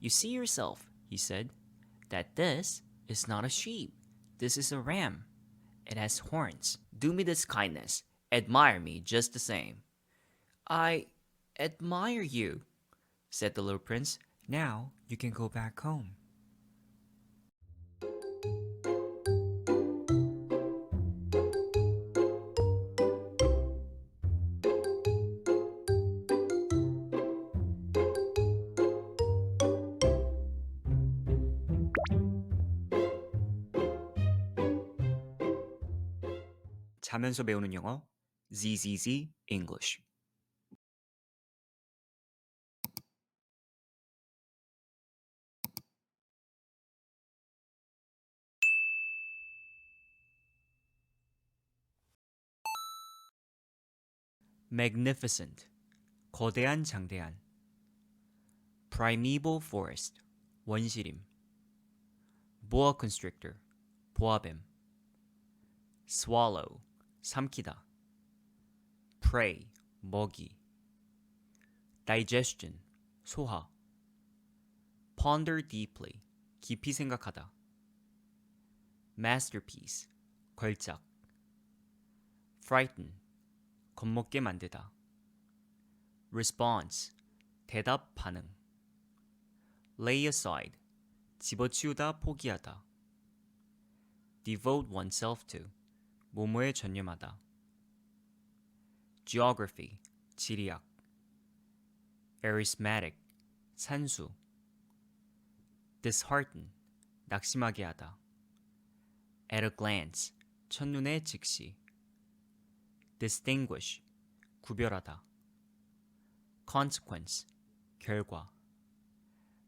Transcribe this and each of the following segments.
You see yourself, he said, that this is not a sheep. This is a ram. It has horns. Do me this kindness. Admire me just the same. I admire you, said the little prince. Now you can go back home. 자면서 배우는 영어 ZZZ English. Magnificent, 거대한 장대한. Primeval forest, 원시림. Boa constrictor, 보아뱀. Swallow, 삼키다. Prey, 먹이. Digestion, 소화. Ponder deeply, 깊이 생각하다. Masterpiece, 걸작. Frighten, 겁먹게 만들다. Response, 대답 반응. Lay aside, 집어치우다 포기하다. Devote oneself to, 뭐뭐에 전념하다. Geography, 지리학. Arithmetic, 산수. Dishearten, 낙심하게 하다. At a glance, 첫눈에 즉시. Distinguish, 구별하다. Consequence, 결과.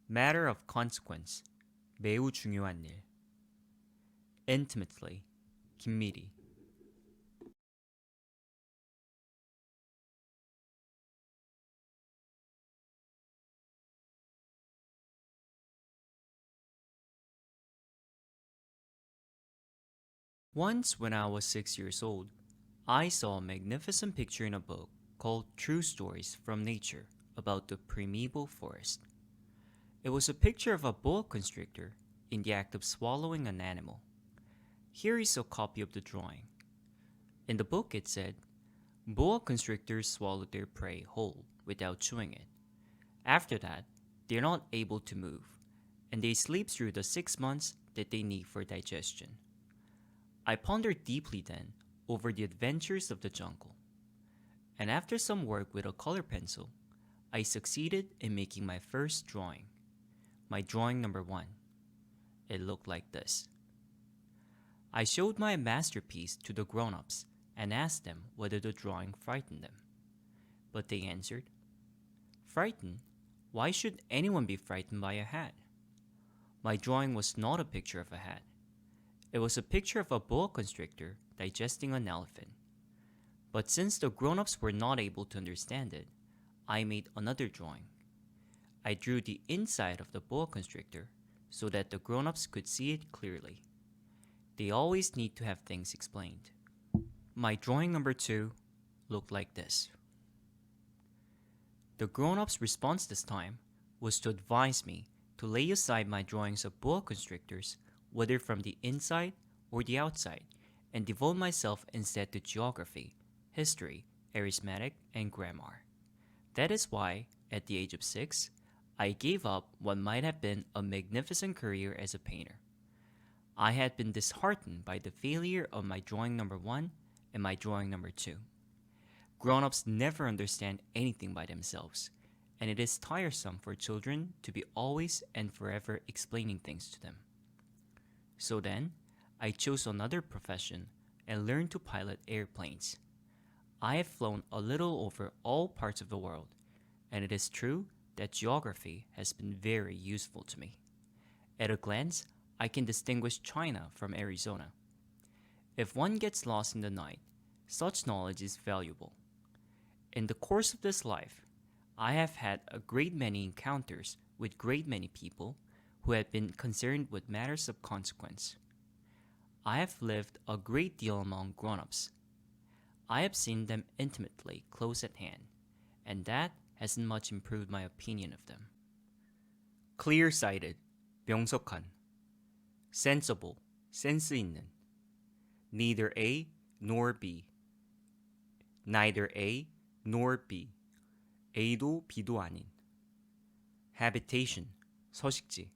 Matter of consequence, 매우 중요한 일. Intimately, 긴밀히. Once, when I was 6 years old, I saw a magnificent picture in a book called True Stories from Nature about the primeval forest. It was a picture of a boa constrictor in the act of swallowing an animal. Here is a copy of the drawing. In the book it said, boa constrictors swallow their prey whole without chewing it. After that, they are not able to move, and they sleep through the 6 months that they need for digestion. I pondered deeply then over the adventures of the jungle, and after some work with a color pencil, I succeeded in making my first drawing. My drawing number 1. It looked like this. I showed my masterpiece to the grown-ups and asked them whether the drawing frightened them. But they answered, "Frightened? Why should anyone be frightened by a hat?" My drawing was not a picture of a hat. It was a picture of a boa constrictor digesting an elephant. But since the grown-ups were not able to understand it, I made another drawing. I drew the inside of the boa constrictor so that the grown-ups could see it clearly. They always need to have things explained. My drawing number 2 looked like this. The grown-ups' response this time was to advise me to lay aside my drawings of boa constrictors, whether from the inside or the outside, and devote myself instead to geography, history, arithmetic, and grammar. That is why, at the age of 6, I gave up what might have been a magnificent career as a painter. I had been disheartened by the failure of my drawing number 1 and my drawing number 2. Grown-ups never understand anything by themselves, and it is tiresome for children to be always and forever explaining things to them. So then, I chose another profession and learned to pilot airplanes. I have flown a little over all parts of the world, and it is true that geography has been very useful to me. At a glance, I can distinguish China from Arizona. If one gets lost in the night, such knowledge is valuable. In the course of this life, I have had a great many encounters with great many people who have been concerned with matters of consequence. I have lived a great deal among grown-ups. I have seen them intimately close at hand, and that hasn't much improved my opinion of them. clear-sighted, 명석한, sensible, 센스 있는, neither A nor B, neither A nor B, A도 B도 아닌, habitation, 서식지,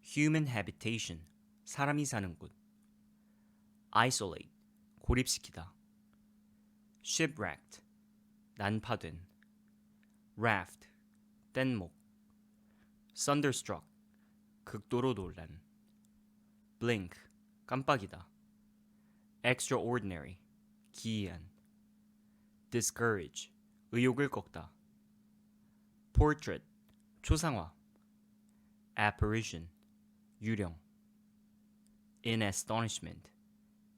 human habitation, 사람이 사는 곳, isolate, 고립시키다, shipwrecked, 난파된, raft, 뗏목, thunderstruck, 극도로 놀란, blink, 깜빡이다, extraordinary, 기이한, discourage, 의욕을 꺾다, portrait, 초상화, apparition, 유령, in astonishment,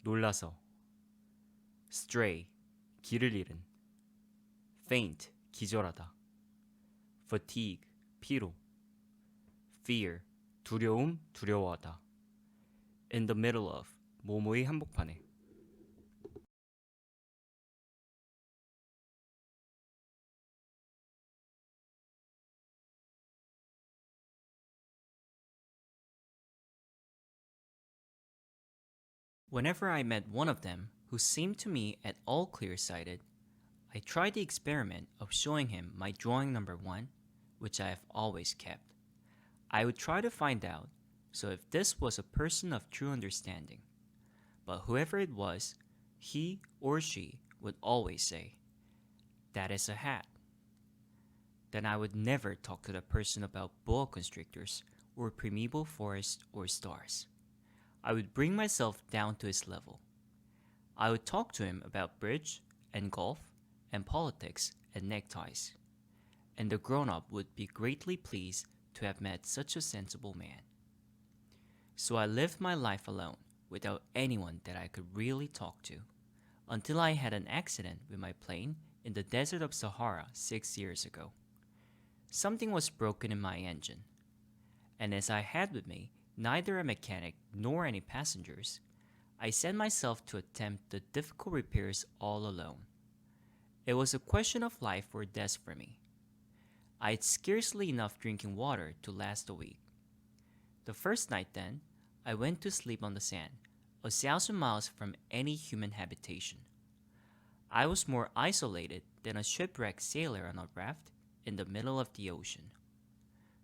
놀라서, stray, 길을 잃은, faint, 기절하다, fatigue, 피로, fear, 두려움, 두려워하다, in the middle of, 뭐뭐의 한복판에. Whenever I met one of them who seemed to me at all clear-sighted, I tried the experiment of showing him my drawing number 1, which I have always kept. I would try to find out, so if this was a person of true understanding. But whoever it was, he or she would always say, "That is a hat." Then I would never talk to the person about boa constrictors or primeval forests or stars. I would bring myself down to his level. I would talk to him about bridge and golf and politics and neckties. And the grown-up would be greatly pleased to have met such a sensible man. So I lived my life alone without anyone that I could really talk to, until I had an accident with my plane in the desert of Sahara 6 years ago. Something was broken in my engine, and as I had with me neither a mechanic nor any passengers, I set myself to attempt the difficult repairs all alone. It was a question of life or death for me. I had scarcely enough drinking water to last a week. The first night then, I went to sleep on the sand, 1,000 miles from any human habitation. I was more isolated than a shipwrecked sailor on a raft in the middle of the ocean.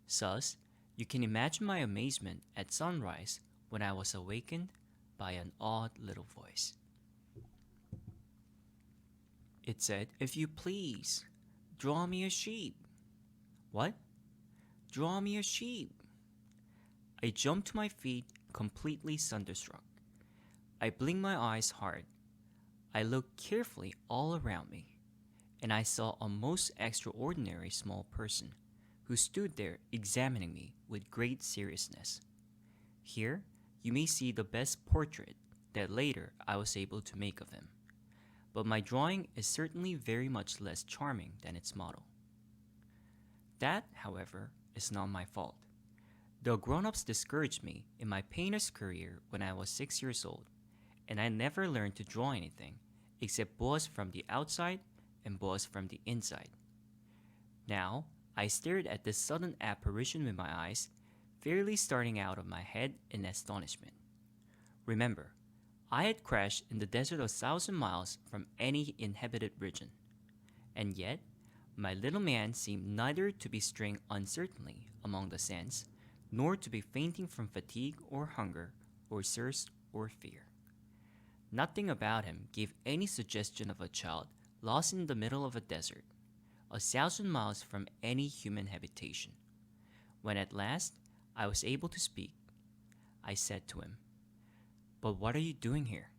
Thus, you can imagine my amazement at sunrise when I was awakened by an odd little voice. It said, "If you please, draw me a sheep." What? Draw me a sheep. I jumped to my feet, completely thunderstruck. I blinked my eyes hard. I looked carefully all around me, and I saw a most extraordinary small person who stood there examining me with great seriousness. Here, you may see the best portrait that later I was able to make of him, but my drawing is certainly very much less charming than its model. That, however, is not my fault. The grown-ups discouraged me in my painter's career when I was 6 years old, and I never learned to draw anything except boas from the outside and boas from the inside. Now, I stared at this sudden apparition with my eyes, fairly starting out of my head in astonishment. Remember, I had crashed in the desert 1,000 miles from any inhabited region, and yet my little man seemed neither to be straying uncertainly among the sands, nor to be fainting from fatigue or hunger or thirst or fear. Nothing about him gave any suggestion of a child lost in the middle of a desert, 1,000 miles from any human habitation. When at last I was able to speak, I said to him, "But what are you doing here?"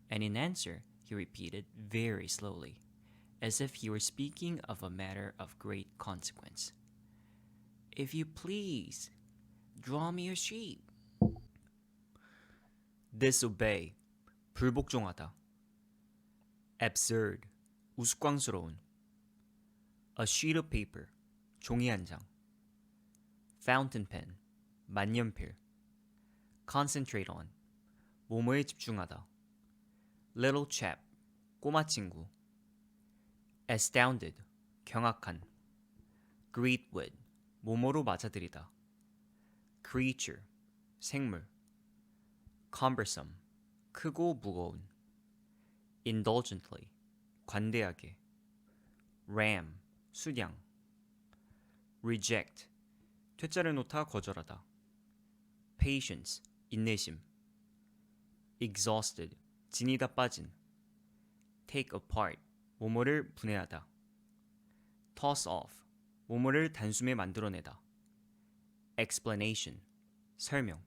And in answer, he repeated very slowly, as if he were speaking of a matter of great consequence, "If you please, draw me a sheep." Disobey, 불복종하다. Absurd, 우스꽝스러운. A sheet of paper, 종이 한 장. Fountain pen, 만년필. Concentrate on, 뭐뭐에 집중하다. Little chap, 꼬마 친구. Astounded, 경악한. Greet with, 뭐뭐로 맞아들이다. creature, 생물. cumbersome, 크고 무거운. indulgently, 관대하게. ram, 수량. reject, 퇴짜를 놓다 거절하다. patience, 인내심. exhausted, 진이 다 빠진. take apart, 뭐뭐를 분해하다. toss off, 뭐뭐를 단숨에 만들어내다. explanation, 설명.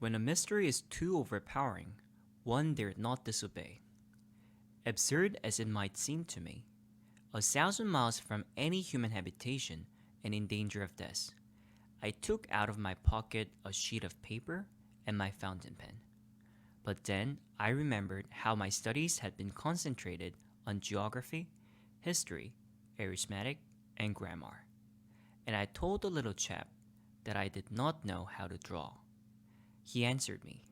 When a mystery is too overpowering, one dare not disobey. Absurd as it might seem to me, 1,000 miles from any human habitation and in danger of death, I took out of my pocket a sheet of paper and my fountain pen. But then I remembered how my studies had been concentrated on geography, history, arithmetic, and grammar, and I told the little chap that I did not know how to draw. He answered me,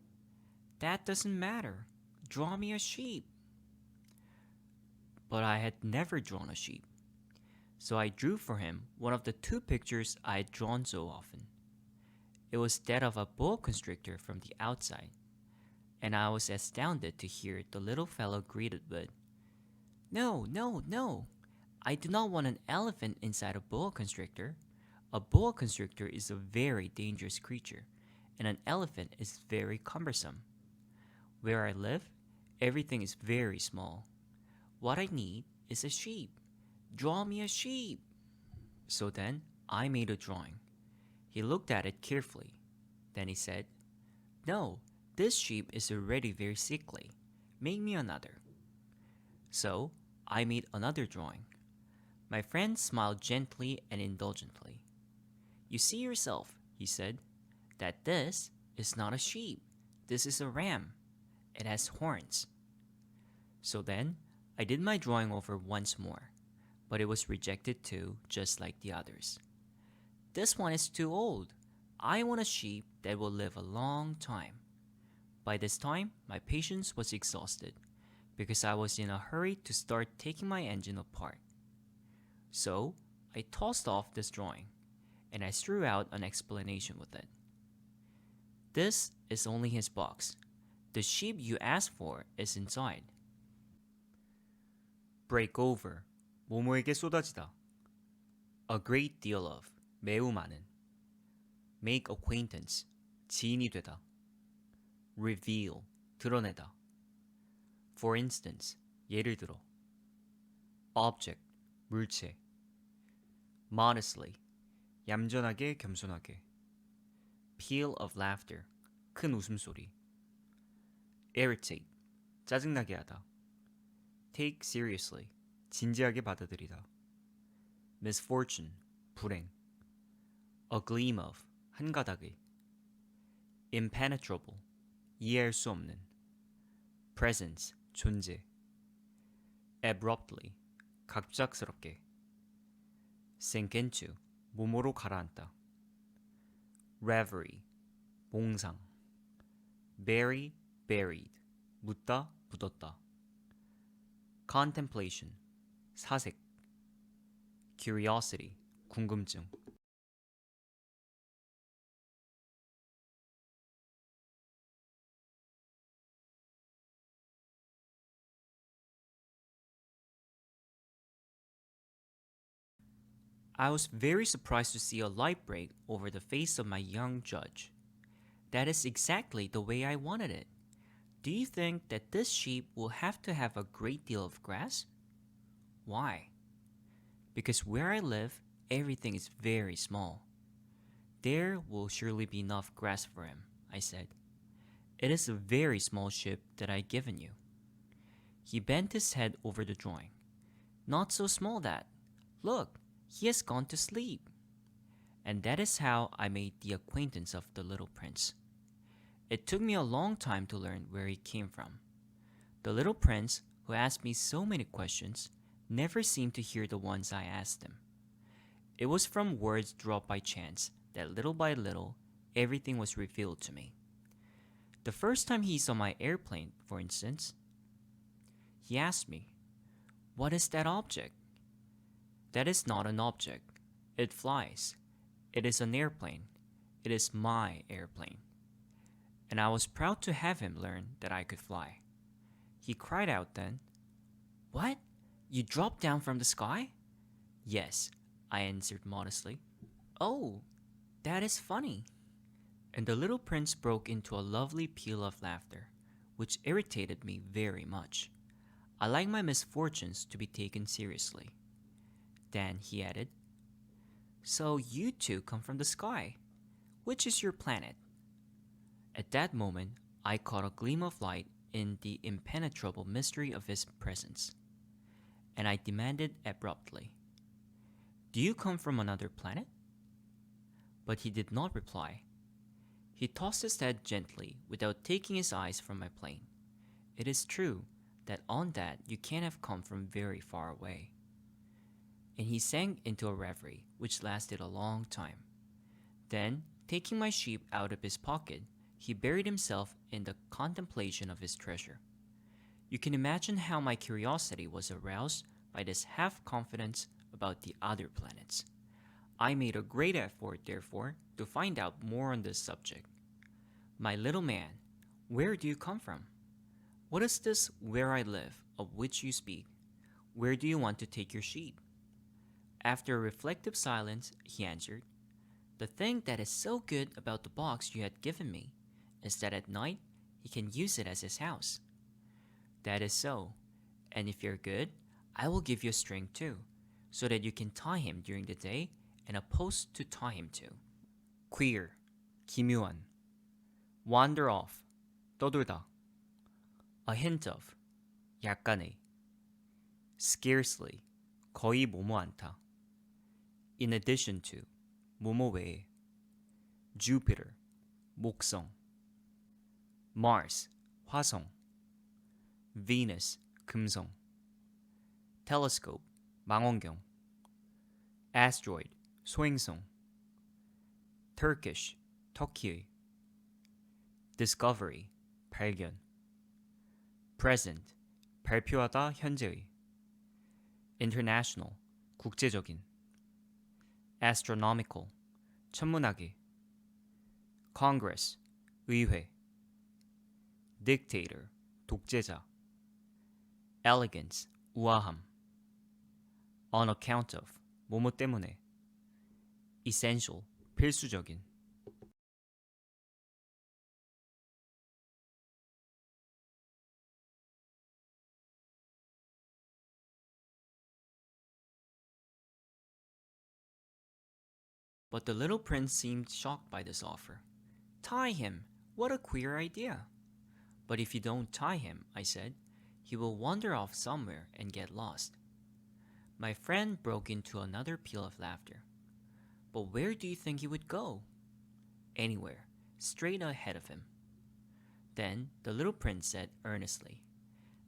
"That doesn't matter. Draw me a sheep." But I had never drawn a sheep, so I drew for him one of the two pictures I had drawn so often. It was that of a boa constrictor from the outside, and I was astounded to hear the little fellow greeted with, "No, no, no! I do not want an elephant inside a boa constrictor. A boa constrictor is a very dangerous creature, and an elephant is very cumbersome. Where I live, everything is very small. What I need is a sheep. Draw me a sheep." So then I made a drawing. He looked at it carefully. Then he said, "No, this sheep is already very sickly. Make me another." So I made another drawing. My friend smiled gently and indulgently. "You see yourself," he said, "that this is not a sheep. This is a ram. It has horns." So then I did my drawing over once more, but it was rejected too, just like the others. "This one is too old. I want a sheep that will live a long time." By this time, my patience was exhausted, because I was in a hurry to start taking my engine apart. So I tossed off this drawing, and I threw out an explanation with it. "This is only his box. The sheep you asked for is inside." break over, 뭐뭐에게 쏟아지다. a great deal of, 매우 많은. make acquaintance, 지인이 되다. reveal, 드러내다. for instance, 예를 들어. object, 물체. modestly, 얌전하게 겸손하게. peal of laughter, 큰 웃음소리. irritate, 짜증나게 하다. take seriously, 진지하게 받아들이다. misfortune, 불행. a gleam of, 한가닥의. impenetrable, 이해할 수 없는. presence, 존재. abruptly, 갑작스럽게. sink into, 몸으로 가라앉다. reverie, 몽상. bury, buried, 묻다, 묻었다. contemplation, 사색. curiosity, 궁금증. I was very surprised to see a light break over the face of my young judge. That is exactly the way I wanted it. Do you think that this sheep will have to have a great deal of grass? Why? Because where I live, everything is very small. There will surely be enough grass for him, I said. It is a very small sheep that I've given you. He bent his head over the drawing. Not so small that. Look, he has gone to sleep. And that is how I made the acquaintance of the little prince. It took me a long time to learn where he came from. The little prince, who asked me so many questions, never seemed to hear the ones I asked him. It was from words dropped by chance that little by little, everything was revealed to me. The first time he saw my airplane, for instance, he asked me, "What is that object?" "That is not an object. It flies. It is an airplane. It is my airplane." And I was proud to have him learn that I could fly. He cried out then, "What? You dropped down from the sky?" "Yes," I answered modestly. "Oh, that is funny." And the little prince broke into a lovely peal of laughter, which irritated me very much. I like my misfortunes to be taken seriously. Then he added, "So you two come from the sky. Which is your planet?" At that moment, I caught a gleam of light in the impenetrable mystery of his presence, and I demanded abruptly, "Do you come from another planet?" But he did not reply. He tossed his head gently without taking his eyes from my plane. It is true that on that you can't have come from very far away. And he sank into a reverie which lasted a long time. Then, taking my sheep out of his pocket, he buried himself in the contemplation of his treasure. You can imagine how my curiosity was aroused by this half-confidence about the other planets. I made a great effort, therefore, to find out more on this subject. "My little man, where do you come from? What is this 'where I live' of which you speak? Where do you want to take your sheep?" After a reflective silence, he answered, "The thing that is so good about the box you had given me is that at night he can use it as his house." "That is so, and if you're good, I will give you a string too, so that you can tie him during the day and a post to tie him to." queer, 기묘한, wander off, 떠돌다, a hint of, 약간의, scarcely, 거의 뭐뭐 않다, in addition to, 뭐뭐 외에, Jupiter, 목성, Mars, 화성, Venus, 금성, telescope, 망원경, asteroid, 소행성, Turkish, 터키의, discovery, 발견, present, 발표하다 현재의, international, 국제적인, astronomical, 천문학의, congress, 의회, dictator, 독재자, elegance, 우아함, on account of, 뭐뭐 때문에, essential, 필수적인. But the little prince seemed shocked by this offer. "Tie him! What a queer idea!" "But if you don't tie him," I said, "he will wander off somewhere and get lost." My friend broke into another peal of laughter. "But where do you think he would go?" "Anywhere, straight ahead of him." Then the little prince said earnestly,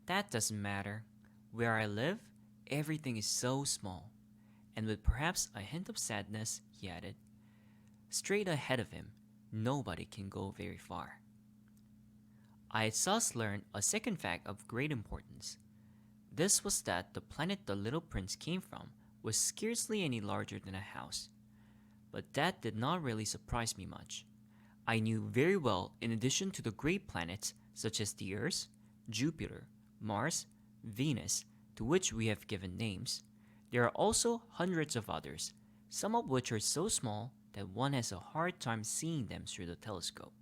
"That doesn't matter. Where I live, everything is so small." And with perhaps a hint of sadness, he added, "Straight ahead of him, nobody can go very far." I had thus learned a second fact of great importance. This was that the planet the little prince came from was scarcely any larger than a house. But that did not really surprise me much. I knew very well, in addition to the great planets such as the Earth, Jupiter, Mars, Venus, to which we have given names, there are also hundreds of others, some of which are so small that one has a hard time seeing them through the telescope.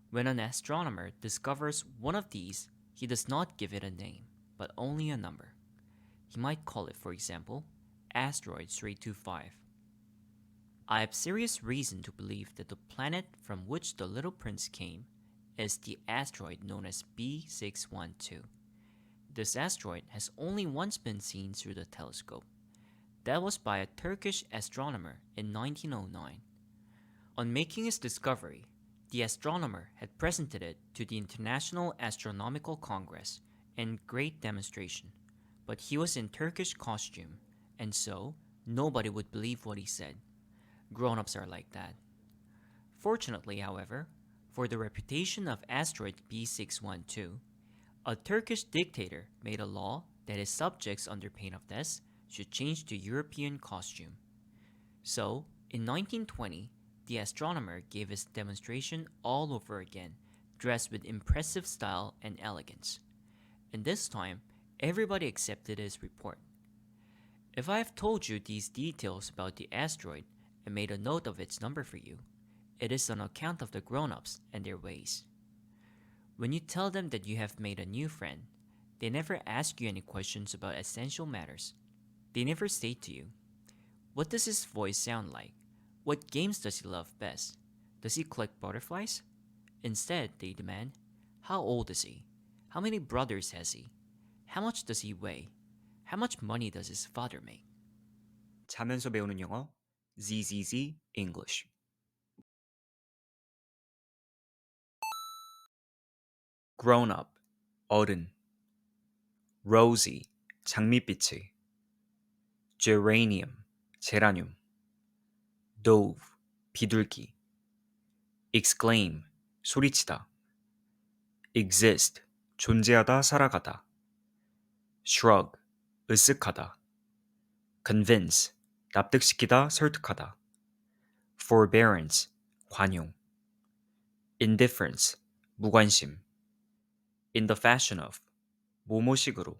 When an astronomer discovers one of these, he does not give it a name, but only a number. He might call it, for example, asteroid 325. I have serious reason to believe that the planet from which the little prince came is the asteroid known as B612. This asteroid has only once been seen through the telescope. That was by a Turkish astronomer in 1909. On making his discovery, the astronomer had presented it to the International Astronomical Congress in great demonstration, but he was in Turkish costume, and so nobody would believe what he said. Grown-ups are like that. Fortunately, however, for the reputation of asteroid B612, a Turkish dictator made a law that his subjects under pain of death should change to European costume. So, in 1920, the astronomer gave his demonstration all over again, dressed with impressive style and elegance. And this time, everybody accepted his report. If I have told you these details about the asteroid and made a note of its number for you, it is on account of the grown-ups and their ways. When you tell them that you have made a new friend, they never ask you any questions about essential matters. They never say to you, "What does his voice sound like? What games does he love best? Does he collect butterflies?" Instead, they demand, "How old is he? How many brothers has he? How much does he weigh? How much money does his father make?" 자면서 배우는 영어 ZZZ English. Grown up, 어른. Rosy, 장밋빛의. Geranium, 제라늄. Dove, 비둘기. Exclaim, 소리치다. Exist, 존재하다, 살아가다. Shrug, 으쓱하다. Convince, 납득시키다, 설득하다. Forbearance, 관용. Indifference, 무관심. In the fashion of, 모모식으로.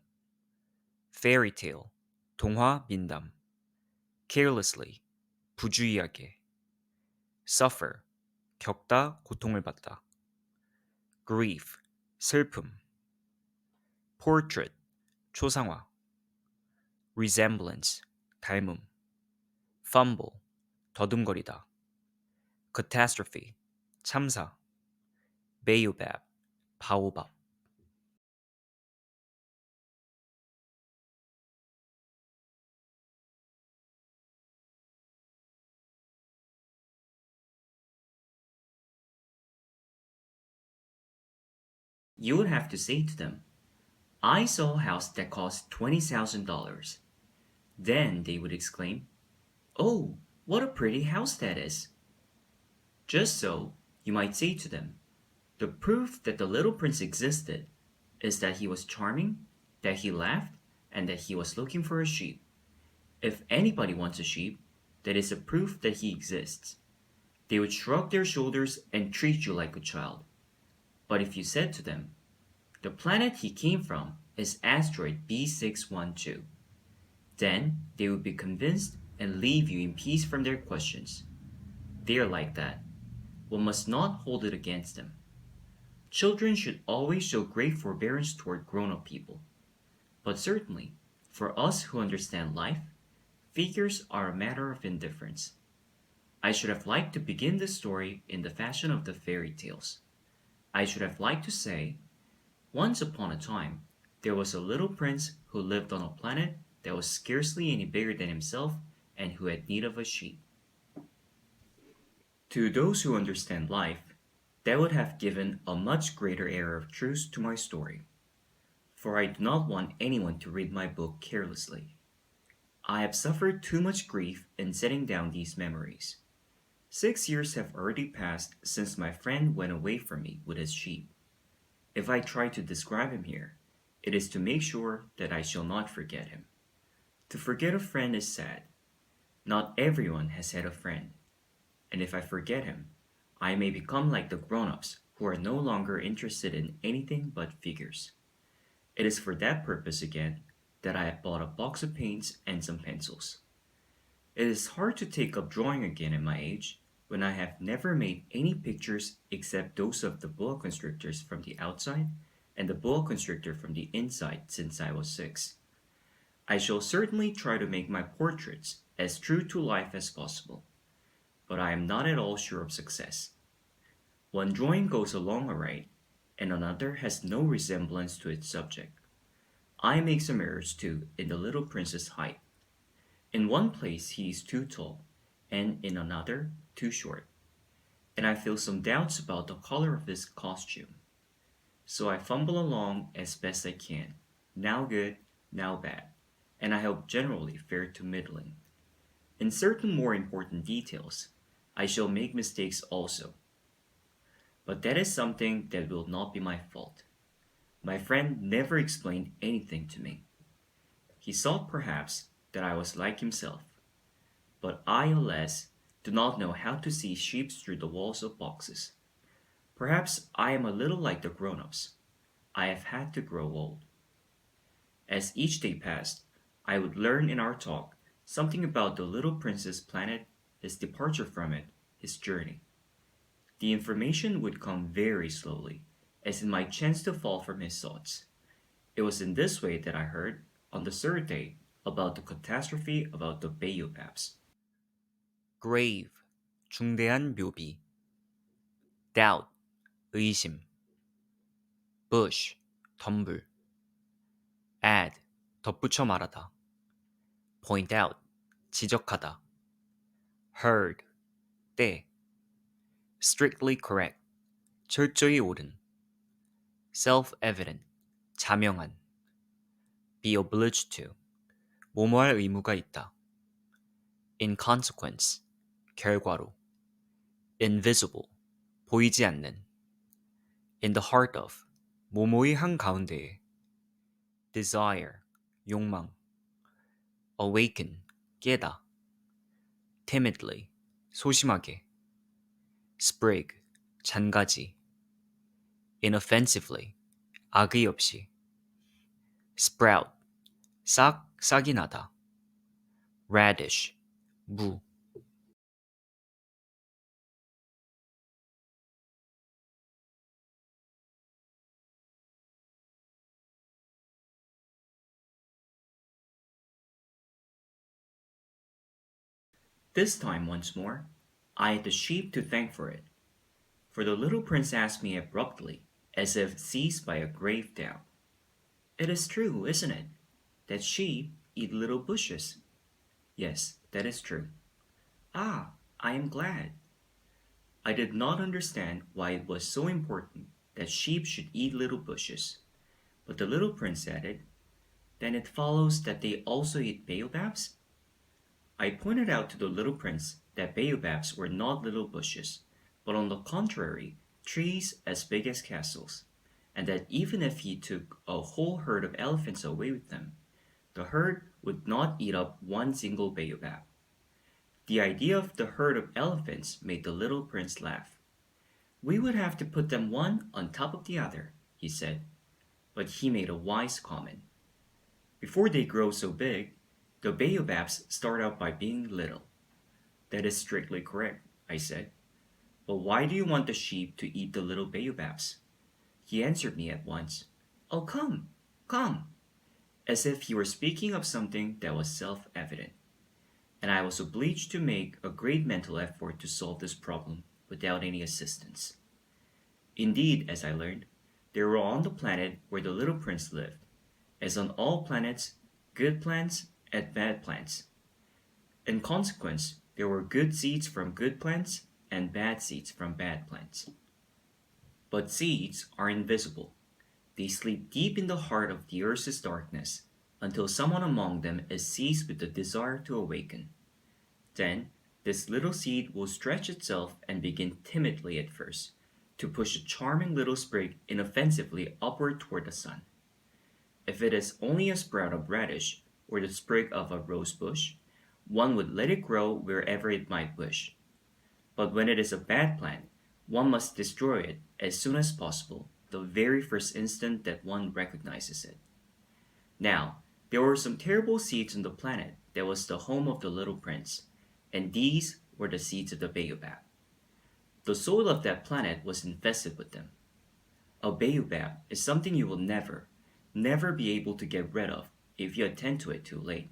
Fairy tale, 동화, 민담. Carelessly, 부주의하게. Suffer, 겪다, 고통을 받다. Grief, 슬픔. Portrait, 초상화. Resemblance, 닮음. Fumble, 더듬거리다. Catastrophe, 참사. Baobab, 바오밥. You would have to say to them, "I saw a house that cost $20,000. Then they would exclaim, "Oh, what a pretty house that is." Just so, you might say to them, "The proof that the little prince existed is that he was charming, that he laughed, and that he was looking for a sheep. If anybody wants a sheep, that is a proof that he exists." They would shrug their shoulders and treat you like a child. But if you said to them, "The planet he came from is asteroid B612, then they would be convinced and leave you in peace from their questions. They are like that. One must not hold it against them. Children should always show great forbearance toward grown-up people. But certainly, for us who understand life, figures are a matter of indifference. I should have liked to begin this story in the fashion of the fairy tales. I should have liked to say, "Once upon a time, there was a little prince who lived on a planet that was scarcely any bigger than himself and who had need of a sheep." To those who understand life, that would have given a much greater air of truth to my story. For I do not want anyone to read my book carelessly. I have suffered too much grief in setting down these memories. 6 years have already passed since my friend went away from me with his sheep. If I try to describe him here, it is to make sure that I shall not forget him. To forget a friend is sad. Not everyone has had a friend. And if I forget him, I may become like the grown-ups who are no longer interested in anything but figures. It is for that purpose again that I have bought a box of paints and some pencils. It is hard to take up drawing again at my age when I have never made any pictures except those of the boa constrictors from the outside and the boa constrictor from the inside since I was 6. I shall certainly try to make my portraits as true to life as possible, but I am not at all sure of success. One drawing goes along all right, and another has no resemblance to its subject. I make some errors too in the little prince's height. In one place he is too tall, and in another too short. And I feel some doubts about the color of his costume. So I fumble along as best I can, now good, now bad, and I hope generally fair to middling. In certain more important details, I shall make mistakes also. But that is something that will not be my fault. My friend never explained anything to me. He thought perhaps that I was like himself, but I, alas, do not know how to see sheep through the walls of boxes. Perhaps I am a little like the grown-ups. I have had to grow old. As each day passed, I would learn in our talk something about the little prince's planet, his departure from it, his journey. The information would come very slowly, as it might chance to fall from his thoughts. It was in this way that I heard, on the third day, about the catastrophe about the baobabs. grave, 중대한 묘비. doubt, 의심. bush, 덤불. add, 덧붙여 말하다. point out, 지적하다. heard, 때. strictly correct, 철저히 옳은. self-evident, 자명한. be obliged to, 뭐뭐할 의무가 있다. in consequence, 결과로. invisible, 보이지 않는. in the heart of, 뭐뭐의 한가운데에. desire, 욕망. awaken, 깨다. timidly, 소심하게. sprig, 잔가지. inoffensively, 악의 없이. sprout, 싹이 나다. radish, 무. This time, once more, I had the sheep to thank for it. For the little prince asked me abruptly, as if seized by a grave doubt. It is true, isn't it, that sheep eat little bushes? Yes, that is true. Ah, I am glad. I did not understand why it was so important that sheep should eat little bushes. But the little prince added, then it follows that they also eat baobabs? I pointed out to the little prince that baobabs were not little bushes, but on the contrary, trees as big as castles, and that even if he took a whole herd of elephants away with them, the herd would not eat up one single baobab. The idea of the herd of elephants made the little prince laugh. We would have to put them one on top of the other, he said, but he made a wise comment. Before they grow so big, the baobabs start out by being little. That is strictly correct, I said. But why do you want the sheep to eat the little baobabs? He answered me at once. Oh, come, come, as if he were speaking of something that was self-evident. And I was obliged to make a great mental effort to solve this problem without any assistance. Indeed, as I learned, they were on the planet where the little prince lived. As on all planets, good plants and bad plants. In consequence, there were good seeds from good plants and bad seeds from bad plants. But seeds are invisible. They sleep deep in the heart of the earth's darkness until someone among them is seized with the desire to awaken. Then, this little seed will stretch itself and begin timidly at first to push a charming little sprig inoffensively upward toward the sun. If it is only a sprout of radish or the sprig of a rose bush, one would let it grow wherever it might wish. But when it is a bad plant, one must destroy it as soon as possible, the very first instant that one recognizes it. Now, there were some terrible seeds on the planet that was the home of the little prince, and these were the seeds of the baobab. The soil of that planet was infested with them. A baobab is something you will never be able to get rid of if you attend to it too late.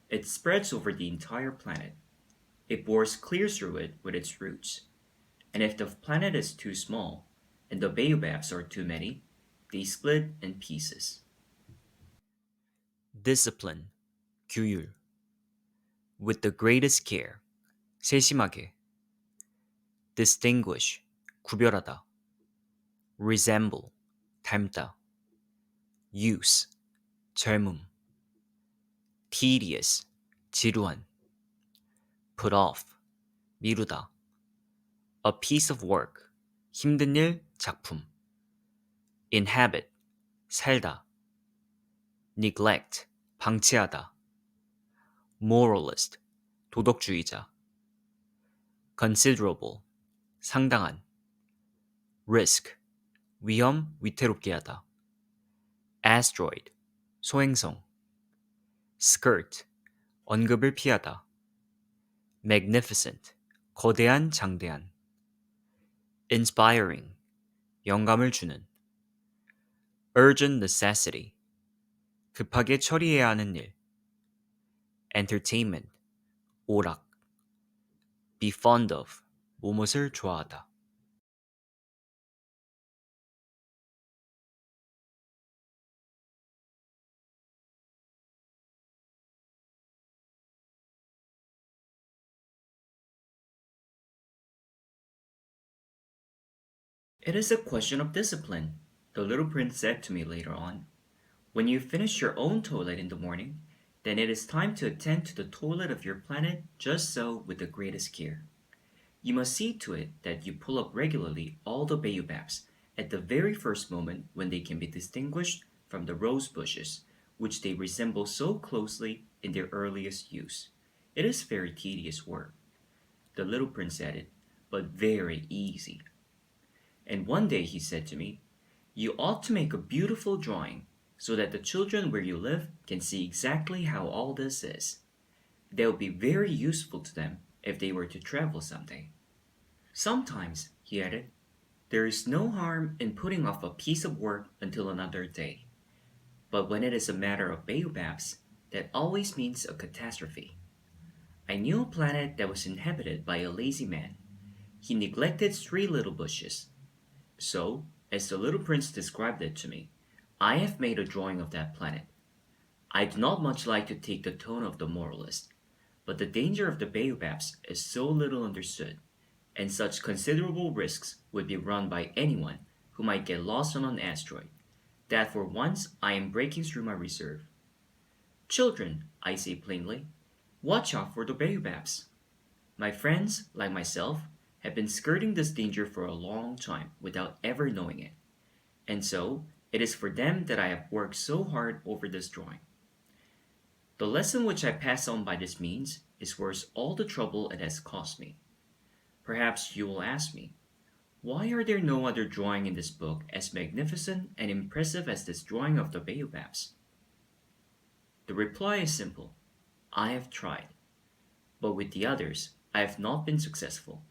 It spreads over the entire planet. It bores clear through it with its roots. And if the planet is too small, and the baobabs are too many, they split in pieces. discipline, 규율. with the greatest care, 세심하게. distinguish, 구별하다. resemble, 닮다. use, 젊음. tedious, 지루한. put off, 미루다. a piece of work, 힘든 일, 작품. inhabit, 살다. neglect, 방치하다. moralist, 도덕주의자. considerable, 상당한. risk, 위험, 위태롭게 하다. asteroid, 소행성. skirt, 언급을 피하다. magnificent, 거대한, 장대한. inspiring, 영감을 주는. urgent necessity, 급하게 처리해야 하는 일. entertainment, 오락. be fond of, 무엇을 좋아하다. It is a question of discipline, the little prince said to me later on. When you finish your own toilet in the morning, then it is time to attend to the toilet of your planet just so with the greatest care. You must see to it that you pull up regularly all the baobabs at the very first moment when they can be distinguished from the rose bushes, which they resemble so closely in their earliest use. It is very tedious work, the little prince added, but very easy. And one day he said to me, "You ought to make a beautiful drawing so that the children where you live can see exactly how all this is. That will be very useful to them if they were to travel someday." Sometimes, he added, there is no harm in putting off a piece of work until another day. But when it is a matter of baobabs, that always means a catastrophe. I knew a planet that was inhabited by a lazy man. He neglected 3 little bushes. So, as the little prince described it to me, I have made a drawing of that planet. I do not much like to take the tone of the moralist, but the danger of the baobabs is so little understood, and such considerable risks would be run by anyone who might get lost on an asteroid, that for once I am breaking through my reserve. Children, I say plainly, watch out for the baobabs. My friends, like myself, have been skirting this danger for a long time without ever knowing it, and so it is for them that I have worked so hard over this drawing. The lesson which I pass on by this means is worth all the trouble it has cost me. Perhaps you will ask me, why are there no other drawing in this book as magnificent and impressive as this drawing of the baobabs? The reply is simple. I have tried, but with the others, I have not been successful.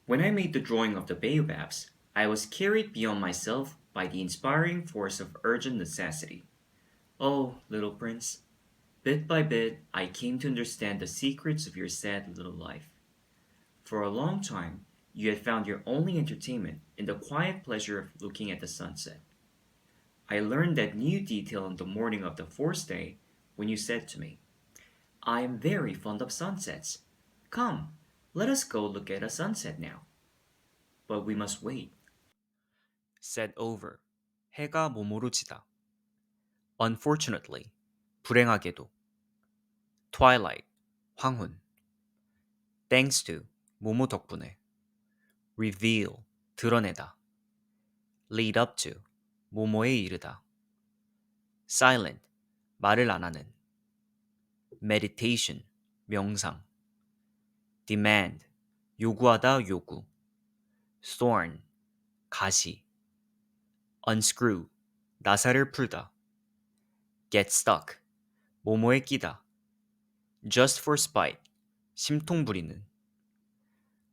When I made the drawing of the baobabs, I was carried beyond myself by the inspiring force of urgent necessity. Oh, little prince, bit by bit I came to understand the secrets of your sad little life. For a long time, you had found your only entertainment in the quiet pleasure of looking at the sunset. I learned that new detail on the morning of the 4th day when you said to me, "I am very fond of sunsets. Come, let us go look at a sunset now." But we must wait. set over, 해가 몸으로 지다. unfortunately, 불행하게도. twilight, 황혼. thanks to, 뭐뭐 덕분에. reveal, 드러내다. lead up to, 뭐뭐에 이르다. silent, 말을 안 하는. meditation, 명상. demand, 요구하다, 요구. thorn, 가시. unscrew, 나사를 풀다. get stuck, 뭐뭐에 끼다. just for spite, 심통 부리는.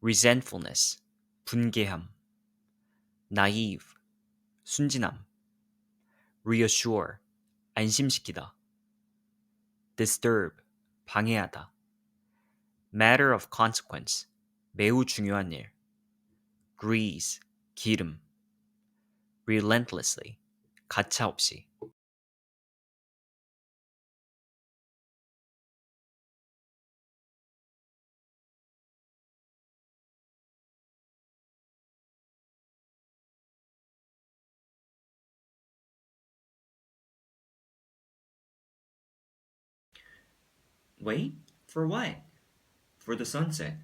resentfulness, 분개함. naive, 순진함. reassure, 안심시키다. disturb, 방해하다. matter of consequence, 매우 중요한 일. grease, 기름. relentlessly, 가차없이. Wait? For what? For the sunset.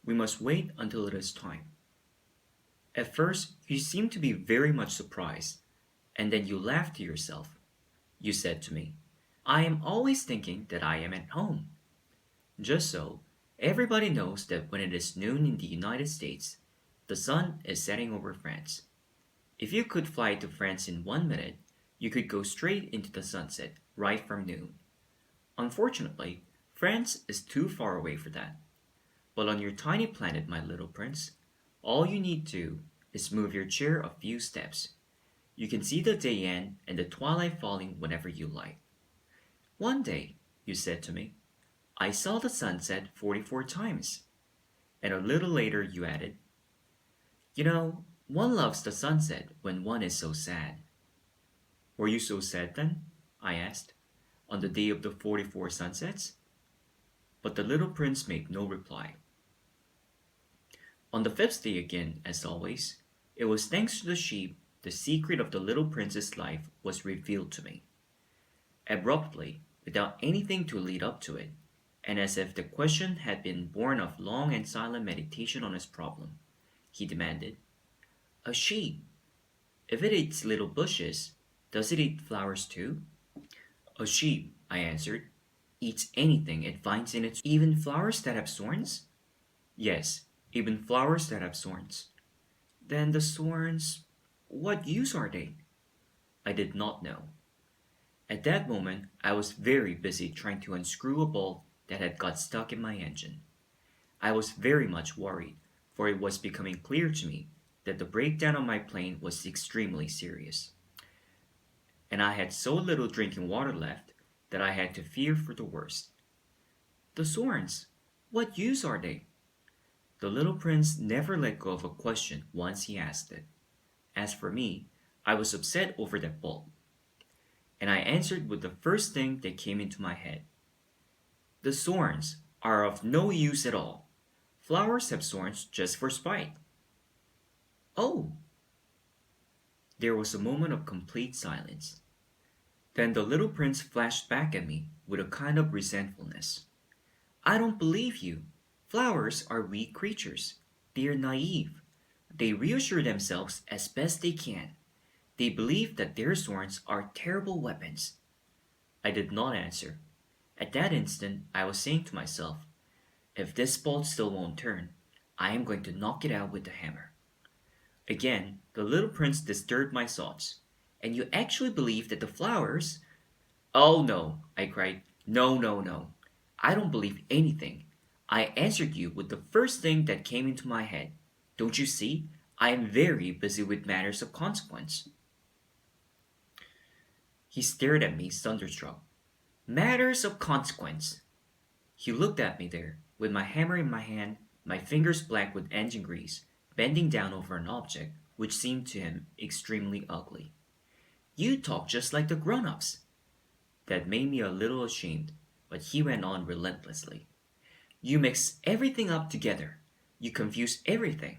We must wait until it is time. At first, you seemed to be very much surprised, and then you laughed to yourself. You said to me, I am always thinking that I am at home. Just so, everybody knows that when it is noon in the United States, the sun is setting over France. If you could fly to France in 1 minute, you could go straight into the sunset right from noon. Unfortunately, France is too far away for that. But on your tiny planet, my little prince, all you need to do is move your chair a few steps. You can see the day end and the twilight falling whenever you like. One day, you said to me, I saw the sunset 44 times. And a little later you added, You know, one loves the sunset when one is so sad. Were you so sad then? I asked, on the day of the 44 sunsets? But the little prince made no reply. On the fifth day again, as always, it was thanks to the sheep the secret of the little prince's life was revealed to me. Abruptly, without anything to lead up to it, and as if the question had been born of long and silent meditation on his problem, he demanded, A sheep, if it eats little bushes, does it eat flowers too? A sheep, I answered, eats anything it finds in its even flowers that have thorns? Yes, even flowers that have thorns. Then the thorns, what use are they? I did not know. At that moment, I was very busy trying to unscrew a bolt that had got stuck in my engine. I was very much worried, for it was becoming clear to me that the breakdown on my plane was extremely serious. And I had so little drinking water left that I had to fear for the worst. The thorns, what use are they? The little prince never let go of a question once he asked it. As for me, I was upset over that bolt. And I answered with the first thing that came into my head. The thorns are of no use at all. Flowers have thorns just for spite. Oh! There was a moment of complete silence. Then the little prince flashed back at me with a kind of resentfulness. I don't believe you. Flowers are weak creatures. They are naive. They reassure themselves as best they can. They believe that their thorns are terrible weapons. I did not answer. At that instant, I was saying to myself, if this bolt still won't turn, I am going to knock it out with the hammer. Again, the little prince disturbed my thoughts. And you actually believe that the flowers... Oh no, I cried. No, no, no. I don't believe anything. I answered you with the first thing that came into my head. Don't you see? I am very busy with matters of consequence. He stared at me, thunderstruck. Matters of consequence. He looked at me there, with my hammer in my hand, my fingers black with engine grease, bending down over an object which seemed to him extremely ugly. You talk just like the grown-ups. That made me a little ashamed, but he went on relentlessly. You mix everything up together. You confuse everything.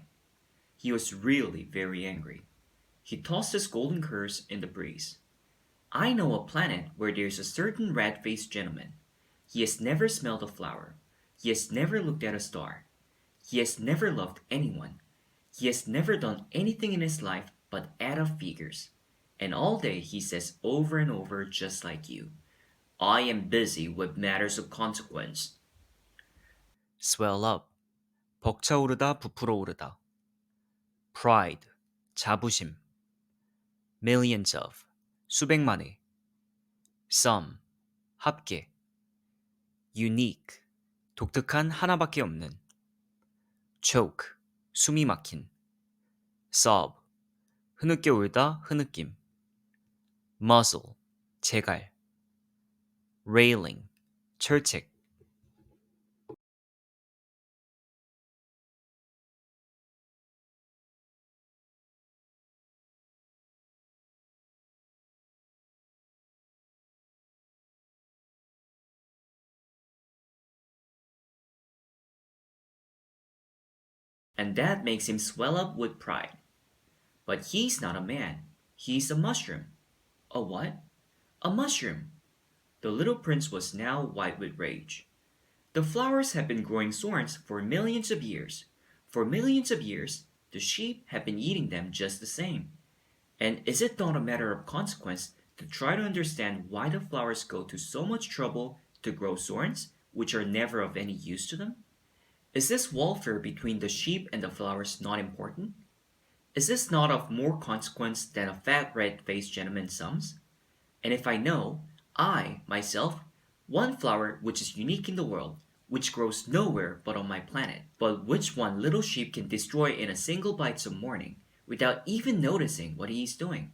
He was really very angry. He tossed his golden curls in the breeze. I know a planet where there's a certain rat-faced gentleman. He has never smelled a flower. He has never looked at a star. He has never loved anyone. He has never done anything in his life but add up figures. And all day he says over and over just like you, I am busy with matters of consequence. Swell up. 벅차오르다 부풀어 오르다. Pride. 자부심. Millions of. 수백만의. Some. 합계. Unique. 독특한 하나밖에 없는. Choke. 숨이 막힌. Sob. 흐느껴 울다 흐느낌. Muzzle. 재갈. Railing. 철책. And that makes him swell up with pride. But he's not a man. He's a mushroom. A what? A mushroom. The little prince was now white with rage. The flowers have been growing thorns for millions of years. For millions of years, the sheep have been eating them just the same. And is it not a matter of consequence to try to understand why the flowers go to so much trouble to grow thorns, which are never of any use to them? Is this warfare between the sheep and the flowers not important? Is this not of more consequence than a fat red-faced gentleman's sums? And if I know, I, myself, one flower which is unique in the world, which grows nowhere but on my planet, but which one little sheep can destroy in a single bite some morning, without even noticing what he is doing.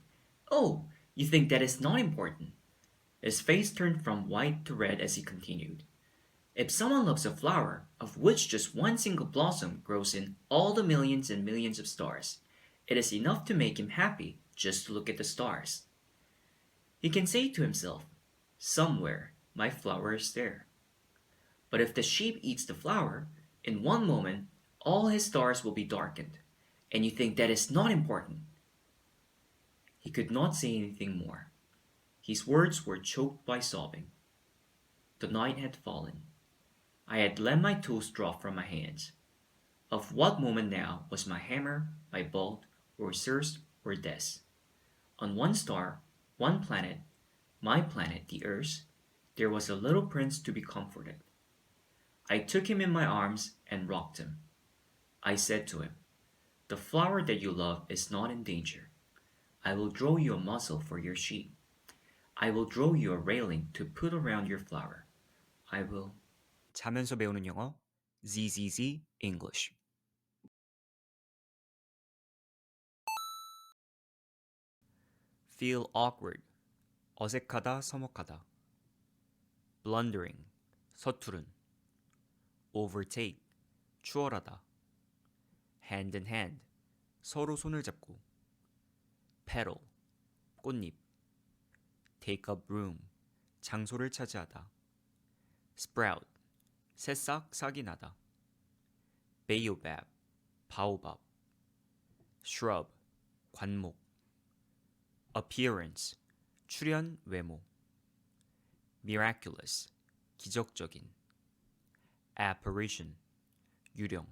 Oh, you think that is not important? His face turned from white to red as he continued. If someone loves a flower, of which just one single blossom grows in all the millions and millions of stars, it is enough to make him happy just to look at the stars. He can say to himself, "Somewhere my flower is there." But if the sheep eats the flower, in one moment all his stars will be darkened, and you think that is not important. He could not say anything more. His words were choked by sobbing. The night had fallen. I had let my tools drop from my hands. Of what moment now was my hammer, my bolt, or thirst, or death? On one star, one planet, my planet, the Earth, there was a little prince to be comforted. I took him in my arms and rocked him. I said to him, "The flower that you love is not in danger. I will draw you a muzzle for your sheep. I will draw you a railing to put around your flower. I will..." 자면서 배우는 영어 ZZZ English. Feel awkward. 어색하다, 서먹하다. Blundering. 서투른. Overtake. 추월하다. Hand in hand. 서로 손을 잡고. Petal. 꽃잎. Take up room. 장소를 차지하다. Sprout. 새싹, 싹이 나다. Baobab. 바오밥. Shrub. 관목. Appearance. 출현, 외모. Miraculous. 기적적인. Apparition. 유령.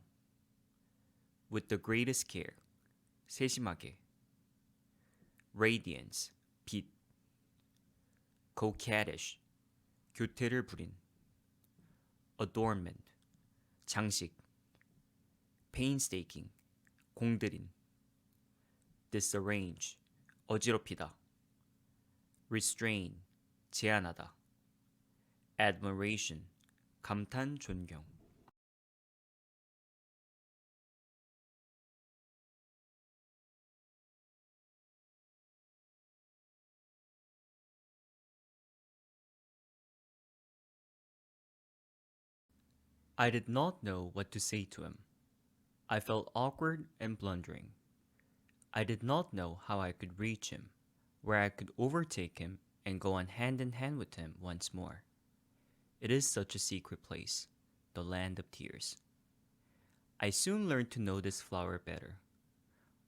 With the greatest care. 세심하게. Radiance. 빛. Coquettish. 교태를 부린. Adornment. 장식. Painstaking. 공들인. Disarrange. 어지럽히다. Restrain. 제한하다. Admiration. 감탄, 존경. I did not know what to say to him. I felt awkward and blundering. I did not know how I could reach him, where I could overtake him and go on hand in hand with him once more. It is such a secret place, the land of tears. I soon learned to know this flower better.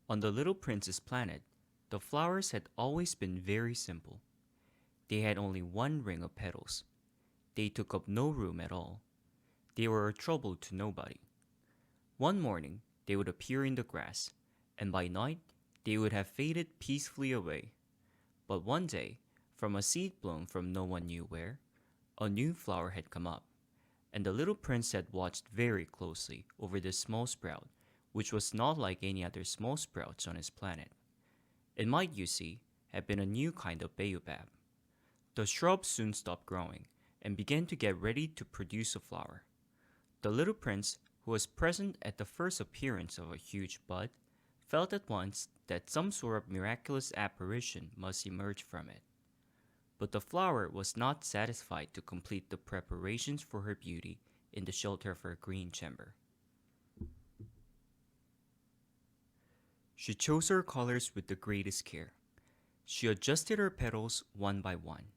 On the little prince's planet, the flowers had always been very simple. They had only one ring of petals. They took up no room at all. They were a trouble to nobody. One morning, they would appear in the grass, and by night, they would have faded peacefully away. But one day, from a seed blown from no one knew where, a new flower had come up, and the little prince had watched very closely over this small sprout, which was not like any other small sprouts on his planet. It might, you see, have been a new kind of baobab. The shrub soon stopped growing and began to get ready to produce a flower. The little prince, who was present at the first appearance of a huge bud, felt at once that some sort of miraculous apparition must emerge from it. But the flower was not satisfied to complete the preparations for her beauty in the shelter of her green chamber. She chose her colors with the greatest care. She adjusted her petals one by one.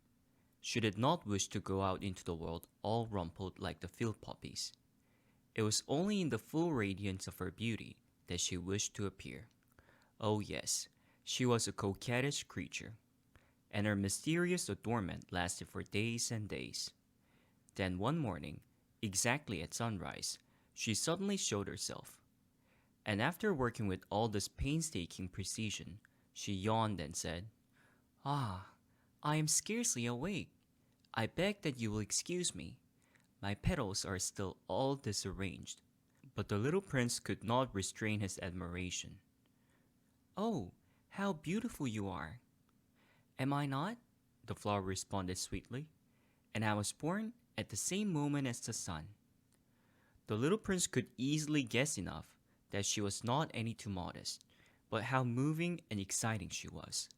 She did not wish to go out into the world all rumpled like the field poppies. It was only in the full radiance of her beauty that she wished to appear. Oh yes, she was a coquettish creature, and her mysterious adornment lasted for days and days. Then one morning, Exactly at sunrise, she suddenly showed herself. And after working with all this painstaking precision, she yawned and said, "Ah, I am scarcely awake. I beg that you will excuse me. My petals are still all disarranged." But the little prince could not restrain his admiration. "Oh, how beautiful you are!" "Am I not?" the flower responded sweetly. "And I was born at the same moment as the sun." The little prince could easily guess enough that she was not any too modest, but how moving and exciting she was.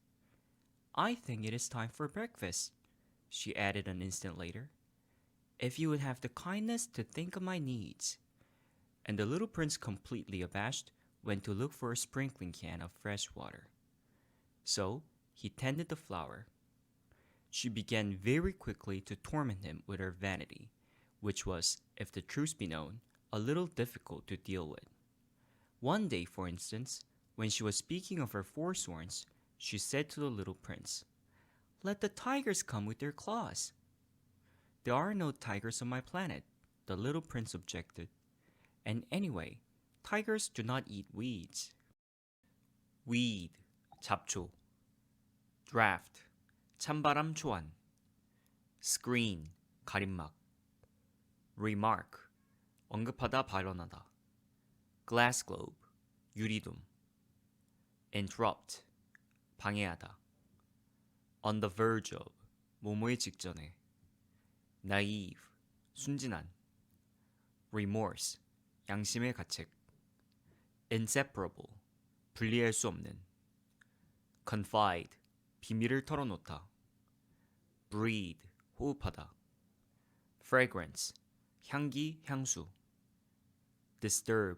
"I think it is time for breakfast," she added an instant later. "If you would have the kindness to think of my needs." And the little prince, completely abashed, went to look for a sprinkling can of fresh water. So he tended the flower. She began very quickly to torment him with her vanity, which was, if the truth be known, a little difficult to deal with. One day, for instance, when she was speaking of her 4 thorns, she said to the little prince, "Let the tigers come with their claws." "There are no tigers on my planet," the little prince objected. "And anyway, tigers do not eat weeds." weed, 잡초. draft, 찬바람 초안. screen, 가림막. remark, 언급하다 발언하다. glass globe, 유리돔. interrupt, 방해하다. on the verge of, 뭐뭐의 직전에. naive, 순진한. remorse, 양심의 가책. inseparable, 분리할 수 없는. confide, 비밀을 털어놓다. breathe, 호흡하다. fragrance, 향기, 향수. disturb,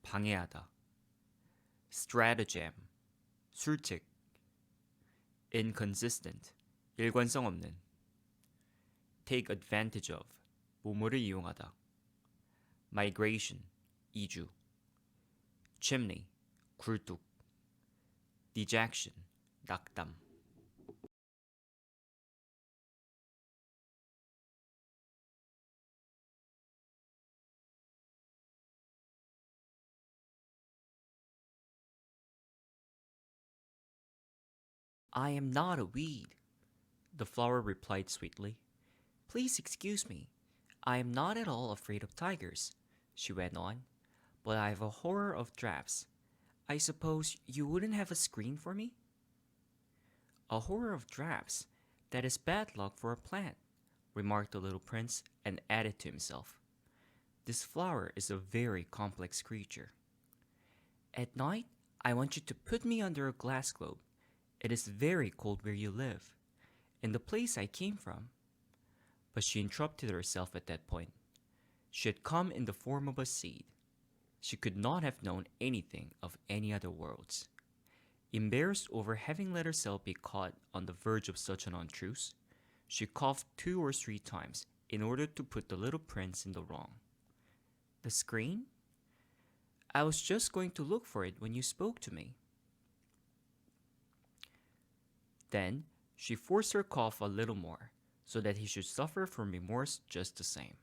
방해하다. stratagem, 술책. inconsistent, 일관성 없는. take advantage of, 뭐뭐를 이용하다. migration, 이주. chimney, 굴뚝. dejection, 낙담. "I am not a weed," the flower replied sweetly. "Please excuse me. I am not at all afraid of tigers," she went on, "but I have a horror of drafts. I suppose you wouldn't have a screen for me?" "A horror of drafts? That is bad luck for a plant," remarked the little prince, and added to himself, "This flower is a very complex creature. At night, I want you to put me under a glass globe. It is very cold where you live, in the place I came from." But she interrupted herself at that point. She had come in the form of a seed. She could not have known anything of any other worlds. Embarrassed over having let herself be caught on the verge of such an untruth, she coughed 2 or 3 times in order to put the little prince in the wrong. "The screen? I was just going to look for it when you spoke to me." Then she forced her cough a little more, so that he should suffer from remorse just the same.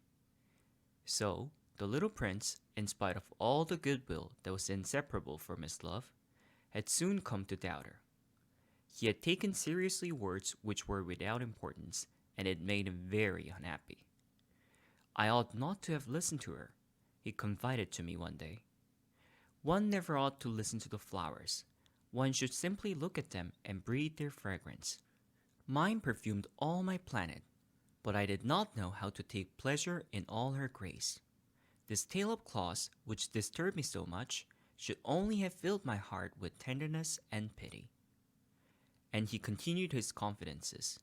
So the little prince, in spite of all the goodwill that was inseparable from his love, had soon come to doubt her. He had taken seriously words which were without importance, and it made him very unhappy. "I ought not to have listened to her," he confided to me one day. "One never ought to listen to the flowers. One should simply look at them and breathe their fragrance. Mine perfumed all my planet, but I did not know how to take pleasure in all her grace. This tail of claws, which disturbed me so much, should only have filled my heart with tenderness and pity." And he continued his confidences.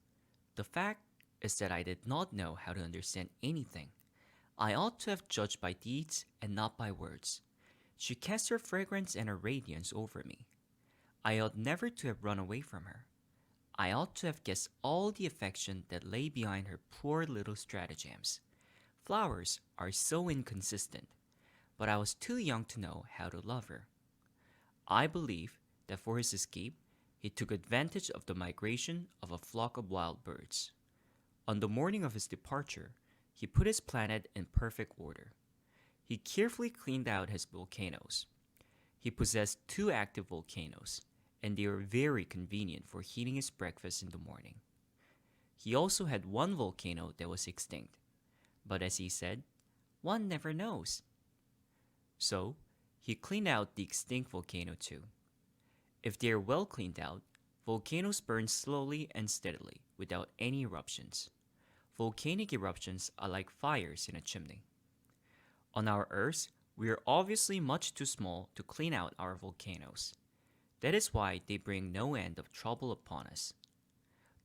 "The fact is that I did not know how to understand anything. I ought to have judged by deeds and not by words. She cast her fragrance and her radiance over me. I ought never to have run away from her. I ought to have guessed all the affection that lay behind her poor little stratagems. Flowers are so inconsistent, but I was too young to know how to love her." I believe that for his escape, he took advantage of the migration of a flock of wild birds. On the morning of his departure, he put his planet in perfect order. He carefully cleaned out his volcanoes. He possessed 2 active volcanoes, and they were very convenient for heating his breakfast in the morning. He also had 1 volcano that was extinct, but as he said, one never knows. So, he cleaned out the extinct volcano too. If they are well cleaned out, volcanoes burn slowly and steadily without any eruptions. Volcanic eruptions are like fires in a chimney. On our Earth, we are obviously much too small to clean out our volcanoes. That is why they bring no end of trouble upon us.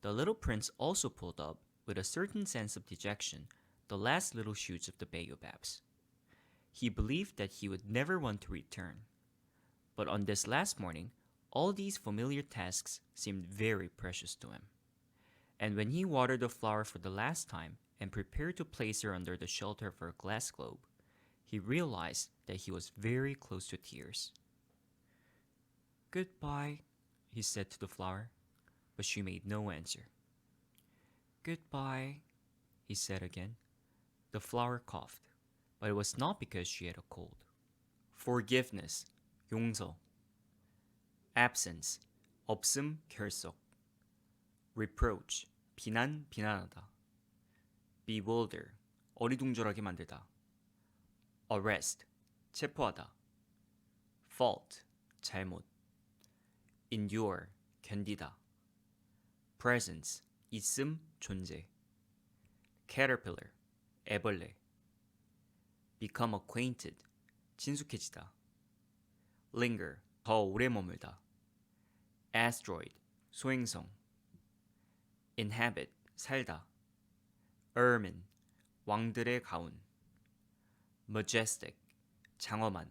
The little prince also pulled up, with a certain sense of dejection, the last little shoots of the baobabs. He believed that he would never want to return. But on this last morning, all these familiar tasks seemed very precious to him. And when he watered the flower for the last time and prepared to place her under the shelter of her glass globe, he realized that he was very close to tears. "Goodbye," he said to the flower, but she made no answer. "Goodbye," he said again. The flower coughed, but it was not because she had a cold. Forgiveness, 용서. Absence, 없음, 결석. Reproach, 비난, 비난하다. Bewilder, 어리둥절하게 만들다. Arrest, 체포하다. Fault, 잘못. Endure, 견디다. Presence, 있음, 존재. Caterpillar, 애벌레. Become acquainted, 친숙해지다. Linger, 더 오래 머물다. Asteroid, 소행성. Inhabit, 살다. Ermine, 왕들의 가운. Majestic, 장엄한.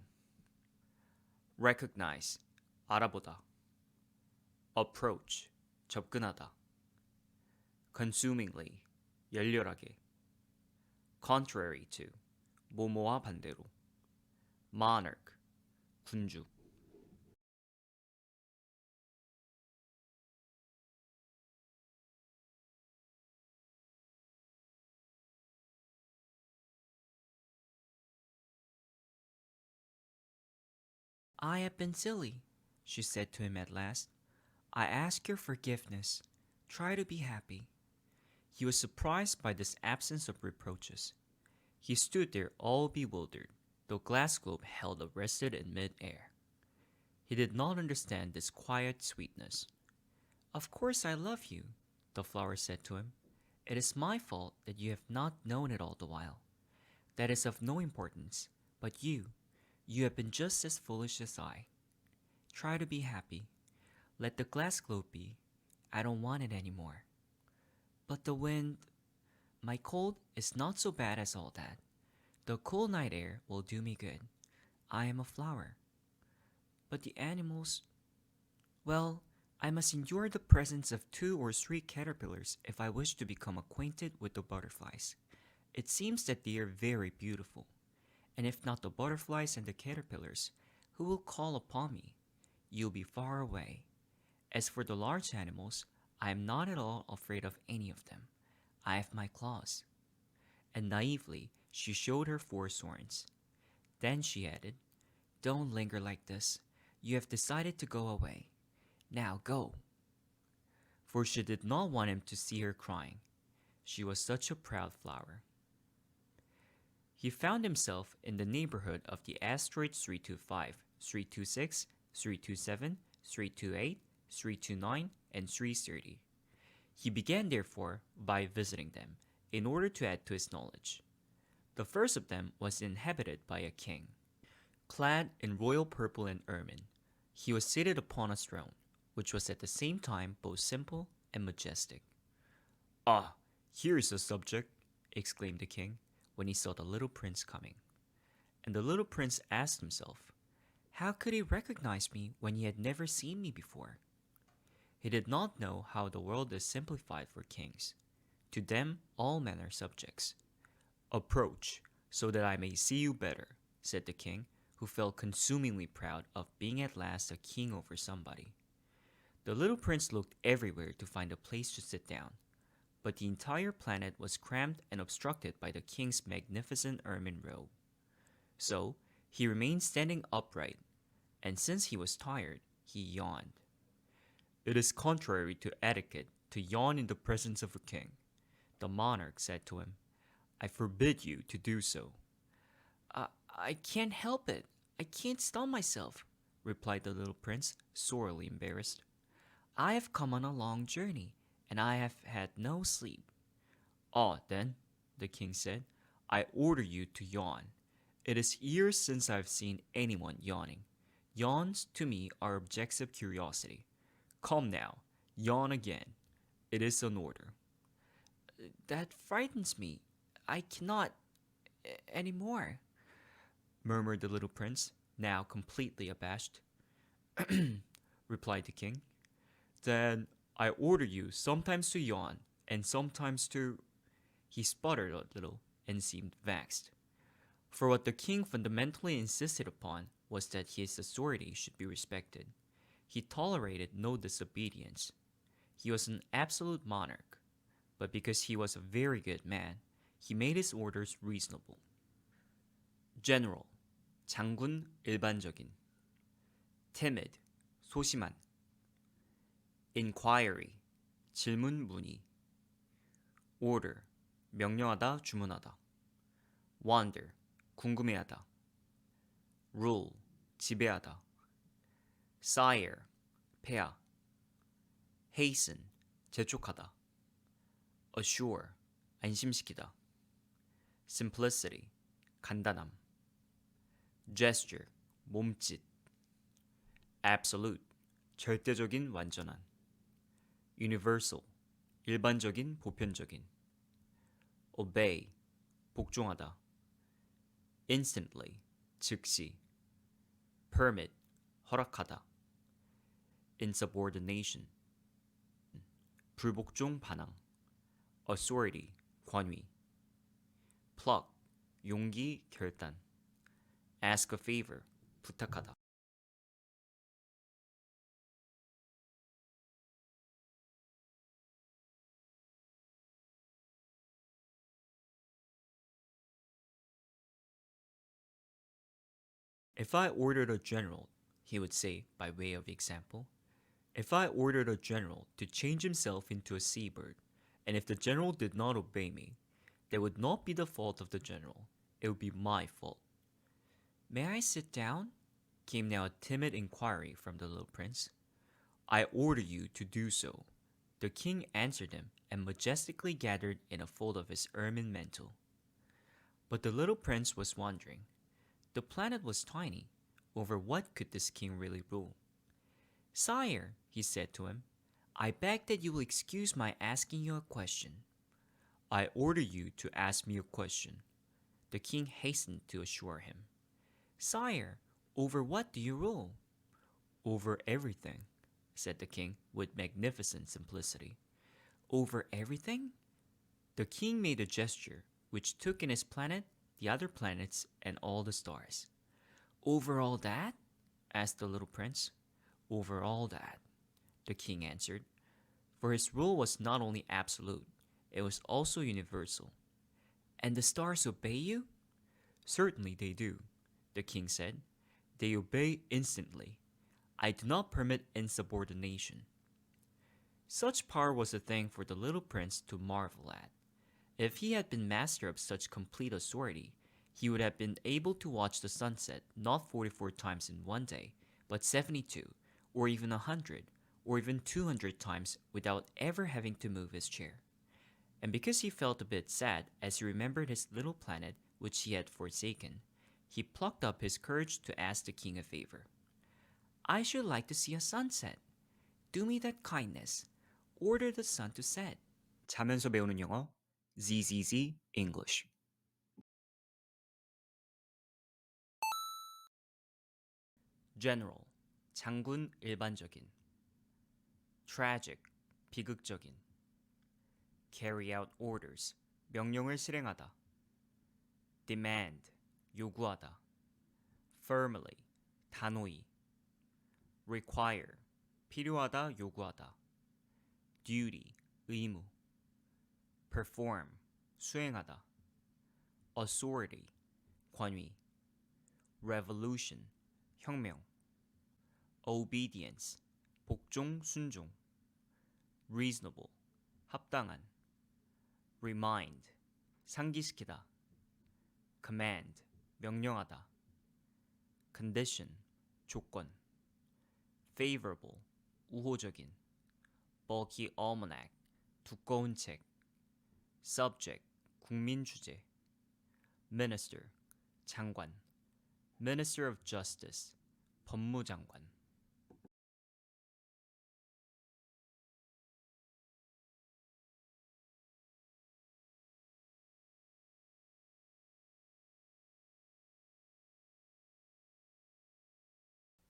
Recognize, 알아보다. Approach, 접근하다. Consumingly, 열렬하게. Contrary to, 뭐뭐와 반대로. Monarch, 군주. "I have been silly," she said to him at last. "I ask your forgiveness. Try to be happy." He was surprised by this absence of reproaches. He stood there all bewildered, the glass globe held arrested in mid-air. He did not understand this quiet sweetness. "Of course I love you," the flower said to him. "It is my fault that you have not known it all the while. That is of no importance, but you have been just as foolish as I. Try to be happy. Let the glass globe be. I don't want it anymore. But the wind, my cold is not so bad as all that. The cool night air will do me good. I am a flower. But the animals, well, I must endure the presence of 2 or 3 caterpillars if I wish to become acquainted with the butterflies. It seems that they are very beautiful. And if not the butterflies and the caterpillars, who will call upon me? You'll be far away. As for the large animals, I am not at all afraid of any of them. I have my claws." And naively, she showed her 4 thorns. Then she added, "Don't linger like this. You have decided to go away. Now go." For she did not want him to see her crying. She was such a proud flower. He found himself in the neighborhood of the asteroids 325, 326, 327, 328, 329, and 330. He began, therefore, by visiting them, in order to add to his knowledge. The first of them was inhabited by a king. Clad in royal purple and ermine, he was seated upon a throne, which was at the same time both simple and majestic. "Ah, here is a subject," exclaimed the king, when he saw the little prince coming. And the little prince asked himself, how could he recognize me when he had never seen me before? He did not know how the world is simplified for kings. To them all men are subjects. "Approach, so that I may see you better," said the king, who felt consumingly proud of being at last a king over somebody. The little prince looked everywhere to find a place to sit down, but the entire planet was cramped and obstructed by the king's magnificent ermine robe. So, he remained standing upright, and since he was tired, he yawned. "It is contrary to etiquette to yawn in the presence of a king," the monarch said to him. "I forbid you to do so." I can't help it. I can't stop myself," replied the little prince, sorely embarrassed. "I have come on a long journey, and I have had no sleep." "Ah, then," the king said, "I order you to yawn. It is years since I have seen anyone yawning. Yawns, to me, are objects of curiosity. Come now, yawn again. It is an order." "That frightens me. I cannot anymore," murmured the little prince, now completely abashed. Replied the king. "Then I order you sometimes to yawn, and sometimes to—" He sputtered a little and seemed vexed. For what the king fundamentally insisted upon was that his authority should be respected. He tolerated no disobedience. He was an absolute monarch, but because he was a very good man, he made his orders reasonable. General, 장군 일반적인. Timid, 소심한. Inquiry, 질문 문의. Order, 명령하다, 주문하다. Wonder, 궁금해하다. Rule, 지배하다. Sire, 폐하. Hasten, 재촉하다. Assure, 안심시키다. Simplicity, 간단함. Gesture, 몸짓. Absolute, 절대적인 완전한. Universal, 일반적인 보편적인. Obey, 복종하다. Instantly, 즉시. Permit, 허락하다. Insubordination, 불복종 반항. Authority, 권위. Pluck, 용기, 결단. Ask a favor, 부탁하다. "If I ordered a general," he would say by way of example, "if I ordered a general to change himself into a seabird, and if the general did not obey me, that would not be the fault of the general, it would be my fault." "May I sit down?" came now a timid inquiry from the little prince. "I order you to do so," the king answered him, and majestically gathered in a fold of his ermine mantle. But the little prince was wondering. The planet was tiny. Over what could this king really rule? "Sire," he said to him, "I beg that you will excuse my asking you a question." "I order you to ask me a question," the king hastened to assure him. "Sire, over what do you rule?" "Over everything," said the king with magnificent simplicity. "Over everything?" The king made a gesture which took in his planet, the other planets, and all the stars. "Over all that?" asked the little prince. "Over all that," the king answered, for his rule was not only absolute, it was also universal. "And the stars obey you?" "Certainly they do," the king said. "They obey instantly. I do not permit insubordination." Such power was a thing for the little prince to marvel at. If he had been master of such complete authority, he would have been able to watch the sunset not 44 times in one day, but 72, or even 100, or even 200 times without ever having to move his chair. And because he felt a bit sad as he remembered his little planet which he had forsaken, he plucked up his courage to ask the king a favor. "I should like to see a sunset. Do me that kindness. Order the sun to set." 자면서 배우는 영어 ZZZ English. General, 장군 일반적인. Tragic, 비극적인. Carry out orders, 명령을 실행하다. Demand, 요구하다. Firmly, 단호히. Require, 필요하다, 요구하다. Duty, 의무. perform, 수행하다. authority, 권위. revolution, 혁명. obedience, 복종, 순종. reasonable, 합당한. remind, 상기시키다. command, 명령하다. condition, 조건. favorable, 우호적인. bulky almanac, 두꺼운 책. subject, 국민 주제. minister, 장관. minister of justice, 법무장관.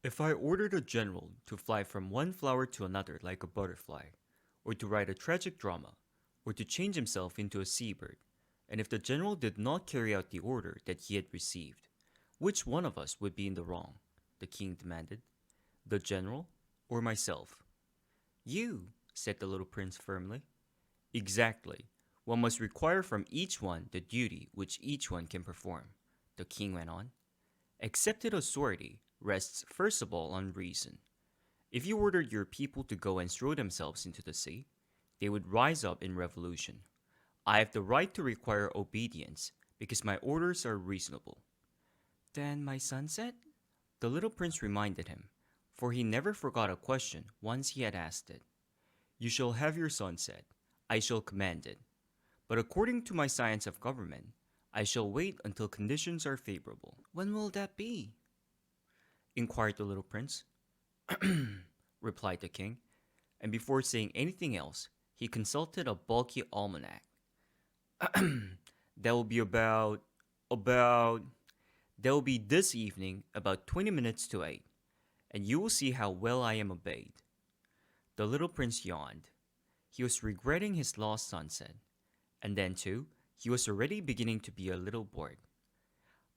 If I ordered a general to fly from one flower to another like a butterfly, or to write a tragic drama, or to change himself into a seabird, and if the general did not carry out the order that he had received, which one of us would be in the wrong? The king demanded. The general or myself? You, said the little prince firmly. Exactly. One must require from each one the duty which each one can perform, the king went on. Accepted authority rests first of all on reason. If you ordered your people to go and throw themselves into the sea, they would rise up in revolution. I have the right to require obedience because my orders are reasonable. Then my son said? The little prince reminded him, for he never forgot a question once he had asked it. You shall have your son said. I shall command it. But according to my science of government, I shall wait until conditions are favorable. When will that be? Inquired the little prince. Replied the king, and before saying anything else, he consulted a bulky almanac. That will be that will be this evening about 20 minutes to 8, and you will see how well I am obeyed. The little prince yawned. He was regretting his lost sunset, and then too, he was already beginning to be a little bored.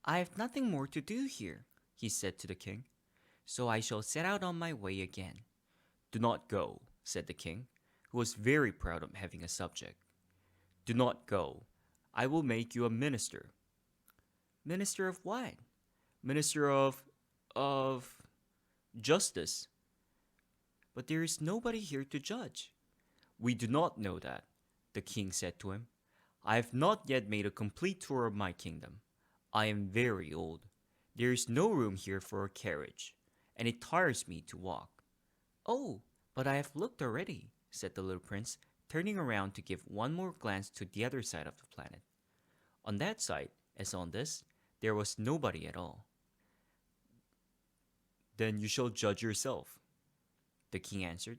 I have nothing more to do here, he said to the king, so I shall set out on my way again. Do not go, said the king, who was very proud of having a subject. Do not go. I will make you a minister. Minister of what? Minister of justice. But there is nobody here to judge. We do not know that, the king said to him. I have not yet made a complete tour of my kingdom. I am very old. There is no room here for a carriage, and it tires me to walk. Oh, but I have looked already, said the little prince, turning around to give one more glance to the other side of the planet. On that side, as on this, there was nobody at all. Then you shall judge yourself, the king answered.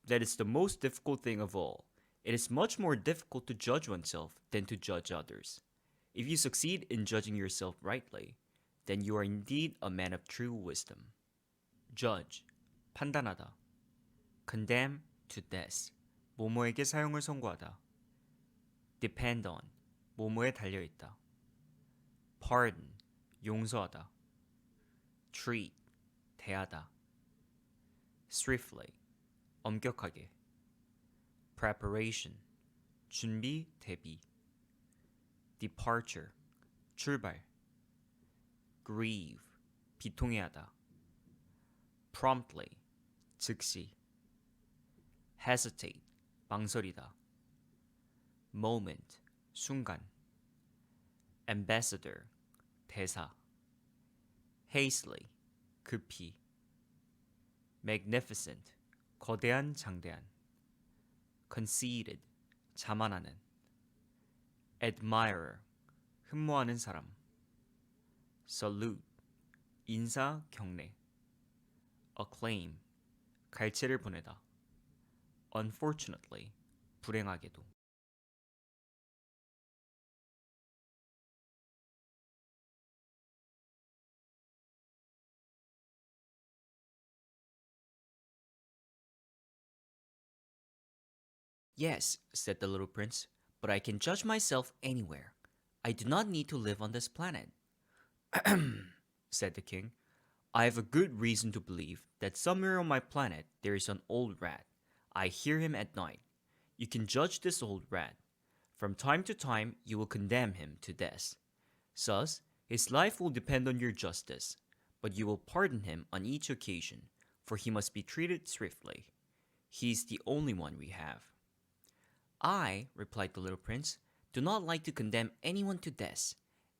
That is the most difficult thing of all. It is much more difficult to judge oneself than to judge others. If you succeed in judging yourself rightly, then you are indeed a man of true wisdom. Judge, 판단하다. Condemn to death, 뭐뭐에게 사형을 선고하다. Depend on, 뭐뭐에 달려있다. Pardon, 용서하다. Treat, 대하다. Swiftly, 엄격하게. Preparation, 준비, 대비. Departure, 출발. Grieve, 비통해하다. Promptly, 즉시. Hesitate, 망설이다. Moment, 순간. Ambassador, 대사. Hastily, 급히. Magnificent, 거대한, 장대한. Conceited, 자만하는. Admirer, 흠모하는 사람. Salute, 인사, 경례. Acclaim, 갈채를 보내다. Unfortunately, 불행하게도. Yes, said the little prince, but I can judge myself anywhere. I do not need to live on this planet. Said the king. I have a good reason to believe that somewhere on my planet there is an old rat. I hear him at night. You can judge this old rat. From time to time, you will condemn him to death. Thus, his life will depend on your justice, but you will pardon him on each occasion, for he must be treated swiftly. He is the only one we have." "I," replied the little prince, "do not like to condemn anyone to death,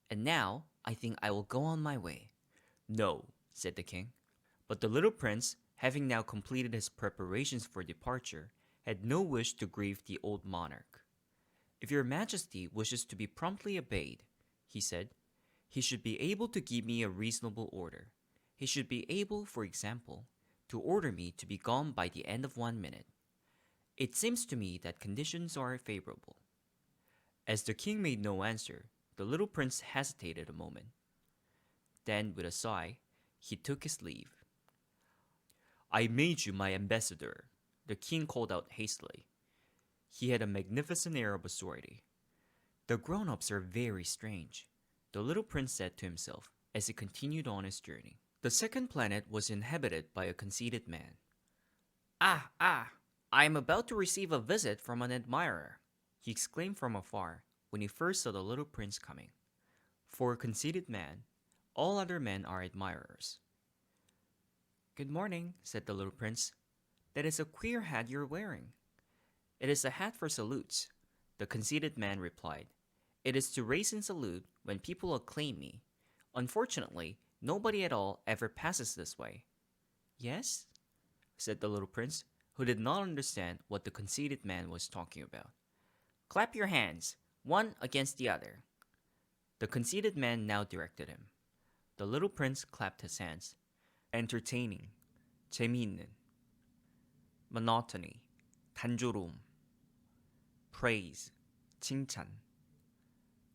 and now I think I will go on my way." "No," said the king. But the little prince, having now completed his preparations for departure, had no wish to grieve the old monarch. "If your majesty wishes to be promptly obeyed," he said, "he should be able to give me a reasonable order. He should be able, for example, to order me to be gone by the end of 1 minute. It seems to me that conditions are favorable." As the king made no answer, the little prince hesitated a moment. Then, with a sigh, he took his leave. "I made you my ambassador," the king called out hastily. He had a magnificent air of authority. "The grown-ups are very strange," the little prince said to himself as he continued on his journey. The second planet was inhabited by a conceited man. "Ah, I am about to receive a visit from an admirer," he exclaimed from afar when he first saw the little prince coming. For a conceited man, all other men are admirers. "Good morning," said the little prince. "That is a queer hat you're wearing." "It is a hat for salutes," the conceited man replied. "It is to raise and salute when people acclaim me. Unfortunately, nobody at all ever passes this way." "Yes?" said the little prince, who did not understand what the conceited man was talking about. "Clap your hands, one against the other." The conceited man now directed him. The little prince clapped his hands. Entertaining, 재미있는. Monotony, 단조로움. Praise, 칭찬.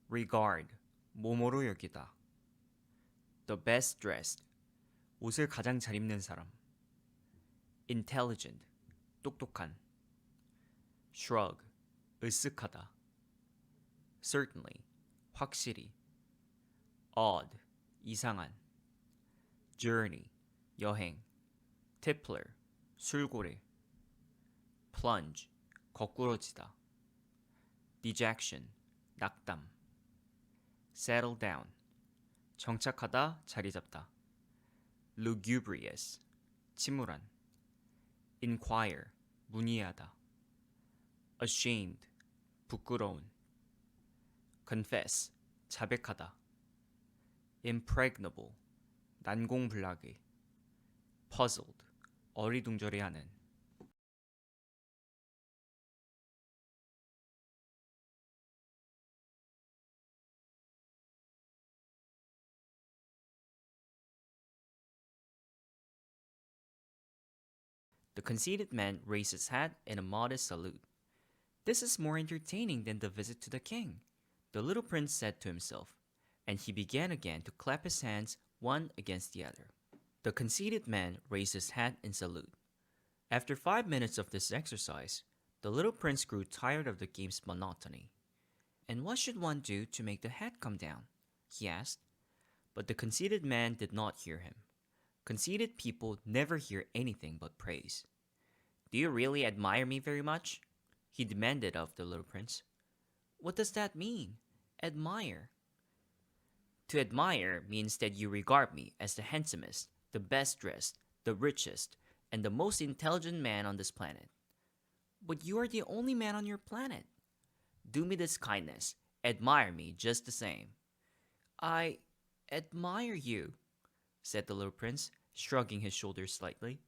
Regard, 모모로 여기다. The best dressed, 옷을 가장 잘 입는 사람. Intelligent, 똑똑한. Shrug, 으쓱하다. Certainly, 확실히. Odd, 이상한. Journey, 여행. Tippler, 술고래. Plunge, 거꾸러지다. Dejection, 낙담. Settle down, 정착하다, 자리 잡다. Lugubrious, 침울한. Inquire, 문의하다. Ashamed, 부끄러운. Confess, 자백하다. Impregnable, 난공불락의. Puzzled, 어리둥절해하는. The conceited man raised his hat in a modest salute. "This is more entertaining than the visit to the king," the little prince said to himself, and he began again to clap his hands one against the other. The conceited man raised his hat in salute. After 5 minutes of this exercise, the little prince grew tired of the game's monotony. "And what should one do to make the hat come down?" he asked. But the conceited man did not hear him. Conceited people never hear anything but praise. "Do you really admire me very much?" he demanded of the little prince. "What does that mean? Admire?" "To admire means that you regard me as the handsomest, the best dressed, the richest, and the most intelligent man on this planet." "But you are the only man on your planet." "Do me this kindness. Admire me just the same." "I admire you," said the little prince, shrugging his shoulders slightly.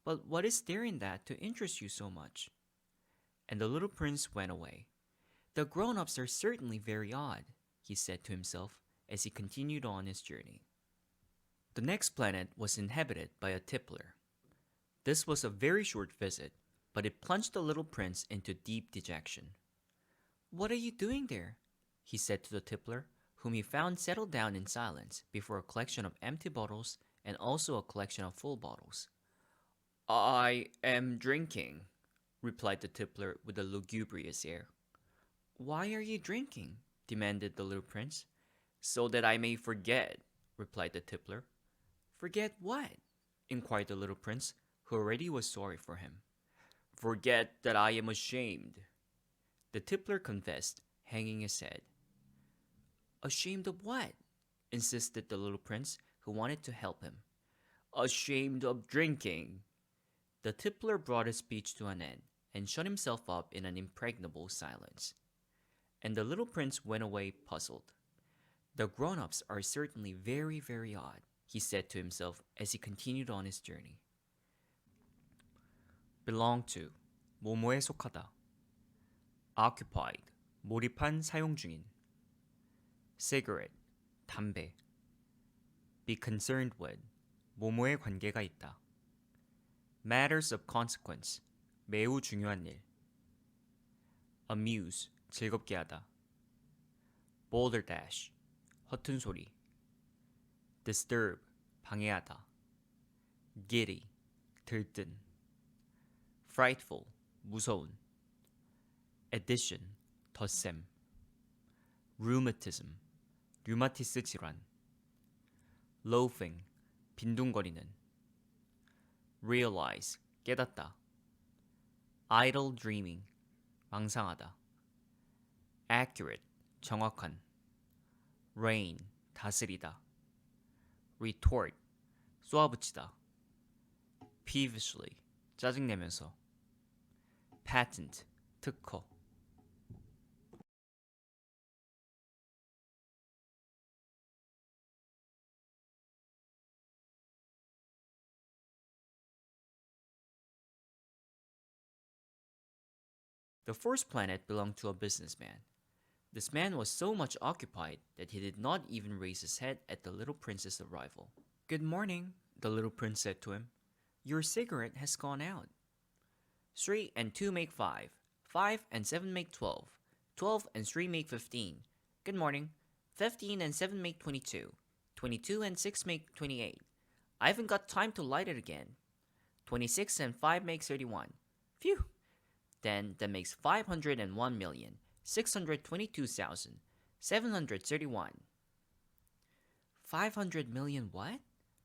"But what is there in that to interest you so much?" And the little prince went away. "The grown-ups are certainly very odd," he said to himself as he continued on his journey. The next planet was inhabited by a tippler. This was a very short visit, but it plunged the little prince into deep dejection. "What are you doing there?" he said to the tippler, whom he found settled down in silence before a collection of empty bottles and also a collection of full bottles. "I am drinking," replied the tippler with a lugubrious air. "Why are you drinking?" demanded the little prince. "So that I may forget," replied the tippler. "Forget what?" inquired the little prince, who already was sorry for him. "Forget that I am ashamed." The tippler confessed hanging his head. Ashamed of what? Insisted the little prince, who wanted to help him. Ashamed of drinking. The tippler brought his speech to an end and shut himself up in an impregnable silence. And the little prince went away puzzled. The grown-ups are certainly very, very odd, he said to himself as he continued on his journey. belong to, 뭐뭐에 속하다. occupied, 몰입한 사용 중인. cigarette, 담배. be concerned with, 뭐뭐에 관계가 있다. matters of consequence, 매우 중요한 일. amuse, 즐겁게 하다. balderdash, 허튼 소리. disturb, 방해하다. giddy, 들뜬. frightful, 무서운. addition, 덧셈. rheumatism, 류마티스 질환. loafing, 빈둥거리는. realize, 깨닫다. idle dreaming, 망상하다. accurate, 정확한. reign, 다스리다. retort, 쏘아붙이다. peevishly, 짜증내면서. patent, 특허. The first planet belonged to a businessman. This man was so much occupied that he did not even raise his head at the little prince's arrival. Good morning, the little prince said to him. Your cigarette has gone out. 3 and 2 make 5. 5 and 7 make 12. 12 and 3 make 15. Good morning. 15 and 7 make 22. 22 and 6 make 28. I haven't got time to light it again. 26 and 5 makes 31. Phew! Then that makes 501,622,731. 500 million what?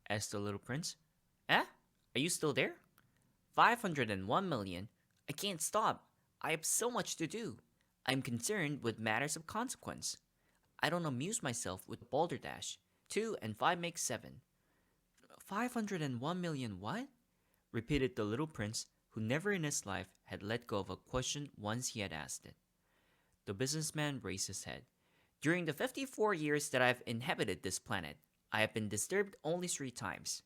Asked the little prince. Eh? Are you still there? 501 million? I can't stop. I have so much to do. I'm concerned with matters of consequence. I don't amuse myself with balderdash. 2 and 5 make 7. 501 million what? Repeated the little prince, who never in his life had let go of a question once he had asked it. The businessman raised his head. During the 54 years that I've inhabited this planet, I have been disturbed only 3 times.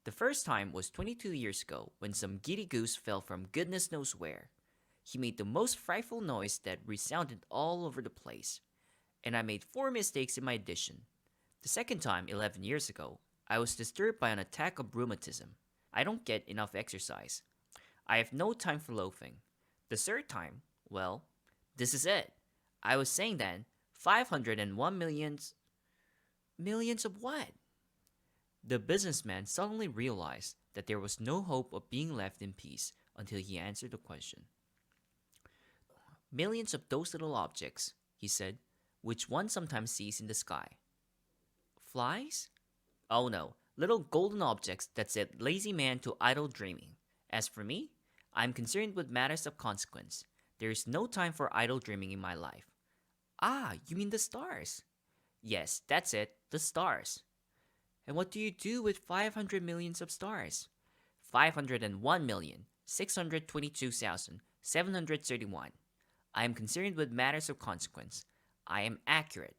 The first time was 22 years ago when some giddy goose fell from goodness knows where. He made the most frightful noise that resounded all over the place, and I made 4 mistakes in my addition. The second time, 11 years ago, I was disturbed by an attack of rheumatism. I don't get enough exercise. I have no time for loafing. The third time, well, this is it. I was saying then, 501 millions... Millions of what? The businessman suddenly realized that there was no hope of being left in peace until he answered the question. Millions of those little objects, he said, which one sometimes sees in the sky. Flies? Oh no, little golden objects that set lazy man to idle dreaming. As for me, I am concerned with matters of consequence. There is no time for idle dreaming in my life. Ah, you mean the stars? Yes, that's it, the stars. And what do you do with 500 millions of stars? 501,622,731. I am concerned with matters of consequence. I am accurate.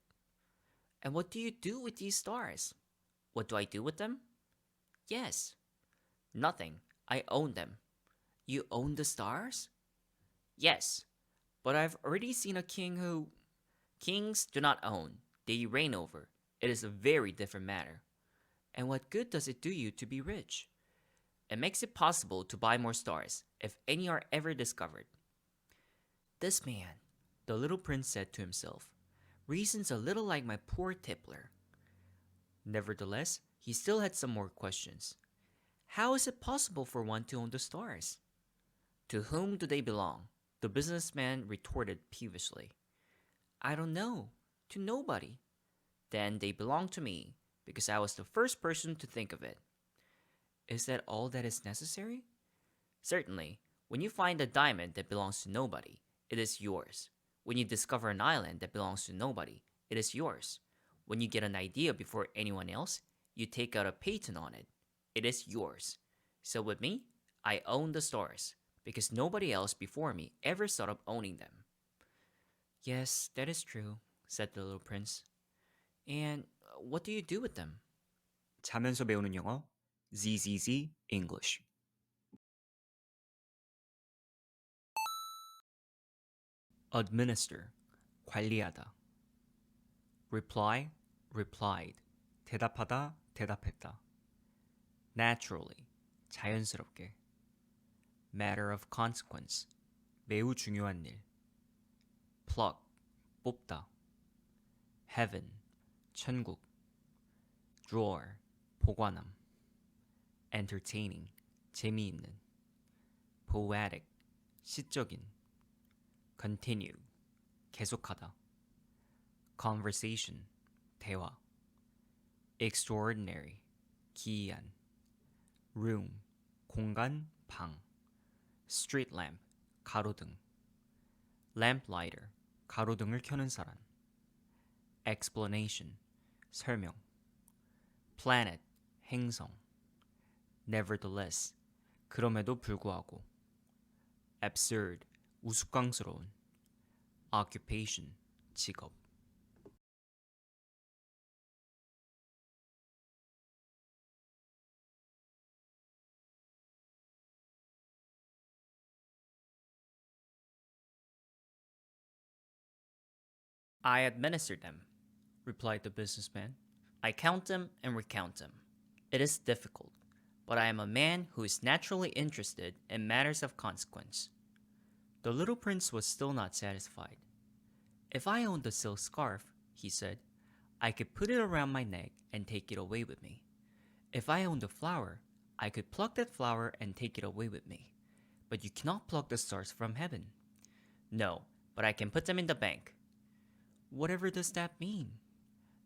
And what do you do with these stars? What do I do with them? Yes. Nothing. I own them. You own the stars? Yes. But I've already seen a king who... Kings do not own. They reign over. It is a very different matter. And what good does it do you to be rich? It makes it possible to buy more stars, if any are ever discovered. This man, the little prince said to himself, reasons a little like my poor tippler. Nevertheless, he still had some more questions. How is it possible for one to own the stars? To whom do they belong? The businessman retorted peevishly. I don't know. To nobody. Then they belong to me, because I was the first person to think of it. Is that all that is necessary? Certainly, when you find a diamond that belongs to nobody, it is yours. When you discover an island that belongs to nobody, it is yours. When you get an idea before anyone else, you take out a patent on it. It is yours. So with me, I own the stars, because nobody else before me ever thought of owning them. Yes, that is true, said the little prince. And what do you do with them? 자면서 배우는 영어 ZZZ English. Administer, 관리하다. Reply, replied. 대답하다, 대답했다. Naturally, 자연스럽게. Matter of consequence, 매우 중요한 일. pluck, 뽑다. Heaven, 천국. drawer, 보관함. Entertaining, 재미있는. Poetic, 시적인. Continue, 계속하다. Conversation, 대화. Extraordinary, 기이한. Room, 공간, 방. street lamp, 가로등. Lamplighter, 가로등을 켜는 사람. explanation, 설명. planet, 행성. Nevertheless, 그럼에도 불구하고. absurd, 우스꽝스러운. occupation, 직업. I administer them, replied the businessman. I count them and recount them. It is difficult, but I am a man who is naturally interested in matters of consequence. The little prince was still not satisfied. If I owned the silk scarf, he said, I could put it around my neck and take it away with me. If I owned a flower, I could pluck that flower and take it away with me. But you cannot pluck the stars from heaven. No, but I can put them in the bank. Whatever does that mean?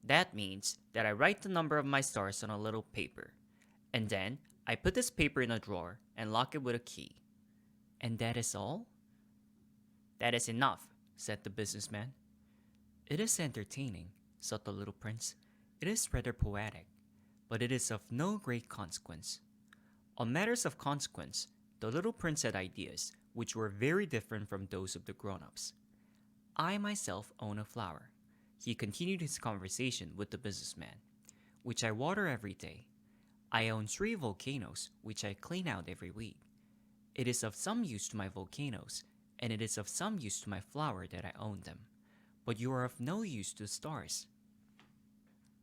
That means that I write the number of my stars on a little paper, and then I put this paper in a drawer and lock it with a key. And that is all? That is enough, said the businessman. It is entertaining, thought the little prince. It is rather poetic, but it is of no great consequence. On matters of consequence, the little prince had ideas which were very different from those of the grown-ups. I myself own a flower, he continued his conversation with the businessman, which I water every day. I own 3 volcanoes, which I clean out every week. It is of some use to my volcanoes, and it is of some use to my flower that I own them. But you are of no use to the stars.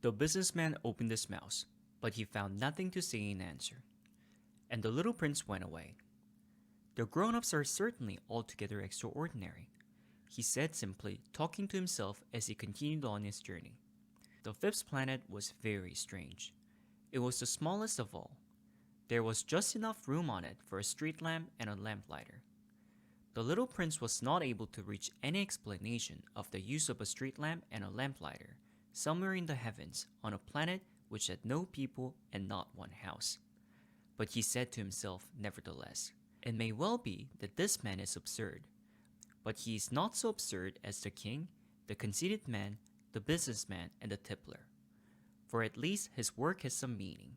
The businessman opened his mouth, but he found nothing to say in answer. And the little prince went away. The grown-ups are certainly altogether extraordinary, he said simply, talking to himself as he continued on his journey. The 5th planet was very strange. It was the smallest of all. There was just enough room on it for a street lamp and a lamplighter. The little prince was not able to reach any explanation of the use of a street lamp and a lamplighter somewhere in the heavens on a planet which had no people and not one house. But he said to himself, nevertheless, it may well be that this man is absurd, but he is not so absurd as the king, the conceited man, the businessman, and the tippler. For at least his work has some meaning.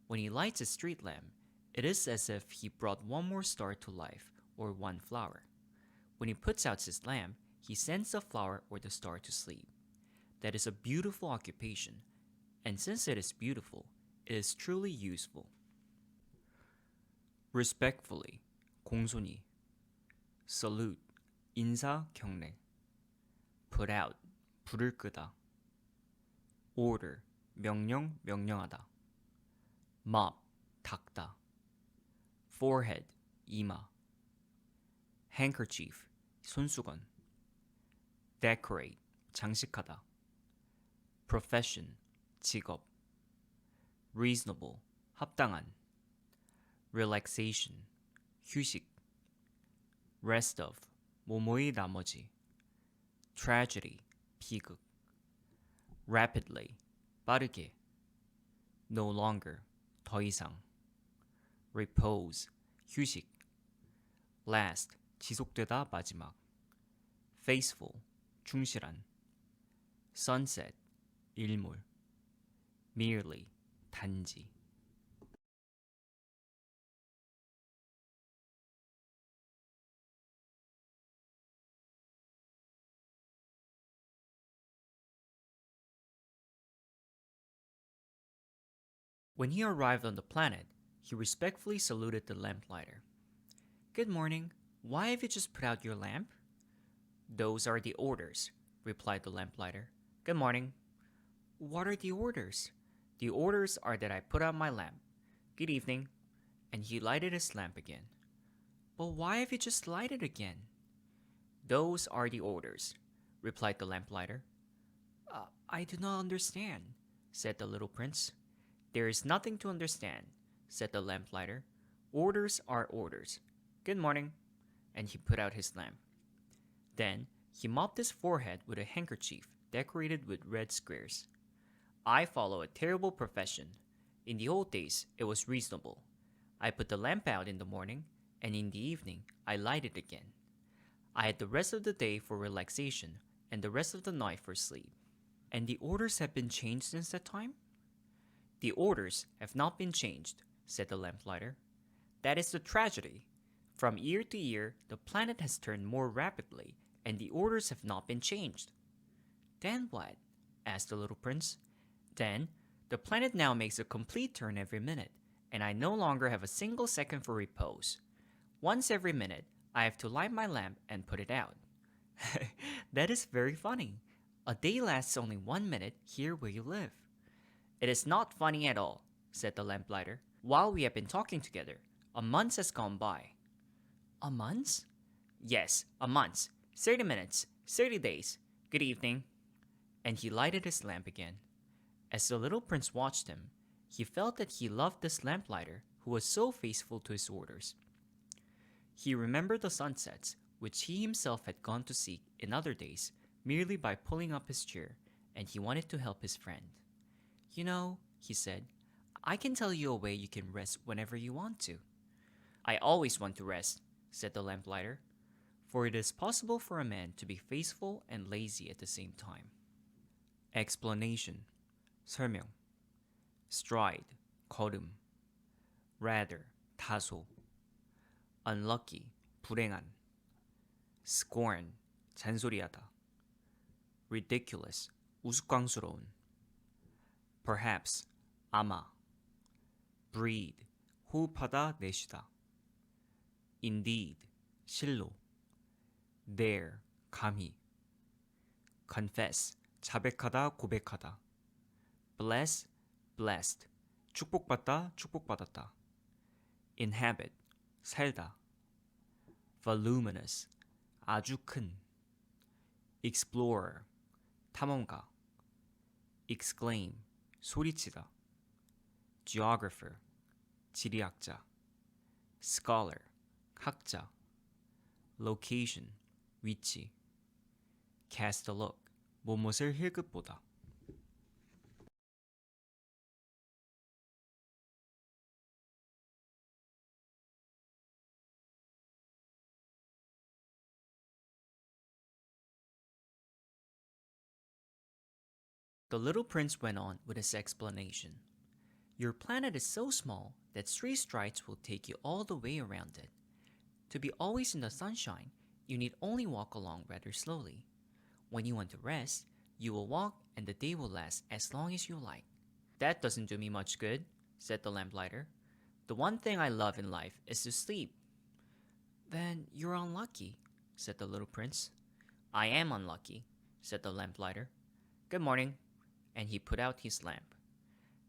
When he lights a street lamp, it is as if he brought one more star to life, or one flower. When he puts out his lamp, he sends the flower or the star to sleep. That is a beautiful occupation, and since it is beautiful, it is truly useful. Respectfully, 공손히. Salute, 인사, 경례. Put out, 불을 끄다. order, 명령, 명령하다. mop, 닦다. forehead, 이마. handkerchief, 손수건. decorate, 장식하다. profession, 직업. reasonable, 합당한. relaxation, 휴식. rest of, 뭐뭐의 나머지. tragedy, 비극. rapidly, 빠르게. no longer, 더 이상. repose, 휴식. last, 지속되다 마지막. faithful, 충실한. sunset, 일몰. merely, 단지. When he arrived on the planet, he respectfully saluted the lamplighter. "Good morning. Why have you just put out your lamp?" "Those are the orders," replied the lamplighter. "Good morning." "What are the orders?" "The orders are that I put out my lamp. Good evening." And he lighted his lamp again. "But why have you just lighted again?" "Those are the orders," replied the lamplighter. I do not understand," said the little prince. "There is nothing to understand," said the lamplighter. "Orders are orders. Good morning." And he put out his lamp. Then he mopped his forehead with a handkerchief decorated with red squares. "I follow a terrible profession. In the old days, it was reasonable. I put the lamp out in the morning, and in the evening, I light it again. I had the rest of the day for relaxation and the rest of the night for sleep." "And the orders have been changed since that time?" "The orders have not been changed," said the lamplighter. "That is the tragedy. From year to year, the planet has turned more rapidly, and the orders have not been changed." "Then what?" asked the little prince. "Then, the planet now makes a complete turn every minute, and I no longer have a single second for repose. Once every minute, I have to light my lamp and put it out." "That is very funny. A day lasts only 1 minute here where you live." "It is not funny at all," said the lamplighter. "While we have been talking together, a month has gone by." "A month?" "Yes, a month. 30 minutes, 30 days. Good evening." And he lighted his lamp again. As the little prince watched him, he felt that he loved this lamplighter who was so faithful to his orders. He remembered the sunsets, which he himself had gone to seek in other days merely by pulling up his chair, and he wanted to help his friend. "You know," he said, "I can tell you a way you can rest whenever you want to." "I always want to rest," said the lamplighter, "for it is possible for a man to be faithful and lazy at the same time." Explanation, 설명. stride, 걸음. rather, 다소. unlucky, 불행한. scorn, 잔소리하다. ridiculous, 우스꽝스러운. perhaps, 아마. breathe, 호흡하다 내쉬다. indeed, 실로. dare, 감히. confess, 자백하다 고백하다. bless, blessed, 축복받다 축복받았다. inhabit, 살다. voluminous, 아주 큰. explorer, 탐험가. exclaim, 소리치다. geographer, 지리학자. scholar, 학자. location, 위치. cast a look, 무엇을 힐끗보다. The little prince went on with his explanation. "Your planet is so small that 3 strides will take you all the way around it. To be always in the sunshine, you need only walk along rather slowly. When you want to rest, you will walk and the day will last as long as you like." "That doesn't do me much good," said the lamplighter. "The one thing I love in life is to sleep." "Then you're unlucky," said the little prince. "I am unlucky," said the lamplighter. "Good morning." And he put out his lamp.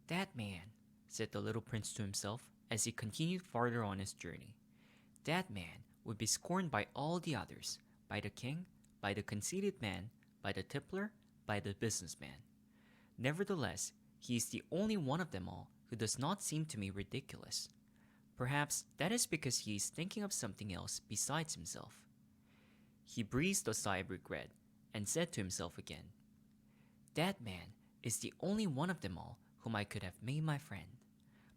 "That man," said the little prince to himself as he continued farther on his journey. "That man would be scorned by all the others, by the king, by the conceited man, by the tippler, by the businessman. Nevertheless, he is the only one of them all who does not seem to me ridiculous. Perhaps that is because he is thinking of something else besides himself." He breathed a sigh of regret and said to himself again, "That man is the only one of them all whom I could have made my friend.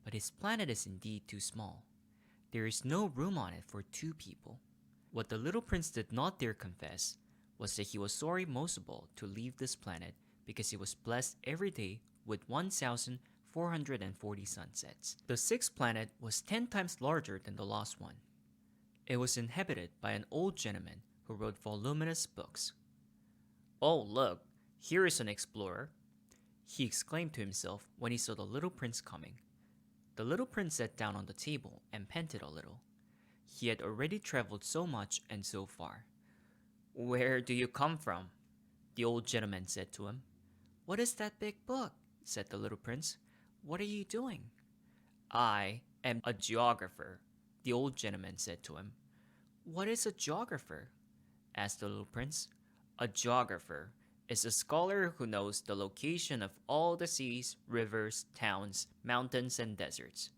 But his planet is indeed too small. There is no room on it for 2 people." What the little prince did not dare confess was that he was sorry most of all to leave this planet because he was blessed every day with 1,440 sunsets. The sixth planet was 10 times larger than the last one. It was inhabited by an old gentleman who wrote voluminous books. "Oh, look, here is an explorer," he exclaimed to himself when he saw the little prince coming. The little prince sat down on the table and panted a little. He had already traveled so much and so far. "Where do you come from?" the old gentleman said to him. "What is that big book?" said the little prince. "What are you doing?" "I am a geographer," the old gentleman said to him. "What is a geographer?" asked the little prince. "A geographer is a scholar who knows the location of all the seas, rivers, towns, mountains, and deserts."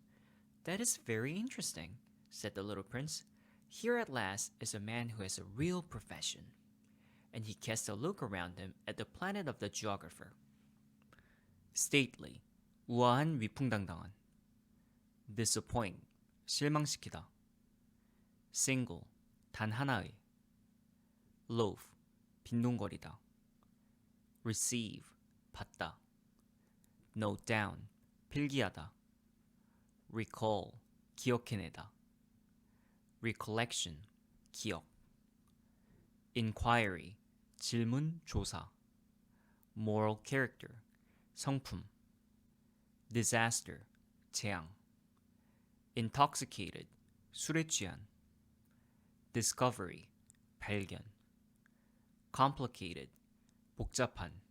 "That is very interesting," said the little prince. "Here at last is a man who has a real profession." And he cast a look around him at the planet of the geographer. stately, 우아한 위풍당당한. disappoint, 실망시키다. single, 단 하나의. loaf, 빈둥거리다. receive, 받다. note down, 필기하다. recall, 기억해내다. recollection, 기억. inquiry, 질문, 조사. moral character, 성품. disaster, 재앙. intoxicated, 술에 취한. discovery, 발견. complicated, 복잡한.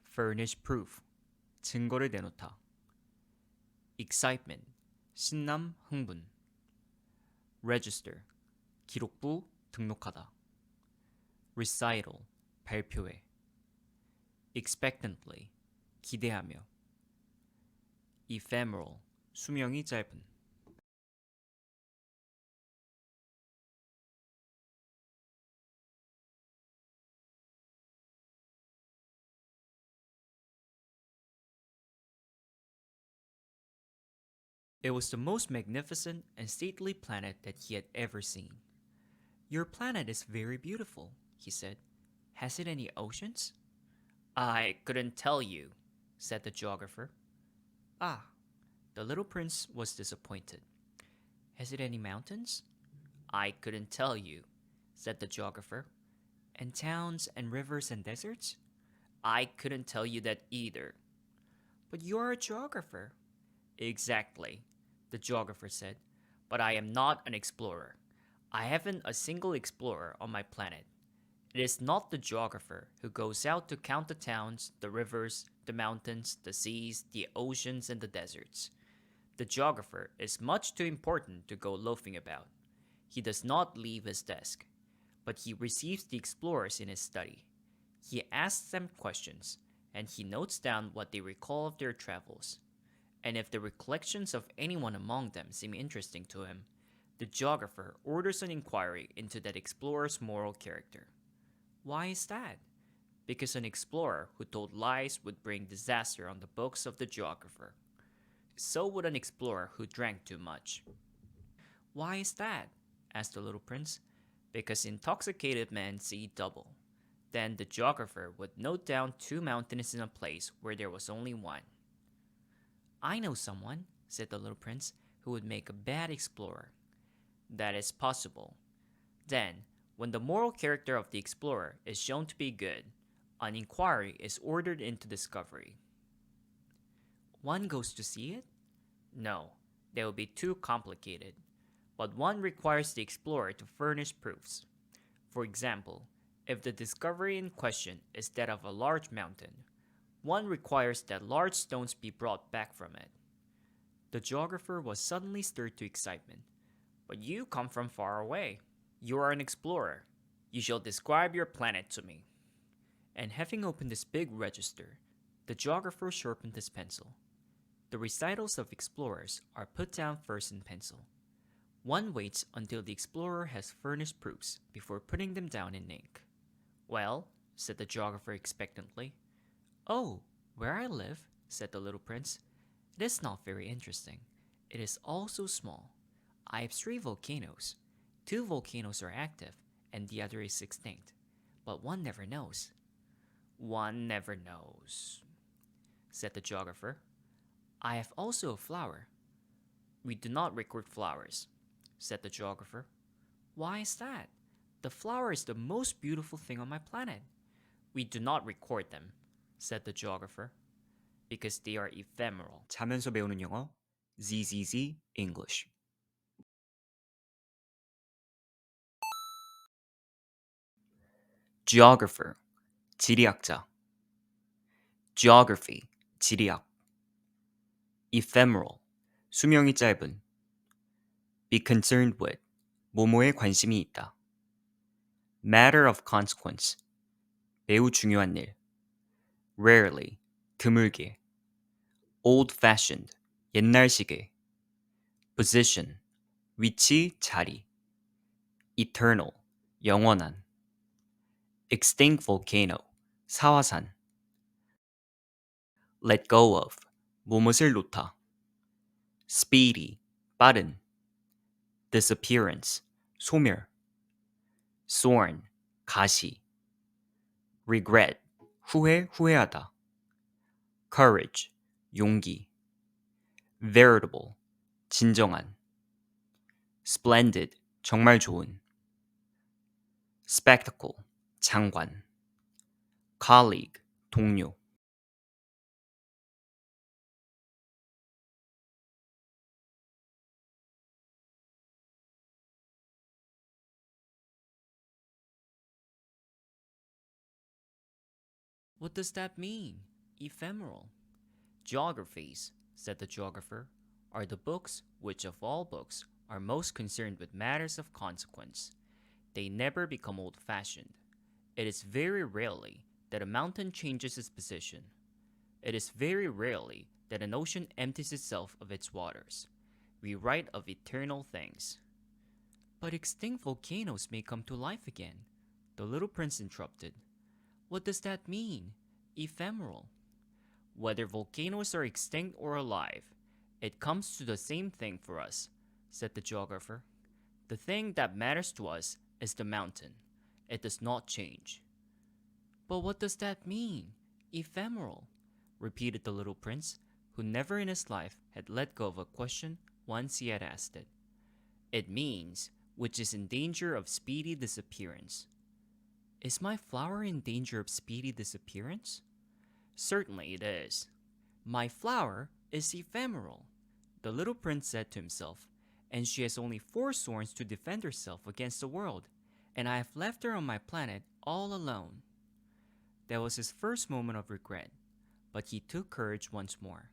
furnish proof, 증거를 내놓다. excitement, 신남, 흥분. register, 기록부, 등록하다. recital, 발표회. expectantly, 기대하며. ephemeral, 수명이 짧은. It was the most magnificent and stately planet that he had ever seen. "Your planet is very beautiful," he said. "Has it any oceans?" "I couldn't tell you," said the geographer. "Ah," the little prince was disappointed. "Has it any mountains?" "I couldn't tell you," said the geographer. "And towns and rivers and deserts?" "I couldn't tell you that either." "But you are a geographer." "Exactly," the geographer said, "but I am not an explorer. I haven't a single explorer on my planet. It is not the geographer who goes out to count the towns, the rivers, the mountains, the seas, the oceans, and the deserts. The geographer is much too important to go loafing about. He does not leave his desk, but he receives the explorers in his study. He asks them questions, and he notes down what they recall of their travels. And if the recollections of anyone among them seem interesting to him, the geographer orders an inquiry into that explorer's moral character. Why is that? Because an explorer who told lies would bring disaster on the books of the geographer. So would an explorer who drank too much. Why is that? Asked the little prince. Because intoxicated men see double. Then the geographer would note down 2 mountains in a place where there was only one. I know someone, said the little prince, who would make a bad explorer. That is possible. Then, when the moral character of the explorer is shown to be good, an inquiry is ordered into discovery. One goes to see it? No, that would be too complicated. But one requires the explorer to furnish proofs. For example, if the discovery in question is that of a large mountain, one requires that large stones be brought back from it. The geographer was suddenly stirred to excitement. But you come from far away. You are an explorer. You shall describe your planet to me. And having opened this big register, the geographer sharpened his pencil. The recitals of explorers are put down first in pencil. One waits until the explorer has furnished proofs before putting them down in ink. Well, said the geographer expectantly. Oh, where I live, said the little prince. It is not very interesting. It is all so small. I have 3 volcanoes. 2 volcanoes are active, and the other is extinct. But one never knows. One never knows, said the geographer. I have also a flower. We do not record flowers, said the geographer. Why is that? The flower is the most beautiful thing on my planet. We do not record them, said the geographer, because they are ephemeral. 자면서 배우는 영어 ZZZ English. Geographer, 지리학자. Geography, 지리학. Ephemeral, 수명이 짧은. Be concerned with, 뭐뭐에 관심이 있다. Matter of consequence, 매우 중요한 일. Rarely, 드물게. Old-fashioned, 옛날식의. Position, 위치, 자리. Eternal, 영원한. Extinct volcano, 사화산. Let go of, 무엇을 놓다. Speedy, 빠른. Disappearance, 소멸. Thorn, 가시. Regret, 후회하다. Courage, 용기. Veritable, 진정한. Splendid, 정말 좋은. Spectacle, 장관. Colleague, 동료. What does that mean? Ephemeral. Geographies, said the geographer, are the books which of all books are most concerned with matters of consequence. They never become old-fashioned. It is very rarely that a mountain changes its position. It is very rarely that an ocean empties itself of its waters. We write of eternal things. But extinct volcanoes may come to life again, the little prince interrupted. What does that mean? Ephemeral. Whether volcanoes are extinct or alive, it comes to the same thing for us, said the geographer. The thing that matters to us is the mountain. It does not change. But what does that mean? Ephemeral, repeated the little prince, who never in his life had let go of a question once he had asked it. It means which is in danger of speedy disappearance. Is my flower in danger of speedy disappearance? Certainly it is. My flower is ephemeral, the little prince said to himself, and she has only 4 thorns to defend herself against the world, and I have left her on my planet all alone. That was his first moment of regret, but he took courage once more.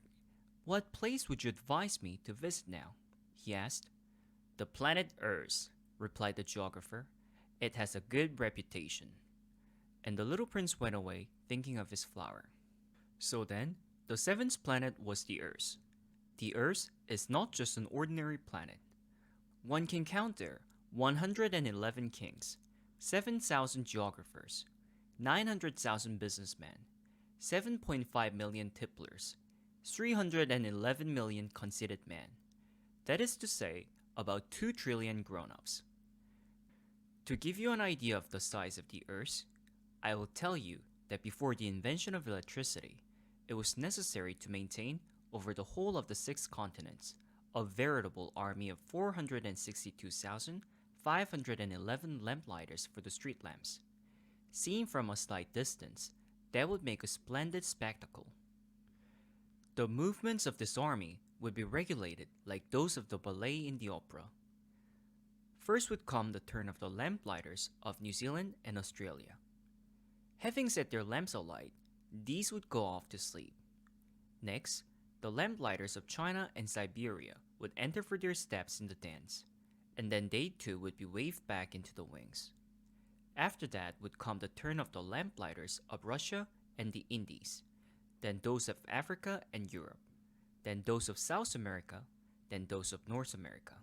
What place would you advise me to visit now? He asked. The planet Earth, replied the geographer. It has a good reputation. And the little prince went away, thinking of his flower. So then, the 7th planet was the Earth. The Earth is not just an ordinary planet. One can count there 111 kings, 7,000 geographers, 900,000 businessmen, 7.5 million tipplers, 311 million conceited men. That is to say, about 2 trillion grown-ups. To give you an idea of the size of the Earth, I will tell you that before the invention of electricity, it was necessary to maintain, over the whole of the 6 continents, a veritable army of 462,511 lamplighters for the street lamps. Seen from a slight distance, that would make a splendid spectacle. The movements of this army would be regulated like those of the ballet in the opera. First would come the turn of the lamplighters of New Zealand and Australia. Having set their lamps alight, these would go off to sleep. Next, the lamplighters of China and Siberia would enter for their steps in the dance, and then they too would be waved back into the wings. After that would come the turn of the lamplighters of Russia and the Indies, then those of Africa and Europe, then those of South America, then those of North America.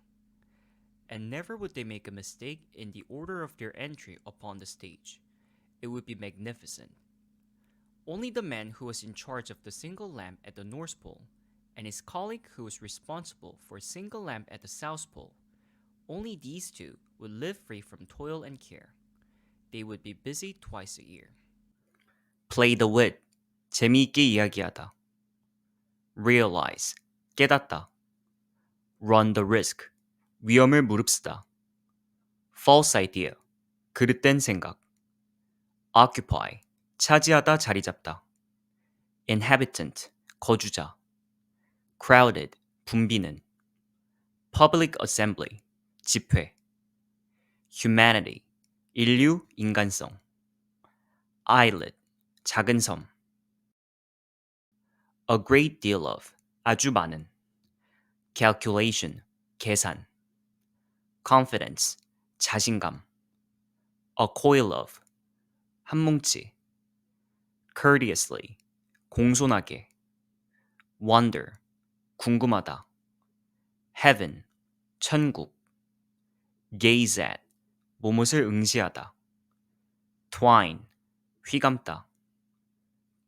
And never would they make a mistake in the order of their entry upon the stage. It would be magnificent. Only the man who was in charge of the single lamp at the North Pole, and his colleague who was responsible for a single lamp at the South Pole, only these two would live free from toil and care. They would be busy twice a year. Play the wit, 재미있게 이야기하다. Realize, 깨닫다. Run the risk, 위험을 무릅쓰다. False idea, 그릇된 생각. Occupy, 차지하다, 자리 잡다. Inhabitant, 거주자. Crowded, 붐비는. Public assembly, 집회. Humanity, 인류, 인간성. Islet, 작은 섬. A great deal of, 아주 많은. Calculation, 계산. Confidence, 자신감. A coil of, 한 뭉치. Courteously, 공손하게. Wonder, 궁금하다. Heaven, 천국. Gaze at, 무엇을 응시하다. Twine, 휘감다.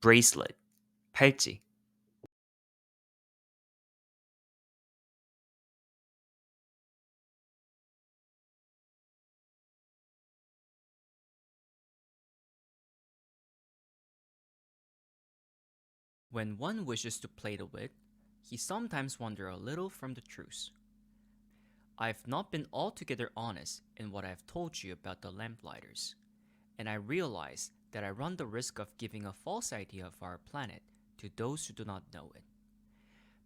Bracelet, 팔찌. When one wishes to play the wit, he sometimes wanders a little from the truth. I have not been altogether honest in what I have told you about the lamplighters, and I realize that I run the risk of giving a false idea of our planet to those who do not know it.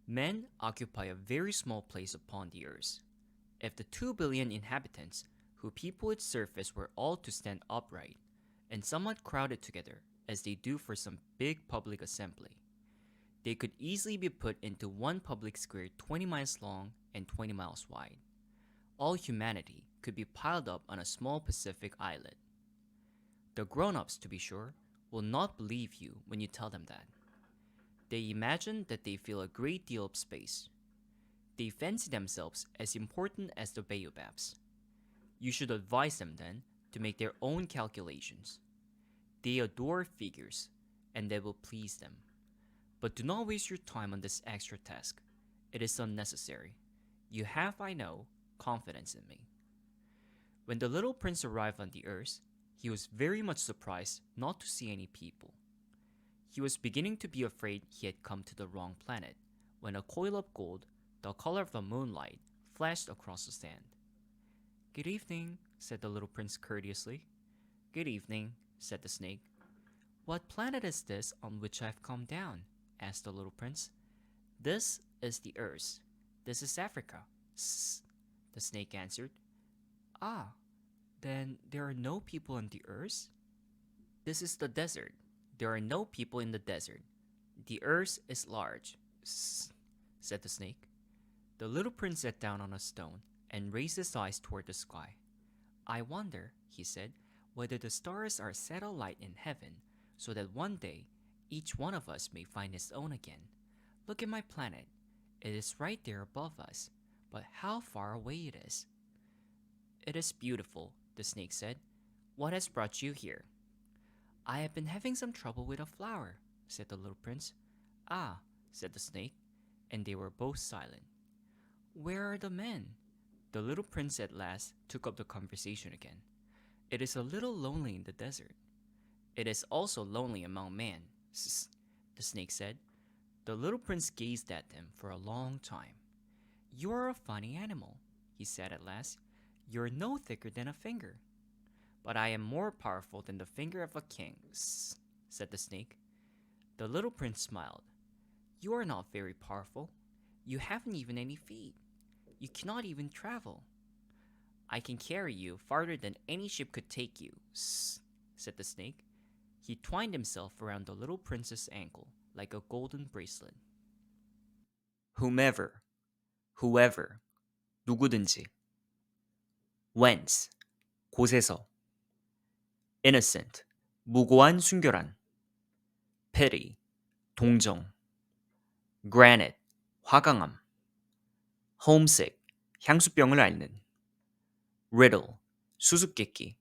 Men occupy a very small place upon the earth. If the 2 billion inhabitants who people its surface were all to stand upright and somewhat crowded together as they do for some big public assembly, they could easily be put into one public square 20 miles long and 20 miles wide. All humanity could be piled up on a small Pacific islet. The grown-ups, to be sure, will not believe you when you tell them that. They imagine that they fill a great deal of space. They fancy themselves as important as the baobabs. You should advise them then to make their own calculations. They adore figures, and they will please them. But do not waste your time on this extra task. It is unnecessary. You have, I know, confidence in me. When the little prince arrived on the earth, he was very much surprised not to see any people. He was beginning to be afraid he had come to the wrong planet when a coil of gold, the color of the moonlight, flashed across the sand. "Good evening," said the little prince courteously. "Good evening," said the snake. "What planet is this on which I have come down?" asked the little prince. "This is the earth. This is Africa," the snake answered. "Ah, then there are no people on the earth?" "This is the desert. There are no people in the desert. The earth is large," said the snake. The little prince sat down on a stone and raised his eyes toward the sky. "I wonder," he said, "whether the stars are satellite in heaven, so that one day each one of us may find his own again. Look at my planet. It is right there above us, but how far away it is." "It is beautiful," the snake said. "What has brought you here?" "I have been having some trouble with a flower," said the little prince. "Ah," said the snake, and they were both silent. "Where are the men?" The little prince at last took up the conversation again. "It is a little lonely in the desert." "It is also lonely among men," the snake said. The little prince gazed at him for a long time. "You are a funny animal," he said at last. "You are no thicker than a finger." "But I am more powerful than the finger of a king," said the snake. The little prince smiled. "You are not very powerful. You haven't even any feet. You cannot even travel." "I can carry you farther than any ship could take you," said the snake. He twined himself around the little prince's ankle like a golden bracelet. Whomever, whoever, 누구든지. Whence, 곳에서. Innocent, 무고한 순결한. Pity, 동정. Granite, 화강암. Homesick, 향수병을 앓는. Riddle, 수수께끼.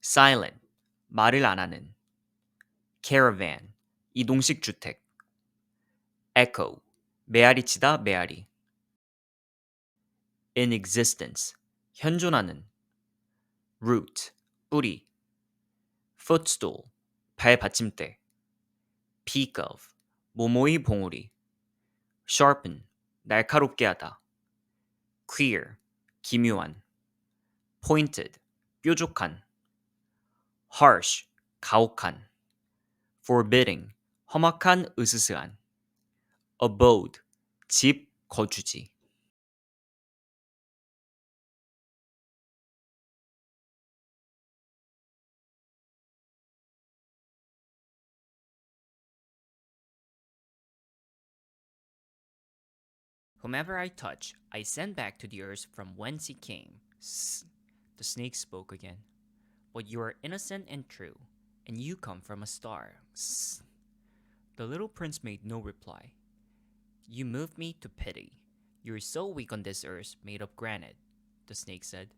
Silent, 말을 안 하는. Caravan, 이동식 주택. Echo, 메아리치다 메아리. In existence, 현존하는. Root, 뿌리, footstool, 발 받침대. peak of, 모모의 봉우리. sharpen, 날카롭게 하다. queer, 기묘한. pointed, 뾰족한. harsh, 가혹한. forbidding, 험악한, 으스스한. abode, 집, 거주지. Whomever I touch, I send back to the earth from whence he came. The snake spoke again. But you are innocent and true, and you come from a star. The little prince made no reply. You move me to pity. You are so weak on this earth made of granite, the snake said.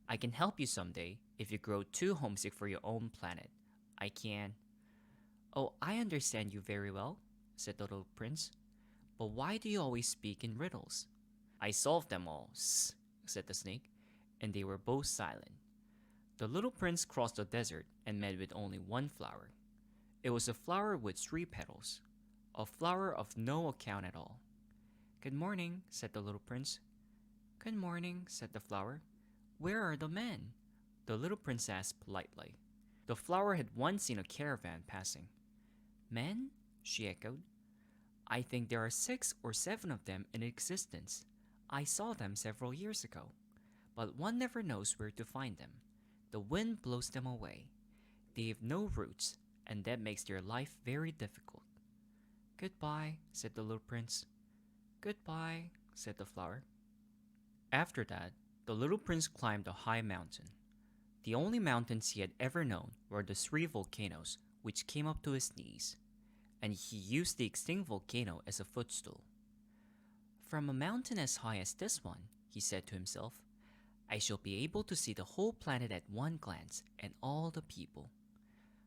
I can help you someday if you grow too homesick for your own planet. I can. Oh, I understand you very well, said the little prince. But why do you always speak in riddles? I solved them all, said the snake, and they were both silent. The little prince crossed the desert and met with only one flower. It was a flower with 3 petals, a flower of no account at all. Good morning, said the little prince. Good morning, said the flower. Where are the men? The little prince asked politely. The flower had once seen a caravan passing. Men? She echoed. I think there are 6 or 7 of them in existence. I saw them several years ago, but one never knows where to find them. The wind blows them away. They have no roots, and that makes their life very difficult. Goodbye, said the little prince. Goodbye, said the flower. After that, the little prince climbed a high mountain. The only mountains he had ever known were the 3 volcanoes, which came up to his knees, and he used the extinct volcano as a footstool. From a mountain as high as this one, he said to himself, I shall be able to see the whole planet at one glance and all the people.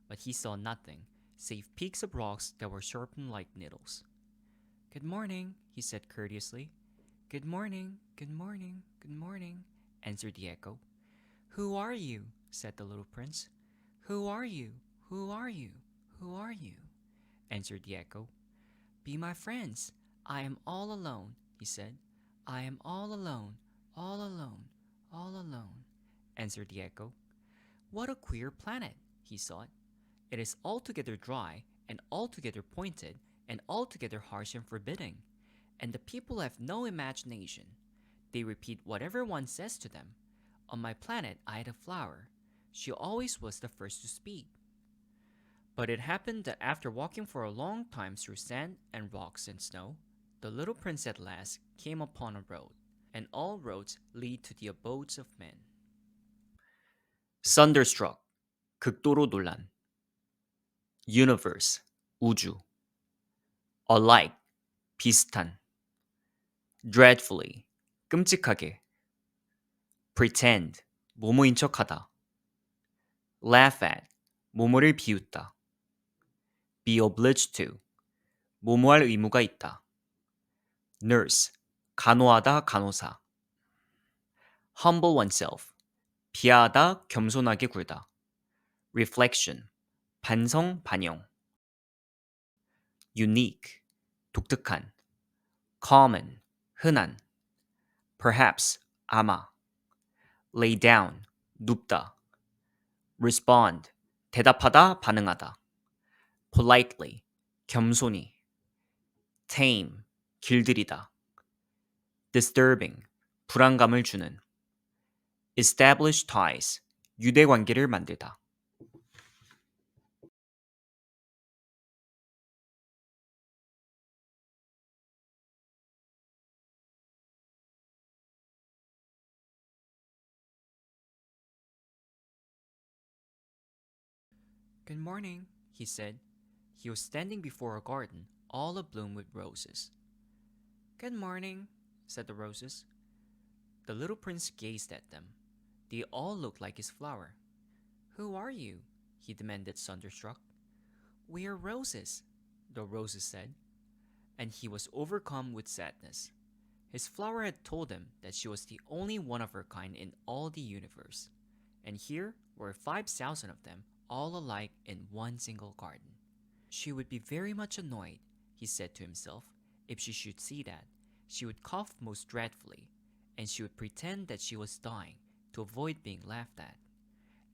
But he saw nothing save peaks of rocks that were sharpened like needles. Good morning, he said courteously. Good morning, good morning, good morning, answered the echo. Who are you? Said the little prince. Who are you? Who are you? Who are you? Answered the echo. Be my friends. I am all alone, he said. I am all alone, all alone, all alone, answered the echo. What a queer planet, he thought. It is altogether dry, and altogether pointed, and altogether harsh and forbidding, and the people have no imagination. They repeat whatever one says to them. On my planet I had a flower. She always was the first to speak. But it happened that after walking for a long time through sand and rocks and snow, the little prince at last came upon a road, and all roads lead to the abodes of men. Thunderstruck, 극도로 놀란. universe, 우주. alike, 비슷한. dreadfully, 끔찍하게. pretend, 모모인 척하다. laugh at, 모모를 비웃다. be obliged to, 모모할 의무가 있다. nurse, 간호하다, 간호사. humble oneself, 비하하다, 겸손하게 굴다. reflection, 반성, 반영. unique, 독특한. common, 흔한. perhaps, 아마. lay down, 눕다. respond, 대답하다, 반응하다. politely, 겸손히. tame, 길들이다. disturbing, 불안감을 주는. establish ties, 유대관계를 만들다. Good morning, he said. He was standing before a garden, all abloom with roses. Good morning, said the roses. The little prince gazed at them. They all looked like his flower. Who are you? He demanded, thunderstruck. We are roses, the roses said, and he was overcome with sadness. His flower had told him that she was the only one of her kind in all the universe, and here were 5,000 of them, all alike in one single garden. She would be very much annoyed, he said to himself, if she should see that. She would cough most dreadfully, and she would pretend that she was dying to avoid being laughed at.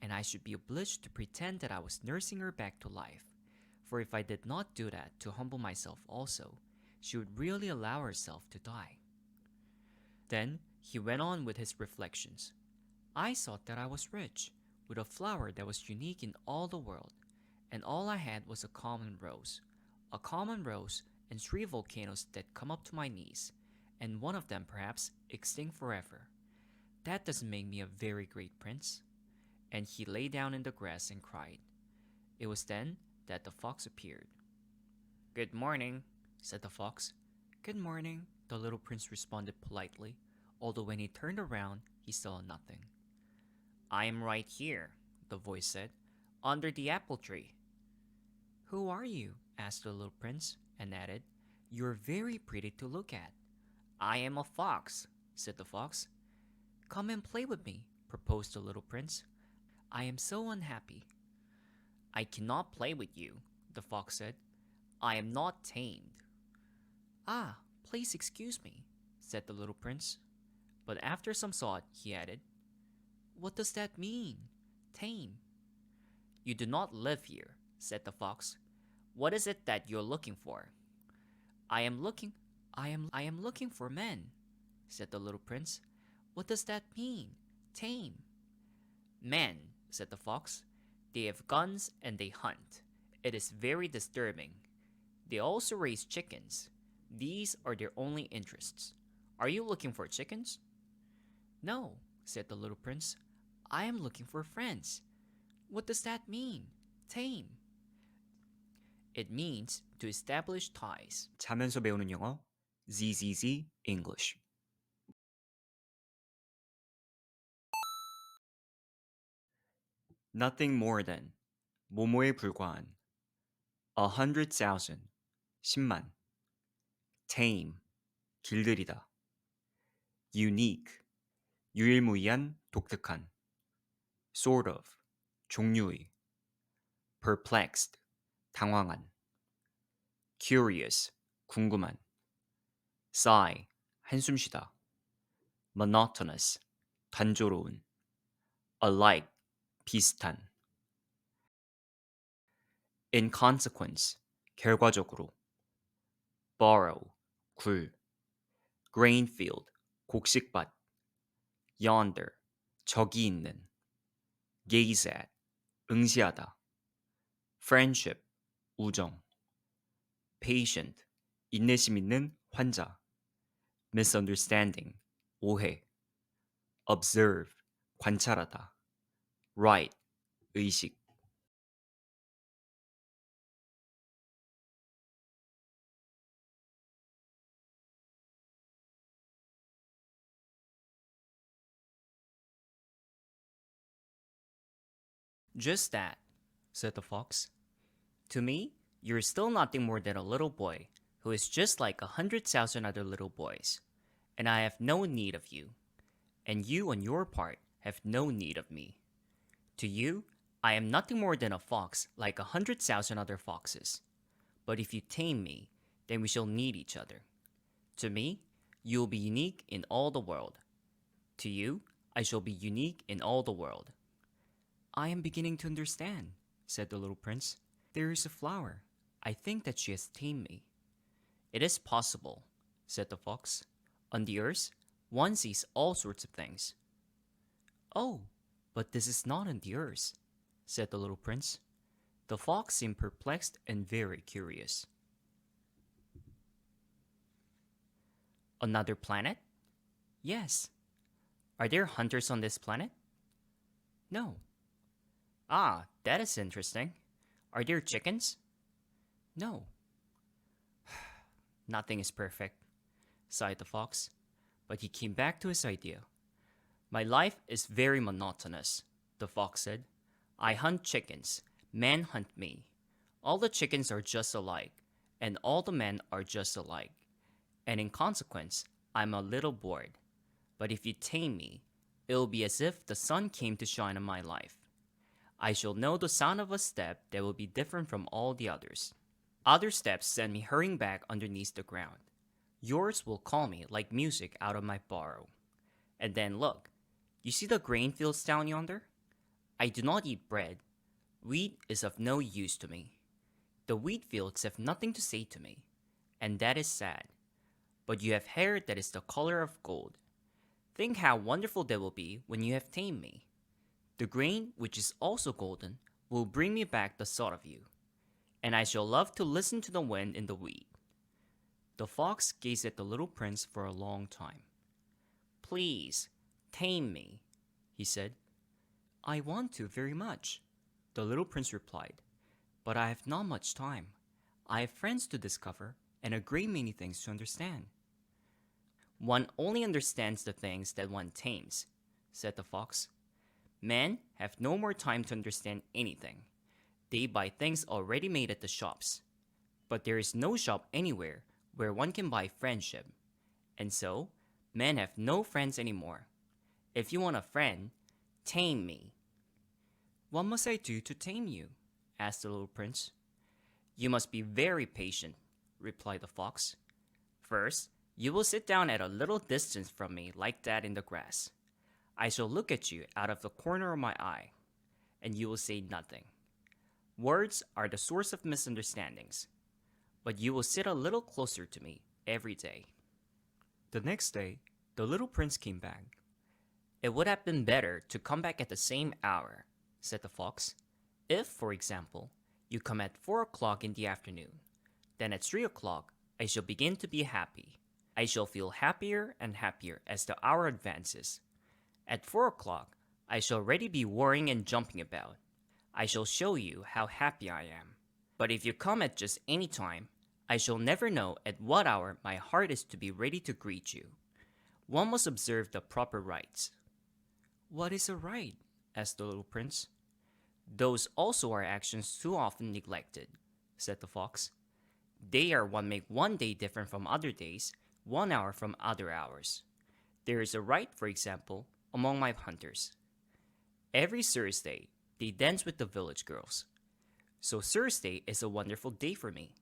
And I should be obliged to pretend that I was nursing her back to life, for if I did not do that to humble myself also, she would really allow herself to die. Then he went on with his reflections. I thought that I was rich, with a flower that was unique in all the world, and all I had was a common rose and 3 volcanoes that come up to my knees, and one of them perhaps extinct forever. That doesn't make me a very great prince. And he lay down in the grass and cried. It was then that the fox appeared. Good morning, said the fox. Good morning, the little prince responded politely, although when he turned around, he saw nothing. I am right here, the voice said, under the apple tree. Who are you? Asked the little prince, and added, You're very pretty to look at. I am a fox, said the fox. Come and play with me, proposed the little prince. I am so unhappy. I cannot play with you, the fox said. I am not tamed. Ah, please excuse me, said the little prince. But after some thought, he added, What does that mean? Tame. You do not live here, said the fox. What is it that you're looking for? I am looking for men, said the little prince. What does that mean? Tame. Men, said the fox. They have guns and they hunt. It is very disturbing. They also raise chickens. These are their only interests. Are you looking for chickens? No, said the little prince. I am looking for friends. What does that mean? Tame. It means to establish ties. 자면서 배우는 영어 ZZZ English. Nothing more than 뭐뭐에 불과한 100,000 10만 tame 길들이다 unique 유일무이한 독특한 sort of 종류의 perplexed 당황한 curious 궁금한 sigh 한숨 쉬다 monotonous 단조로운 alike 비슷한 in consequence 결과적으로 borrow 굴 grain field 곡식밭 yonder 저기 있는 gaze at 응시하다 friendship 우정 patient 인내심 있는 환자 misunderstanding 오해 observe 관찰하다 right 의식 Just that, said the fox. To me, you're still nothing more than a little boy who is just like 100,000 other little boys, and I have no need of you, and you on your part have no need of me. To you, I am nothing more than a fox like 100,000 other foxes. But if you tame me, then we shall need each other. To me, you will be unique in all the world. To you, I shall be unique in all the world. I am beginning to understand, said the little prince. There is a flower. I think that she has tamed me. It is possible, said the fox. On the earth, one sees all sorts of things. Oh, but this is not on the earth, said the little prince. The fox seemed perplexed and very curious. Another planet? Yes. Are there hunters on this planet? No. Ah, that is interesting. Are there chickens? No. Nothing is perfect, sighed the fox, but he came back to his idea. My life is very monotonous, the fox said. I hunt chickens. Men hunt me. All the chickens are just alike, and all the men are just alike. And in consequence, I'm a little bored. But if you tame me, it'll be as if the sun came to shine on my life. I shall know the sound of a step that will be different from all the others. Other steps send me hurrying back underneath the ground. Yours will call me like music out of my burrow. And then look, you see the grain fields down yonder? I do not eat bread. Wheat is of no use to me. The wheat fields have nothing to say to me, and that is sad. But you have hair that is the color of gold. Think how wonderful that will be when you have tamed me. The grain, which is also golden, will bring me back the thought of you, and I shall love to listen to the wind in the wheat. The fox gazed at the little prince for a long time. Please, tame me, he said. I want to very much, the little prince replied, but I have not much time. I have friends to discover and a great many things to understand. One only understands the things that one tames, said the fox. Men have no more time to understand anything. They buy things already made at the shops. But there is no shop anywhere where one can buy friendship. And so, men have no friends anymore. If you want a friend, tame me. What must I do to tame you? Asked the little prince. You must be very patient, replied the fox. First, you will sit down at a little distance from me like that in the grass. I shall look at you out of the corner of my eye, and you will say nothing. Words are the source of misunderstandings, but you will sit a little closer to me every day. The next day, the little prince came back. It would have been better to come back at the same hour, said the fox. If, for example, you come at 4 o'clock in the afternoon, then at 3 o'clock I shall begin to be happy. I shall feel happier and happier as the hour advances. At 4 o'clock, I shall already be worrying and jumping about. I shall show you how happy I am. But if you come at just any time, I shall never know at what hour my heart is to be ready to greet you. One must observe the proper rites. What is a rite? Asked the little prince. Those also are actions too often neglected, said the fox. They are what make one day different from other days, 1 hour from other hours. There is a rite, for example, among my hunters. Every Thursday, they dance with the village girls. So Thursday is a wonderful day for me.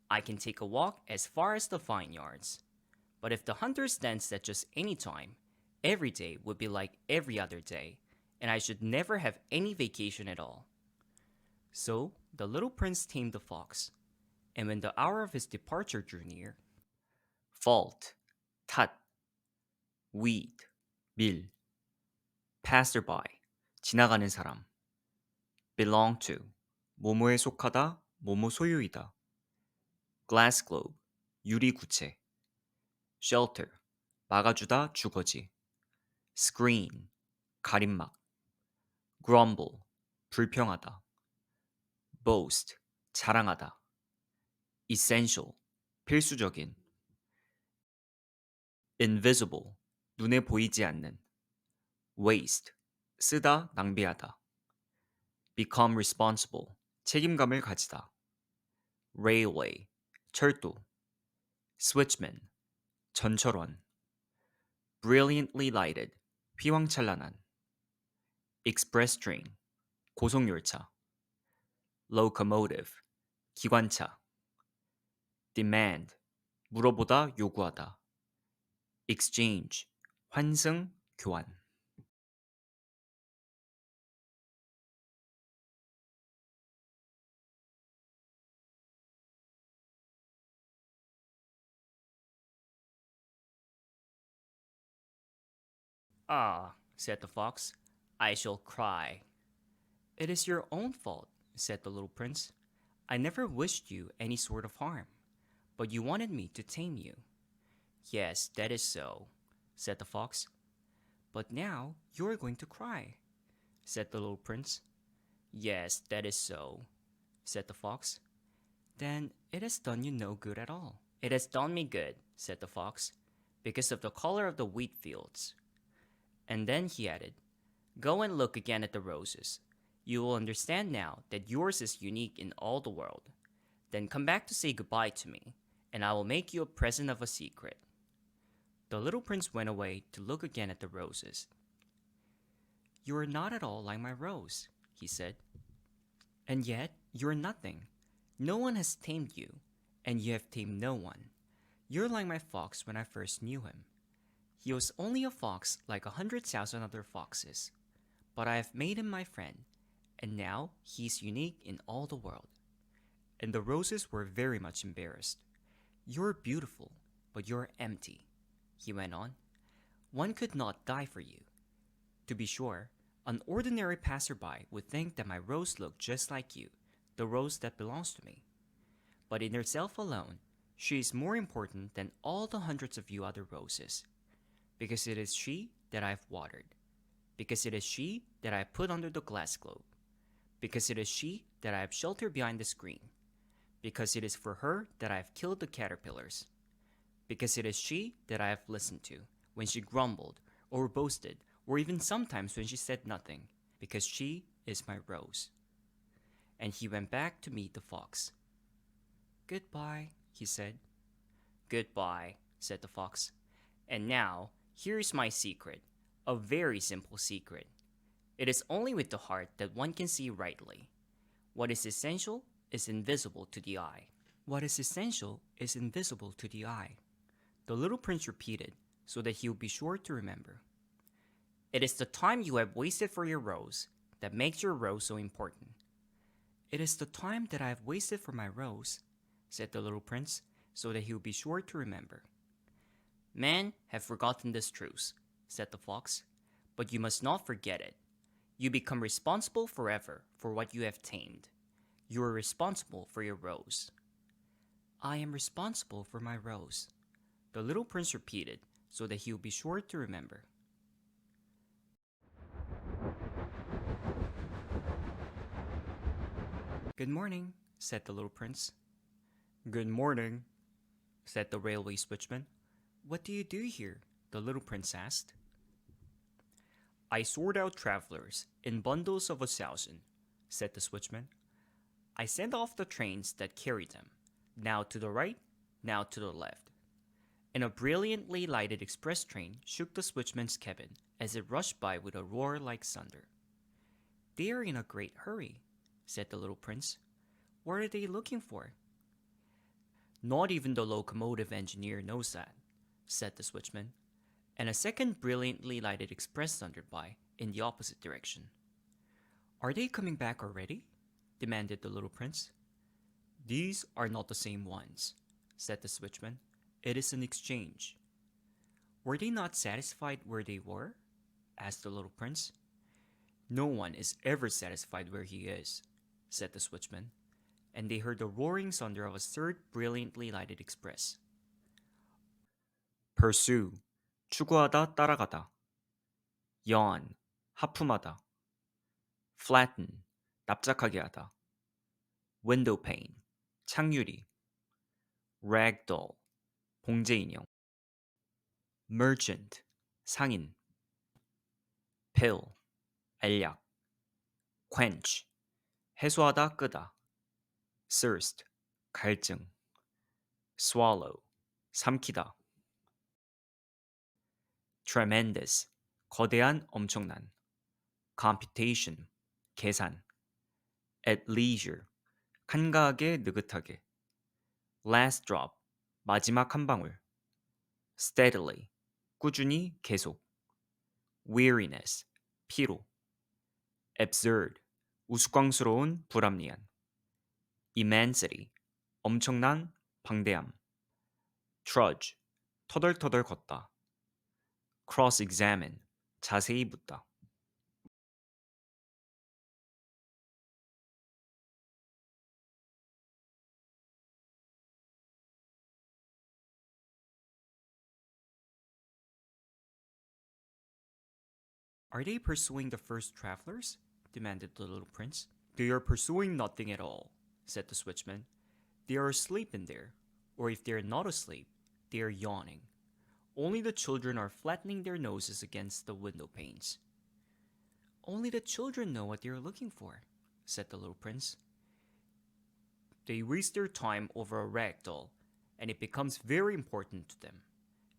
I can take a walk as far as the vineyards. But if the hunters danced at just any time, every day would be like every other day, and I should never have any vacation at all. So the little prince tamed the fox, and when the hour of his departure drew near, fault, 탓, weed, 밀, passerby, 지나가는 사람, belong to, 뭐뭐에 속하다, 뭐뭐 소유이다, glass globe, 유리 구체, shelter, 막아주다, 주거지, screen, 가림막, grumble, 불평하다, boast, 자랑하다, essential, 필수적인, invisible, 눈에 보이지 않는, waste, 쓰다, 낭비하다, become responsible, 책임감을 가지다, railway, 철도, switchman, 전철원, brilliantly lighted, 휘황찬란한, express train, 고속열차, locomotive, 기관차, demand, 물어보다, 요구하다, exchange, 환승, 교환. Ah, said the fox, I shall cry. It is your own fault, said the little prince. I never wished you any sort of harm, but you wanted me to tame you. Yes, that is so, said the fox. But now you are going to cry, said the little prince. Yes, that is so, said the fox. Then it has done you no good at all. It has done me good, said the fox, because of the color of the wheat fields. And then he added, Go and look again at the roses. You will understand now that yours is unique in all the world. Then come back to say goodbye to me, and I will make you a present of a secret. The little prince went away to look again at the roses. You are not at all like my rose, he said. And yet, you're nothing. No one has tamed you, and you have tamed no one. You're like my fox when I first knew him. He was only a fox like 100,000 other foxes, but I have made him my friend, and now he's unique in all the world. And the roses were very much embarrassed. You're beautiful, but you're empty, he went on. One could not die for you. To be sure, an ordinary passerby would think that my rose looked just like you, the rose that belongs to me. But in herself alone, she is more important than all the hundreds of you other roses, because it is she that I have watered, because it is she that I have put under the glass globe, because it is she that I have sheltered behind the screen, because it is for her that I have killed the caterpillars, because it is she that I have listened to when she grumbled or boasted, or even sometimes when she said nothing, because she is my rose. And he went back to meet the fox. Goodbye, he said. Goodbye, said the fox. And now, here's my secret, a very simple secret. It is only with the heart that one can see rightly. What is essential is invisible to the eye. What is essential is invisible to the eye. The little prince repeated, so that he would be sure to remember. It is the time you have wasted for your rose that makes your rose so important. It is the time that I have wasted for my rose, said the little prince, so that he would be sure to remember. Men have forgotten this truth, said the fox, but you must not forget it. You become responsible forever for what you have tamed. You are responsible for your rose. I am responsible for my rose, the little prince repeated, so that he would be sure to remember. Good morning, said the little prince. Good morning, said the railway switchman. What do you do here? The little prince asked. I sort out travelers in bundles of 1,000, said the switchman. I send off the trains that carry them, now to the right, now to the left. And a brilliantly lighted express train shook the switchman's cabin as it rushed by with a roar like thunder. They are in a great hurry, said the little prince. What are they looking for? Not even the locomotive engineer knows that, said the switchman, and a second brilliantly lighted express thundered by in the opposite direction. Are they coming back already? Demanded the little prince. These are not the same ones, said the switchman. It is an exchange. Were they not satisfied where they were? Asked the little prince. No one is ever satisfied where he is, said the switchman, and they heard the roaring thunder of a third brilliantly lighted express. Pursue, 추구하다 따라가다. yawn, 하품하다. flatten, 납작하게 하다. window pane, 창유리. ragdoll, 봉제 인형. merchant, 상인. pill, 알약. quench, 해소하다 끄다. thirst, 갈증. swallow, 삼키다. tremendous, 거대한, 엄청난. computation, 계산. at leisure, 한가하게, 느긋하게. last drop, 마지막 한 방울. steadily, 꾸준히, 계속. weariness, 피로. absurd, 우스꽝스러운, 불합리한. immensity, 엄청난, 방대함. trudge, 터덜터덜 걷다. cross-examine, 자세히 묻다. Are they pursuing the first travelers? Demanded the little prince. They are pursuing nothing at all, said the switchman. They are asleep in there, or if they are not asleep, they are yawning. Only the children are flattening their noses against the window panes. Only the children know what they are looking for, said the little prince. They waste their time over a rag doll, and it becomes very important to them.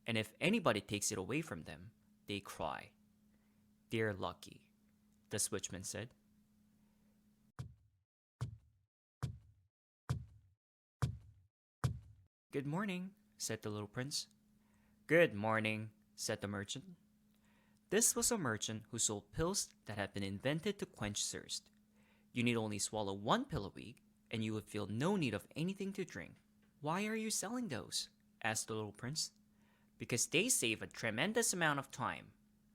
And if anybody takes it away from them, they cry. They're lucky, the switchman said. Good morning, said the little prince. Good morning, said the merchant. This was a merchant who sold pills that had been invented to quench thirst. You need only swallow one pill a week, and you would feel no need of anything to drink. Why are you selling those? Asked the little prince. Because they save a tremendous amount of time,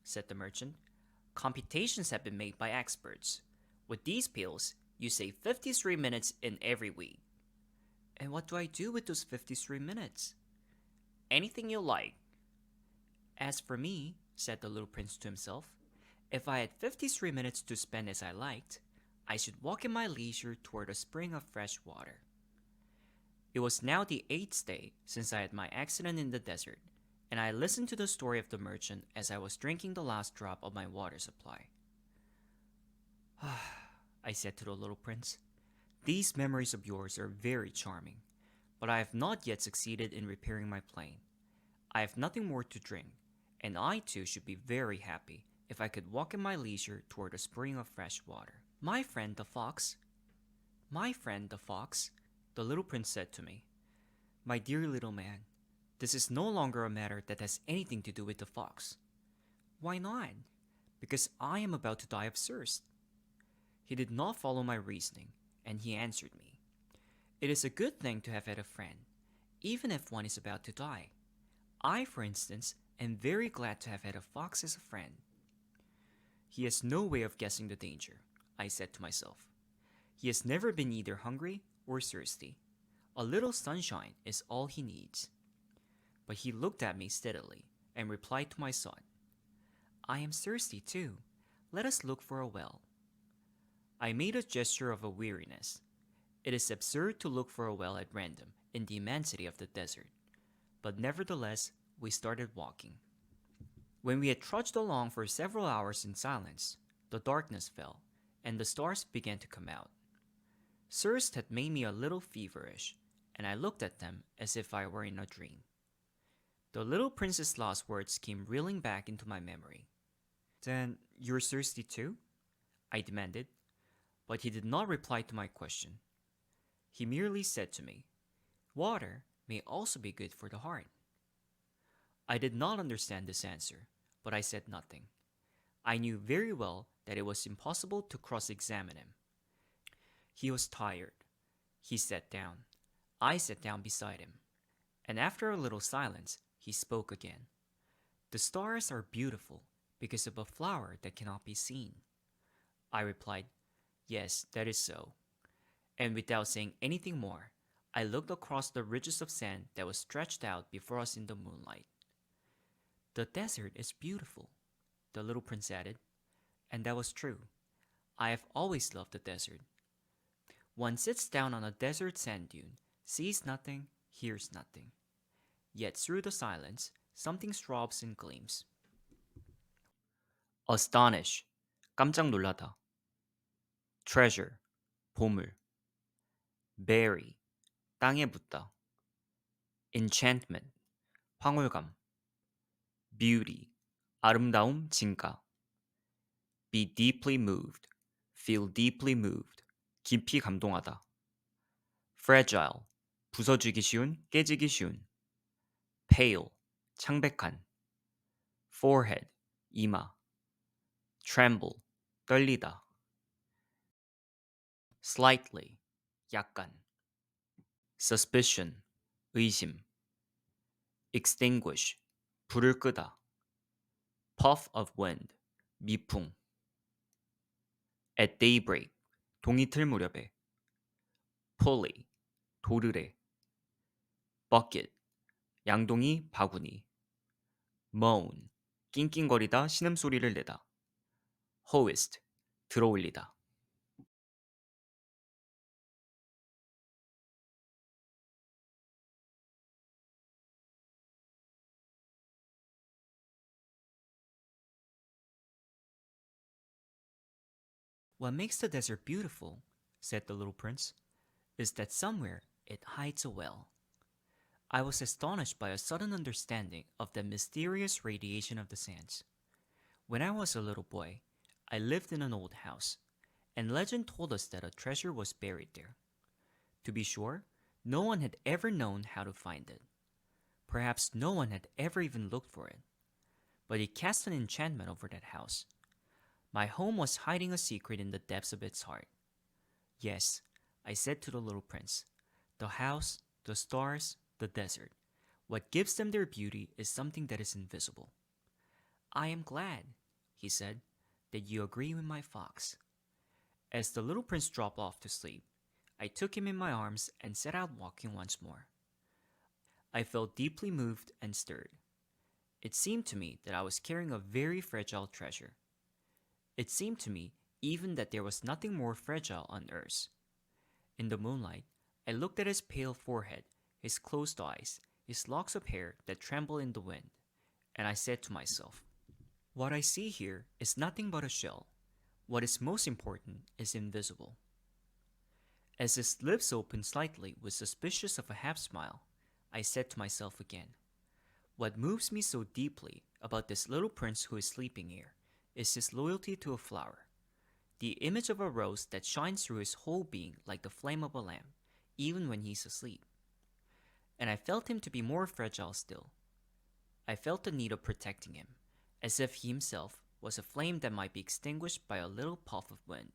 said the merchant. Computations have been made by experts. With these pills, you save 53 minutes in every week. And what do I do with those 53 minutes? Anything you like. As for me, said the little prince to himself, if I had 53 minutes to spend as I liked, I should walk in my leisure toward a spring of fresh water. It was now the 8th day since I had my accident in the desert, and I listened to the story of the merchant as I was drinking the last drop of my water supply. I said to the little prince, these memories of yours are very charming, but I have not yet succeeded in repairing my plane. I have nothing more to drink, and I too should be very happy if I could walk in my leisure toward a spring of fresh water. My friend the fox, the little prince said to me, my dear little man, this is no longer a matter that has anything to do with the fox. Why not? Because I am about to die of thirst. He did not follow my reasoning, and he answered me, it is a good thing to have had a friend, even if one is about to die. I, for instance, am very glad to have had a fox as a friend. He has no way of guessing the danger, I said to myself. He has never been either hungry or thirsty. A little sunshine is all he needs. But he looked at me steadily and replied to my thought, I am thirsty too. Let us look for a well. I made a gesture of a weariness. It is absurd to look for a well at random in the immensity of the desert. But nevertheless, we started walking. When we had trudged along for several hours in silence, the darkness fell, and the stars began to come out. Thirst had made me a little feverish, and I looked at them as if I were in a dream. The little prince's last words came reeling back into my memory. Then you're thirsty too? I demanded, but he did not reply to my question. He merely said to me, water may also be good for the heart. I did not understand this answer, but I said nothing. I knew very well that it was impossible to cross-examine him. He was tired. He sat down. I sat down beside him. And after a little silence, he spoke again. The stars are beautiful because of a flower that cannot be seen. I replied, yes, that is so. And without saying anything more, I looked across the ridges of sand that was stretched out before us in the moonlight. The desert is beautiful, the little prince added, and that was true. I have always loved the desert. One sits down on a desert sand dune, sees nothing, hears nothing. Yet through the silence, something throbs and gleams. Astonish, 깜짝 놀라다. Treasure, 보물. Bury, 땅에 묻다. Enchantment, 황홀감. Beauty, 아름다움, 진가. Be deeply moved, feel deeply moved, 깊이 감동하다. Fragile, 부서지기 쉬운, 깨지기 쉬운. Pale, 창백한. Forehead, 이마. Tremble, 떨리다. Slightly, 약간. Suspicion, 의심. Extinguish, 불을 끄다. Puff of wind, 미풍. At daybreak, 동이틀 무렵에. Pulley, 도르래. Bucket, 양동이, 바구니. Moan, 낑낑거리다 신음소리를 내다. Hoist, 들어올리다. What makes the desert beautiful, said the little prince, is that somewhere it hides a well. I was astonished by a sudden understanding of the mysterious radiation of the sands. When I was a little boy, I lived in an old house, and legend told us that a treasure was buried there. To be sure, No one had ever known how to find it. Perhaps no one had ever even looked for it. But it cast an enchantment over that house. My home was hiding a secret in the depths of its heart. Yes, I said to the little prince, the house, the stars, the desert. What gives them their beauty is something that is invisible. I am glad, he said, that you agree with my fox. As the little prince dropped off to sleep, I took him in my arms and set out walking once more. I felt deeply moved and stirred. It seemed to me that I was carrying a very fragile treasure. It seemed to me even that there was nothing more fragile on earth. In the moonlight, I looked at his pale forehead, his closed eyes, his locks of hair that trembled in the wind, and I said to myself, what I see here is nothing but a shell. What is most important is invisible. As his lips opened slightly with suspicious of a half-smile, I said to myself again, what moves me so deeply about this little prince who is sleeping here is his loyalty to a flower, the image of a rose that shines through his whole being like the flame of a lamp, even when he's asleep. And I felt him to be more fragile still. I felt the need of protecting him, as if he himself was a flame that might be extinguished by a little puff of wind.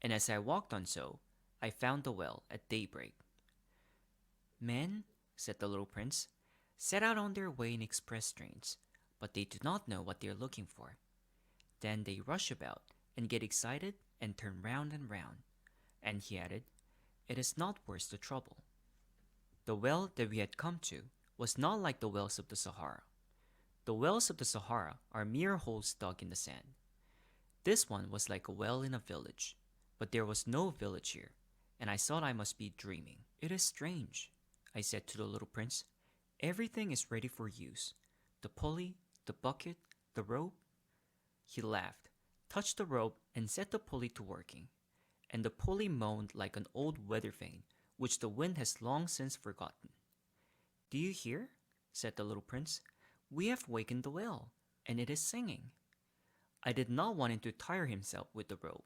And as I walked on so, I found the well at daybreak. Men, said the little prince, set out on their way in express trains, but they do not know what they are looking for. Then they rush about and get excited and turn round and round. And he added, it is not worth the trouble. The well that we had come to was not like the wells of the Sahara. The wells of the Sahara are mere holes dug in the sand. This one was like a well in a village, but there was no village here, and I thought I must be dreaming. It is strange, I said to the little prince. Everything is ready for use. The pulley, the bucket, the rope. He laughed, touched the rope, and set the pulley to working. And the pulley moaned like an old weather vane, which the wind has long since forgotten. Do you hear? Said the little prince. We have wakened the whale, and it is singing. I did not want him to tire himself with the rope.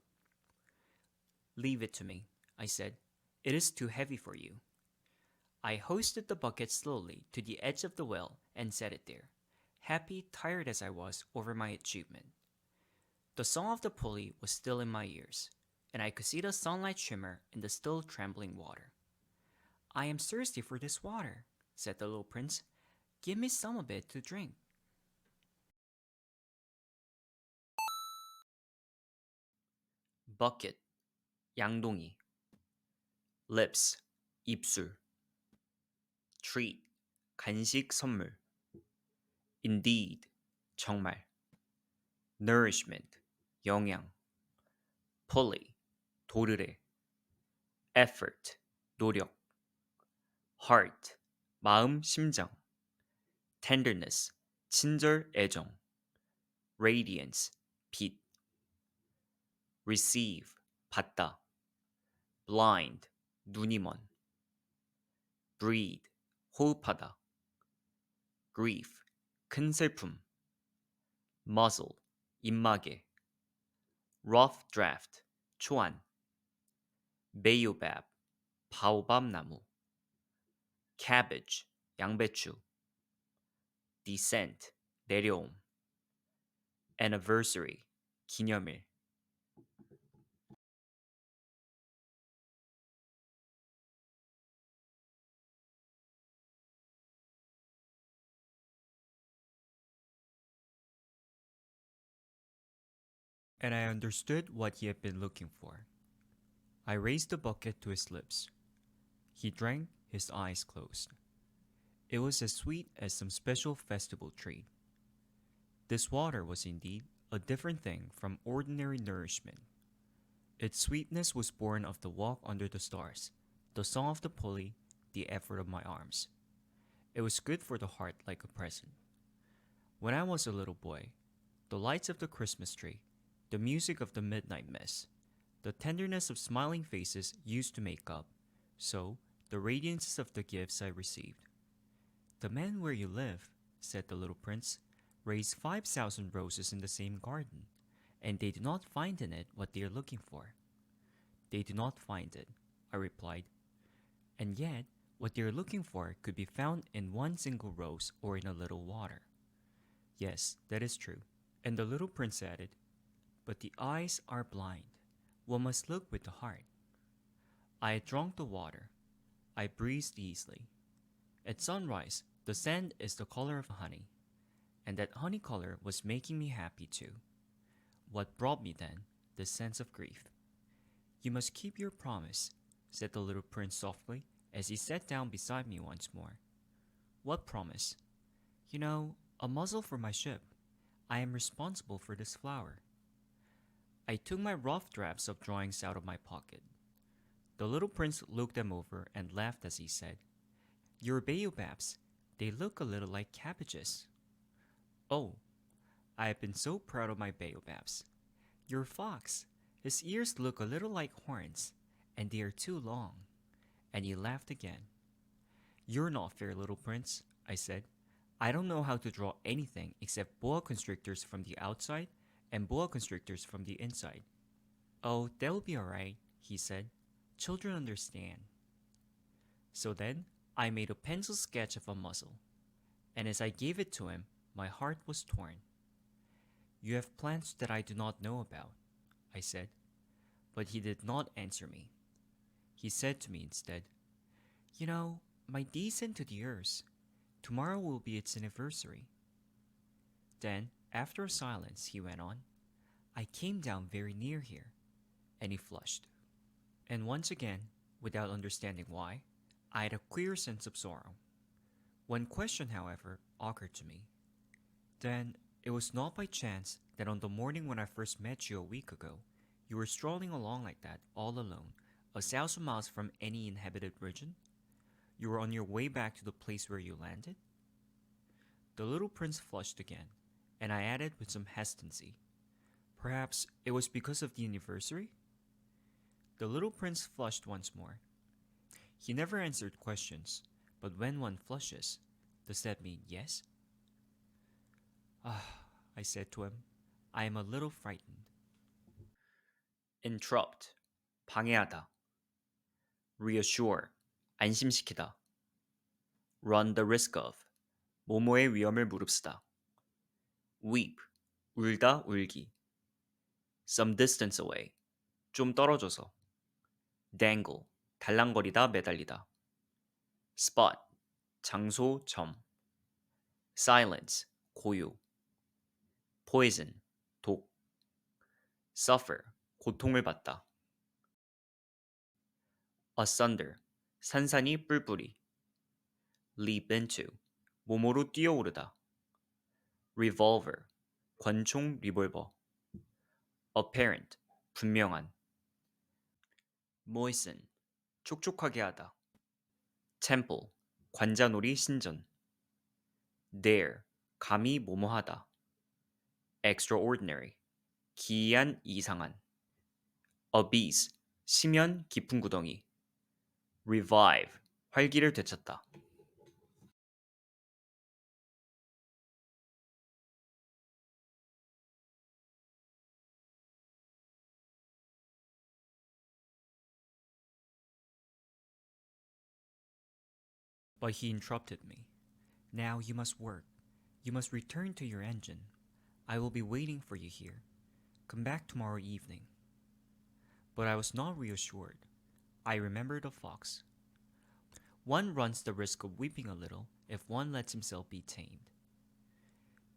Leave it to me, I said. It is too heavy for you. I hoisted the bucket slowly to the edge of the well and set it there, happy, tired as I was over my achievement. The song of the pulley was still in my ears, and I could see the sunlight shimmer in the still trembling water. I am thirsty for this water, said the little prince. Give me some of it to drink. Bucket, 양동이. Lips, 입술. Treat, 간식 선물. Indeed, 정말. Nourishment, 영양. Pulley, 도르래. Effort, 노력. Heart, 마음, 심장. Tenderness, 친절, 애정. Radiance, 빛. Receive, 받다. Blind, 눈이 먼. Breathe, 호흡하다. Grief, 큰 슬픔. Muzzle, 입마개. Rough draft, 초안. Baobab, 바오밥 나무. Cabbage, 양배추. Descent, 내려옴. Anniversary, 기념일. And I understood what he had been looking for. I raised the bucket to his lips. He drank, his eyes closed. It was as sweet as some special festival treat. This water was indeed a different thing from ordinary nourishment. Its sweetness was born of the walk under the stars, the song of the pulley, the effort of my arms. It was good for the heart like a present. When I was a little boy, the lights of the Christmas tree, the music of the midnight mass, the tenderness of smiling faces used to make up, so, the radiances of the gifts I received. The man where you live, said the little prince, raised 5,000 roses in the same garden, and they do not find in it what they are looking for. They do not find it, I replied. And yet, what they're looking for could be found in one single rose or in a little water. Yes, that is true. And the little prince added, but the eyes are blind. One must look with the heart. I had drunk the water. I breathed easily. At sunrise, the sand is the color of honey, and that honey color was making me happy too. What brought me then? The sense of grief. You must keep your promise, said the little prince softly as he sat down beside me once more. What promise? You know, a muzzle for my ship. I am responsible for this flower. I took my rough drafts of drawings out of my pocket. The little prince looked them over and laughed as he said, Your baobabs, they look a little like cabbages. Oh, I have been so proud of my baobabs. Your fox, his ears look a little like horns, and they are too long. And he laughed again. You're not fair, little prince, I said. I don't know how to draw anything except boa constrictors from the outside and boa constrictors from the inside. Oh, that'll be all right, he said. Children understand. So then, I made a pencil sketch of a muzzle, and as I gave it to him, my heart was torn. You have plans that I do not know about, I said, but he did not answer me. He said to me instead, You know, my descent to the earth, tomorrow will be its anniversary. Then, after a silence, he went on, I came down very near here, and he flushed. And once again, without understanding why, I had a queer sense of sorrow. One question, however, occurred to me. Then, it was not by chance that on the morning when I first met you a week ago, you were strolling along like that, all alone, 1,000 miles from any inhabited region? You were on your way back to the place where you landed? The little prince flushed again, and I added with some hesitancy, Perhaps it was because of the anniversary? The little prince flushed once more. He never answered questions, but when one flushes, does that mean yes? I said to him, I am a little frightened. Interrupt, 방해하다. Reassure, 안심시키다. Run the risk of, 모모의 위험을 무릅쓰다. Weep, 울다 울기. Some distance away, 좀 떨어져서. Dangle, 달랑거리다 매달리다. Spot, 장소, 점. Silence, 고요. Poison, 독. Suffer, 고통을 받다. Asunder, 산산이 뿔뿔이. Leap into, 몸으로 뛰어오르다. Revolver, 권총 리볼버. Apparent, 분명한. Moisten, 촉촉하게 하다. Temple, 관자놀이 신전. Dare, 감히 뭐뭐하다. Extraordinary, 기이한 이상한. Abyss, 심연 깊은 구덩이. Revive, 활기를 되찾다. But he interrupted me. Now you must work. You must return to your engine. I will be waiting for you here. Come back tomorrow evening. But I was not reassured. I remembered a fox. One runs the risk of weeping a little if one lets himself be tamed.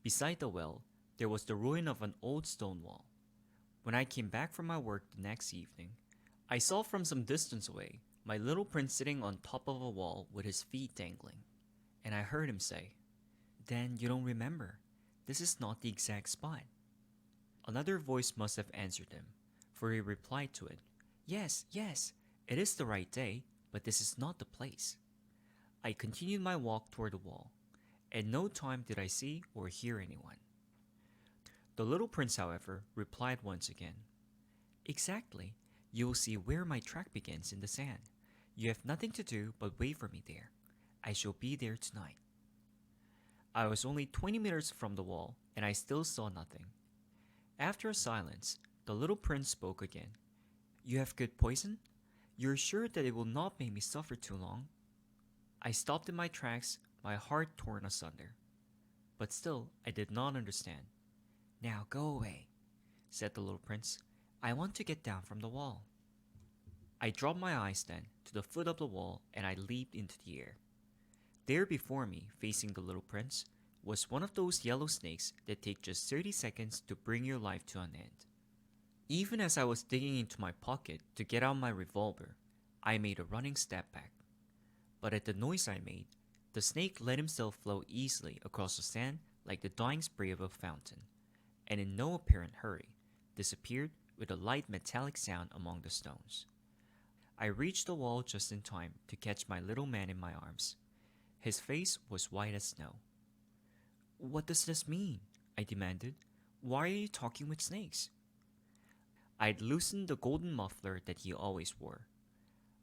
Beside the well, there was the ruin of an old stone wall. When I came back from my work the next evening, I saw from some distance away my little prince sitting on top of a wall with his feet dangling, and I heard him say, Then you don't remember. This is not the exact spot. Another voice must have answered him, for he replied to it, Yes, yes, it is the right day, but this is not the place. I continued my walk toward the wall. At no time did I see or hear anyone. The little prince, however, replied once again, Exactly. You will see where my track begins in the sand. You have nothing to do but wait for me there. I shall be there tonight. I was only 20 meters from the wall, and I still saw nothing. After a silence, the little prince spoke again. You have good poison? You're sure that it will not make me suffer too long? I stopped in my tracks, my heart torn asunder. But still, I did not understand. Now go away, said the little prince. I want to get down from the wall. I dropped my eyes then to the foot of the wall and I leaped into the air. There before me, facing the little prince, was one of those yellow snakes that take just 30 seconds to bring your life to an end. Even as I was digging into my pocket to get out my revolver, I made a running step back. But at the noise I made, the snake let himself flow easily across the sand like the dying spray of a fountain, and in no apparent hurry, disappeared with a light metallic sound among the stones. I reached the wall just in time to catch my little man in my arms. His face was white as snow. What does this mean? I demanded. Why are you talking with snakes? I'd loosened the golden muffler that he always wore.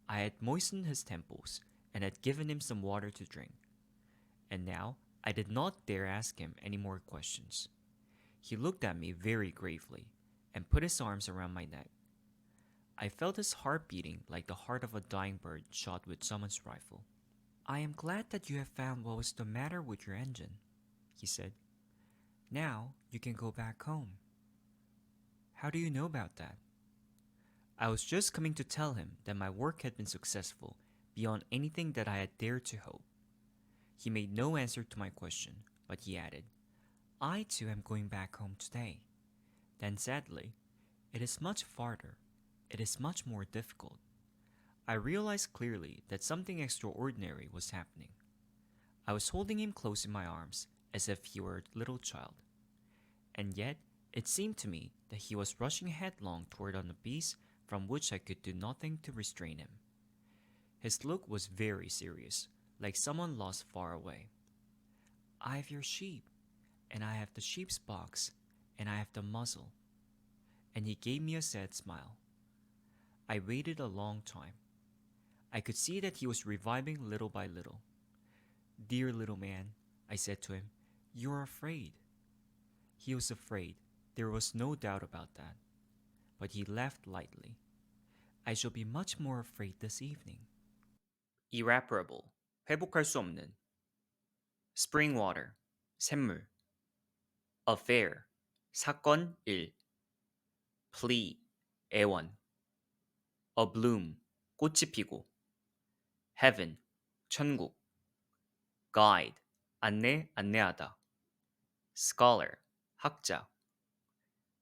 I had moistened his temples and had given him some water to drink. And now I did not dare ask him any more questions. He looked at me very gravely and put his arms around my neck. I felt his heart beating like the heart of a dying bird shot with someone's rifle. I am glad that you have found what was the matter with your engine, he said. Now you can go back home. How do you know about that? I was just coming to tell him that my work had been successful beyond anything that I had dared to hope. He made no answer to my question, but he added, I too am going back home today. Then sadly, it is much farther. It is much more difficult. I realized clearly that something extraordinary was happening. I was holding him close in my arms as if he were a little child. And yet, it seemed to me that he was rushing headlong toward an abyss from which I could do nothing to restrain him. His look was very serious, like someone lost far away. I have your sheep, and I have the sheep's box, and I have the muzzle. And he gave me a sad smile. I waited a long time. I could see that he was reviving little by little. Dear little man, I said to him, you are afraid. He was afraid. There was no doubt about that. But he laughed lightly. I shall be much more afraid this evening. Irreparable, 회복할 수 없는. Spring water, 샘물. Affair, 사건 1. Plea, 애원. A bloom, 꽃이 피고. Heaven, 천국. Guide, 안내하다. Scholar, 학자.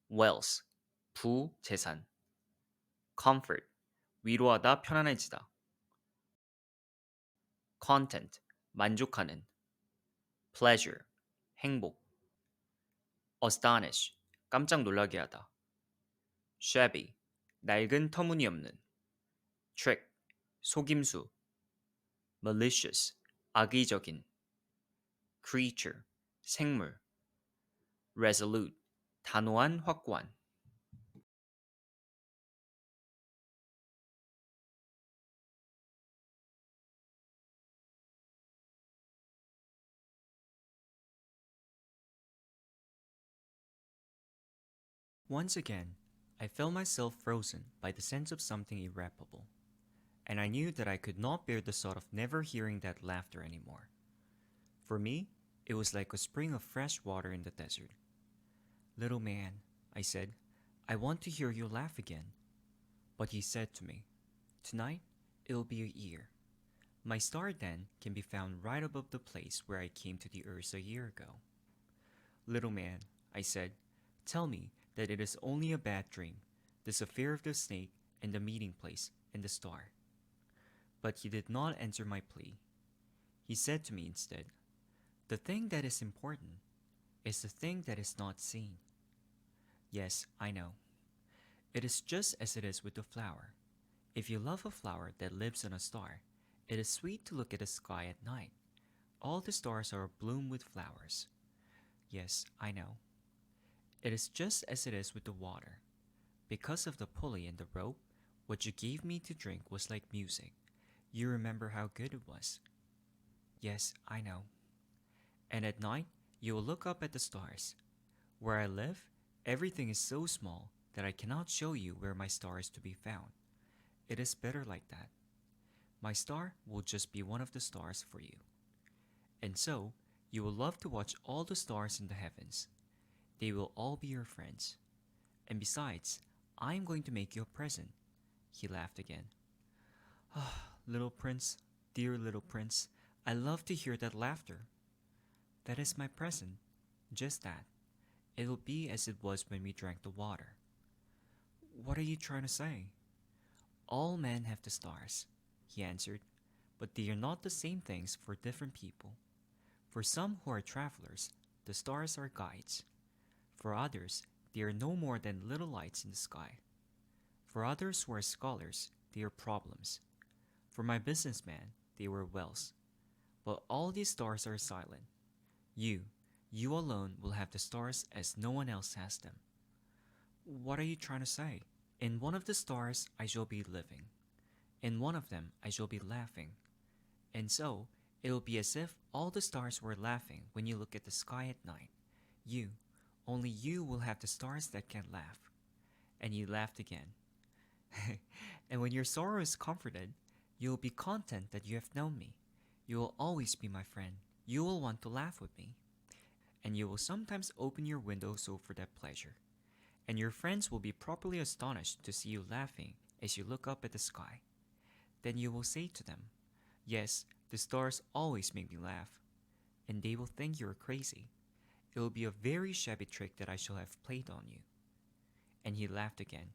Wealth, 부, 재산. Comfort, 위로하다, 편안해지다. Content, 만족하는. Pleasure, 행복. Astonish, 깜짝 놀라게 하다. Shabby, 낡은 터무니없는. Trick, 속임수. Malicious, 악의적인. Creature, 생물. Resolute, 단호한, 확고한. Once again, I felt myself frozen by the sense of something irreparable, and I knew that I could not bear the thought of never hearing that laughter anymore. For me, it was like a spring of fresh water in the desert. Little man, I said, I want to hear you laugh again. But he said to me, tonight it will be a year. My star then can be found right above the place where I came to the earth a year ago. Little man, I said, tell me that it is only a bad dream, this affair of the snake and the meeting place and the star. But he did not answer my plea. He said to me instead, the thing that is important is the thing that is not seen. Yes, I know. It is just as it is with the flower. If you love a flower that lives on a star, it is sweet to look at the sky at night. All the stars are abloom with flowers. Yes, I know. It is just as it is with the water. Because of the pulley and the rope, what you gave me to drink was like music. You remember how good it was. Yes, I know. And at night, you will look up at the stars. Where I live, everything is so small that I cannot show you where my star is to be found. It is better like that. My star will just be one of the stars for you. And so, you will love to watch all the stars in the heavens. They will all be your friends. And besides, I am going to make you a present. He laughed again. Ah, little prince, dear little prince, I love to hear that laughter. That is my present. Just that. It will be as it was when we drank the water. What are you trying to say? All men have the stars, he answered, but they are not the same things for different people. For some who are travelers, the stars are guides. For others, they are no more than little lights in the sky. For others who are scholars, they are problems. For my businessman, they were wells. But all these stars are silent. You alone will have the stars as no one else has them. What are you trying to say? In one of the stars I shall be living. In one of them I shall be laughing. And so, it will be as if all the stars were laughing when you look at the sky at night. Only you will have the stars that can laugh. And he laughed again. And when your sorrow is comforted, you will be content that you have known me. You will always be my friend. You will want to laugh with me. And you will sometimes open your window so for that pleasure. And your friends will be properly astonished to see you laughing as you look up at the sky. Then you will say to them, yes, the stars always make me laugh. And they will think you are crazy. It will be a very shabby trick that I shall have played on you. And he laughed again.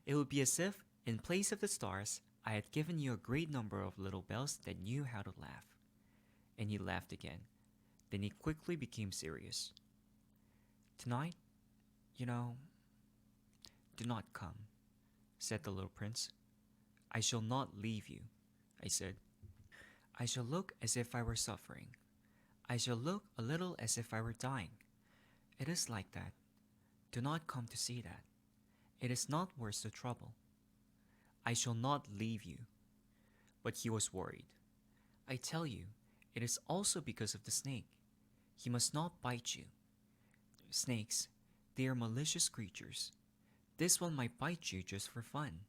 It will be as if, in place of the stars, I had given you a great number of little bells that knew how to laugh. And he laughed again. Then he quickly became serious. Tonight, do not come, said the little prince. I shall not leave you, I said. I shall look as if I were suffering. I shall look a little as if I were dying. It is like that. Do not come to see that. It is not worth the trouble. I shall not leave you. But he was worried. I tell you, it is also because of the snake. He must not bite you. Snakes, they are malicious creatures. This one might bite you just for fun.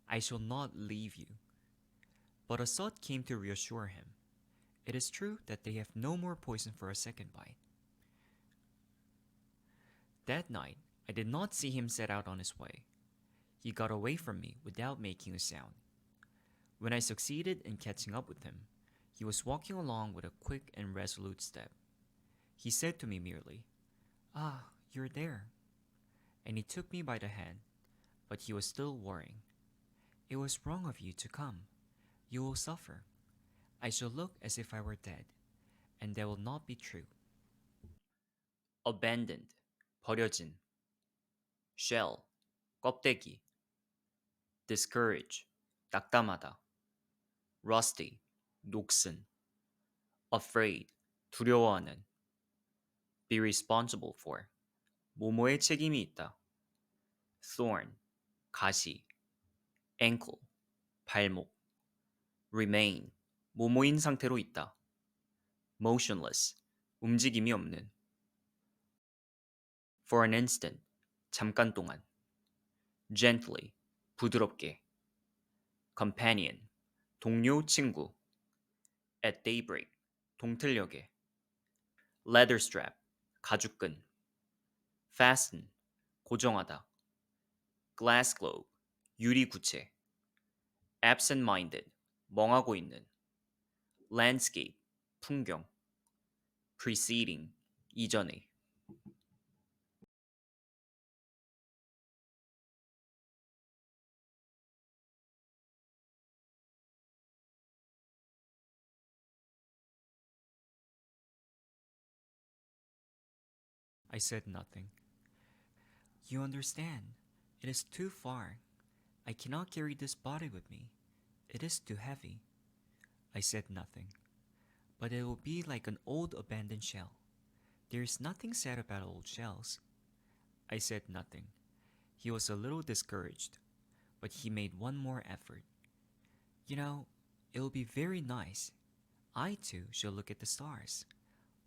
I shall not leave you. But a thought came to reassure him. It is true that they have no more poison for a second bite. That night, I did not see him set out on his way. He got away from me without making a sound. When I succeeded in catching up with him, he was walking along with a quick and resolute step. He said to me merely, "Ah, you're there." And he took me by the hand, but he was still worrying. "It was wrong of you to come. You will suffer. I shall look as if I were dead, and that will not be true." abandoned, 버려진, shell, 껍데기, discourage, 낙담하다, rusty, 녹슨, afraid, 두려워하는, be responsible for, 뭐뭐에 책임이 있다, thorn, 가시, ankle, 발목, remain, 뭐뭐인 상태로 있다, motionless, 움직임이 없는, for an instant, 잠깐 동안, gently, 부드럽게, companion, 동료, 친구, at daybreak, 동틀녘에, leather strap, 가죽끈, fasten, 고정하다, glass globe, 유리 구체, absent-minded, 멍하고 있는, landscape, 풍경, preceding, 이전에. I said nothing. You understand. It is too far. I cannot carry this body with me. It is too heavy. I said nothing. But it will be like an old abandoned shell. There is nothing sad about old shells. I said nothing. He was a little discouraged, but he made one more effort. It will be very nice. I too shall look at the stars.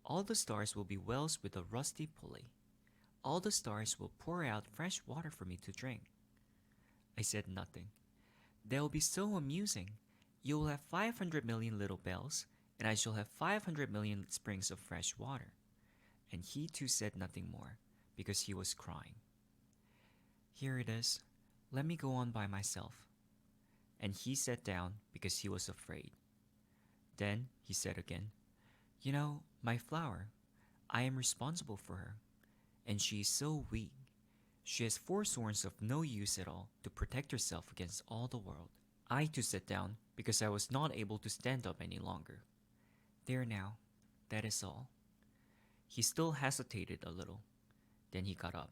All the stars will be wells with a rusty pulley. All the stars will pour out fresh water for me to drink. I said nothing. They'll be so amusing. You will have 500 million little bells, and I shall have 500 million springs of fresh water. And he too said nothing more, because he was crying. Here it is. Let me go on by myself. And he sat down because he was afraid. Then he said again, You know, my flower, I am responsible for her, and she is so weak. She has 4 thorns of no use at all to protect herself against all the world. I too sat down because I was not able to stand up any longer. There now, that is all. He still hesitated a little. Then he got up.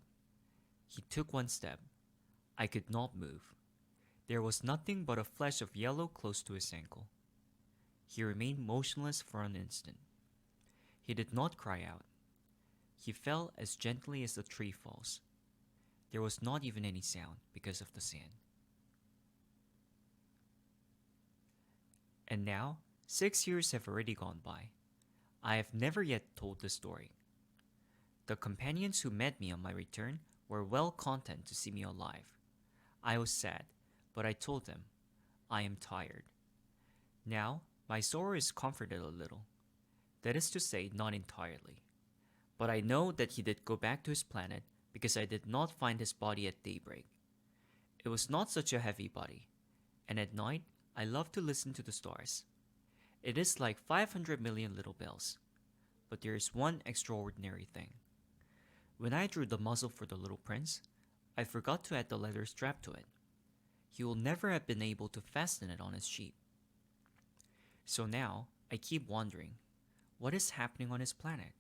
He took 1 step. I could not move. There was nothing but a flash of yellow close to his ankle. He remained motionless for an instant. He did not cry out. He fell as gently as a tree falls. There was not even any sound because of the sand. And now, 6 years have already gone by. I have never yet told the story. The companions who met me on my return were well content to see me alive. I was sad, but I told them, I am tired. Now, my sorrow is comforted a little. That is to say, not entirely. But I know that he did go back to his planet because I did not find his body at daybreak. It was not such a heavy body, and at night I love to listen to the stars. It is like 500 million little bells. But there is one extraordinary thing. When I drew the muzzle for the little prince, I forgot to add the leather strap to it. He will never have been able to fasten it on his sheep. So now I keep wondering, what is happening on his planet?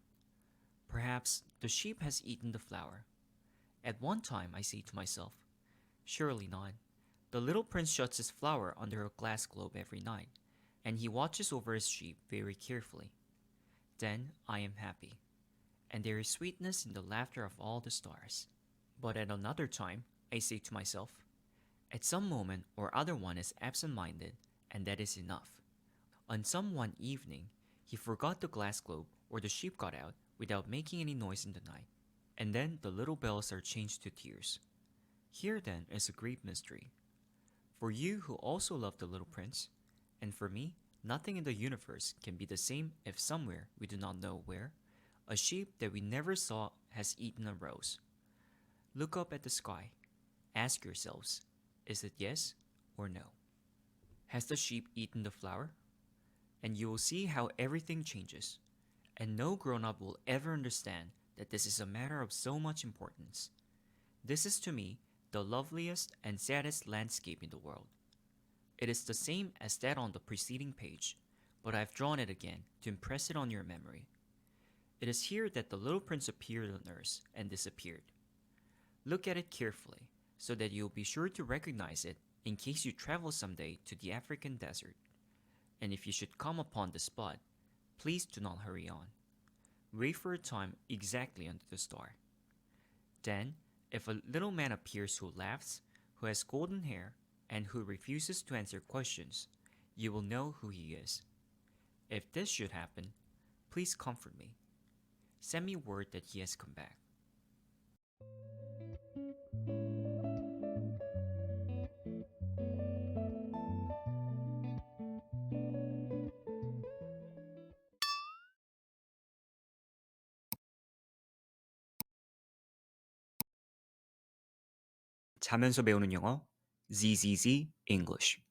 Perhaps the sheep has eaten the flower. At one time I say to myself, surely not. The little prince shuts his flower under a glass globe every night, and he watches over his sheep very carefully. Then I am happy, and there is sweetness in the laughter of all the stars. But at another time I say to myself, at some moment or other one is absent-minded, and that is enough. On some one evening, he forgot the glass globe or the sheep got out without making any noise in the night, and then the little bells are changed to tears. Here then is a great mystery. For you who also love the little prince, and for me, nothing in the universe can be the same if somewhere, we do not know where, a sheep that we never saw has eaten a rose. Look up at the sky. Ask yourselves, is it yes or no? Has the sheep eaten the flower? And you will see how everything changes. And no grown-up will ever understand that this is a matter of so much importance. This is to me the loveliest and saddest landscape in the world. It is the same as that on the preceding page, but I've drawn it again to impress it on your memory. It is here that the little prince appeared on earth and disappeared. Look at it carefully, so that you'll be sure to recognize it in case you travel someday to the African desert. And if you should come upon the spot, please do not hurry on. Wait for a time exactly under the star. Then, if a little man appears who laughs, who has golden hair, and who refuses to answer questions, you will know who he is. If this should happen, please comfort me. Send me word that he has come back. 자면서 배우는 영어, ZZZ English.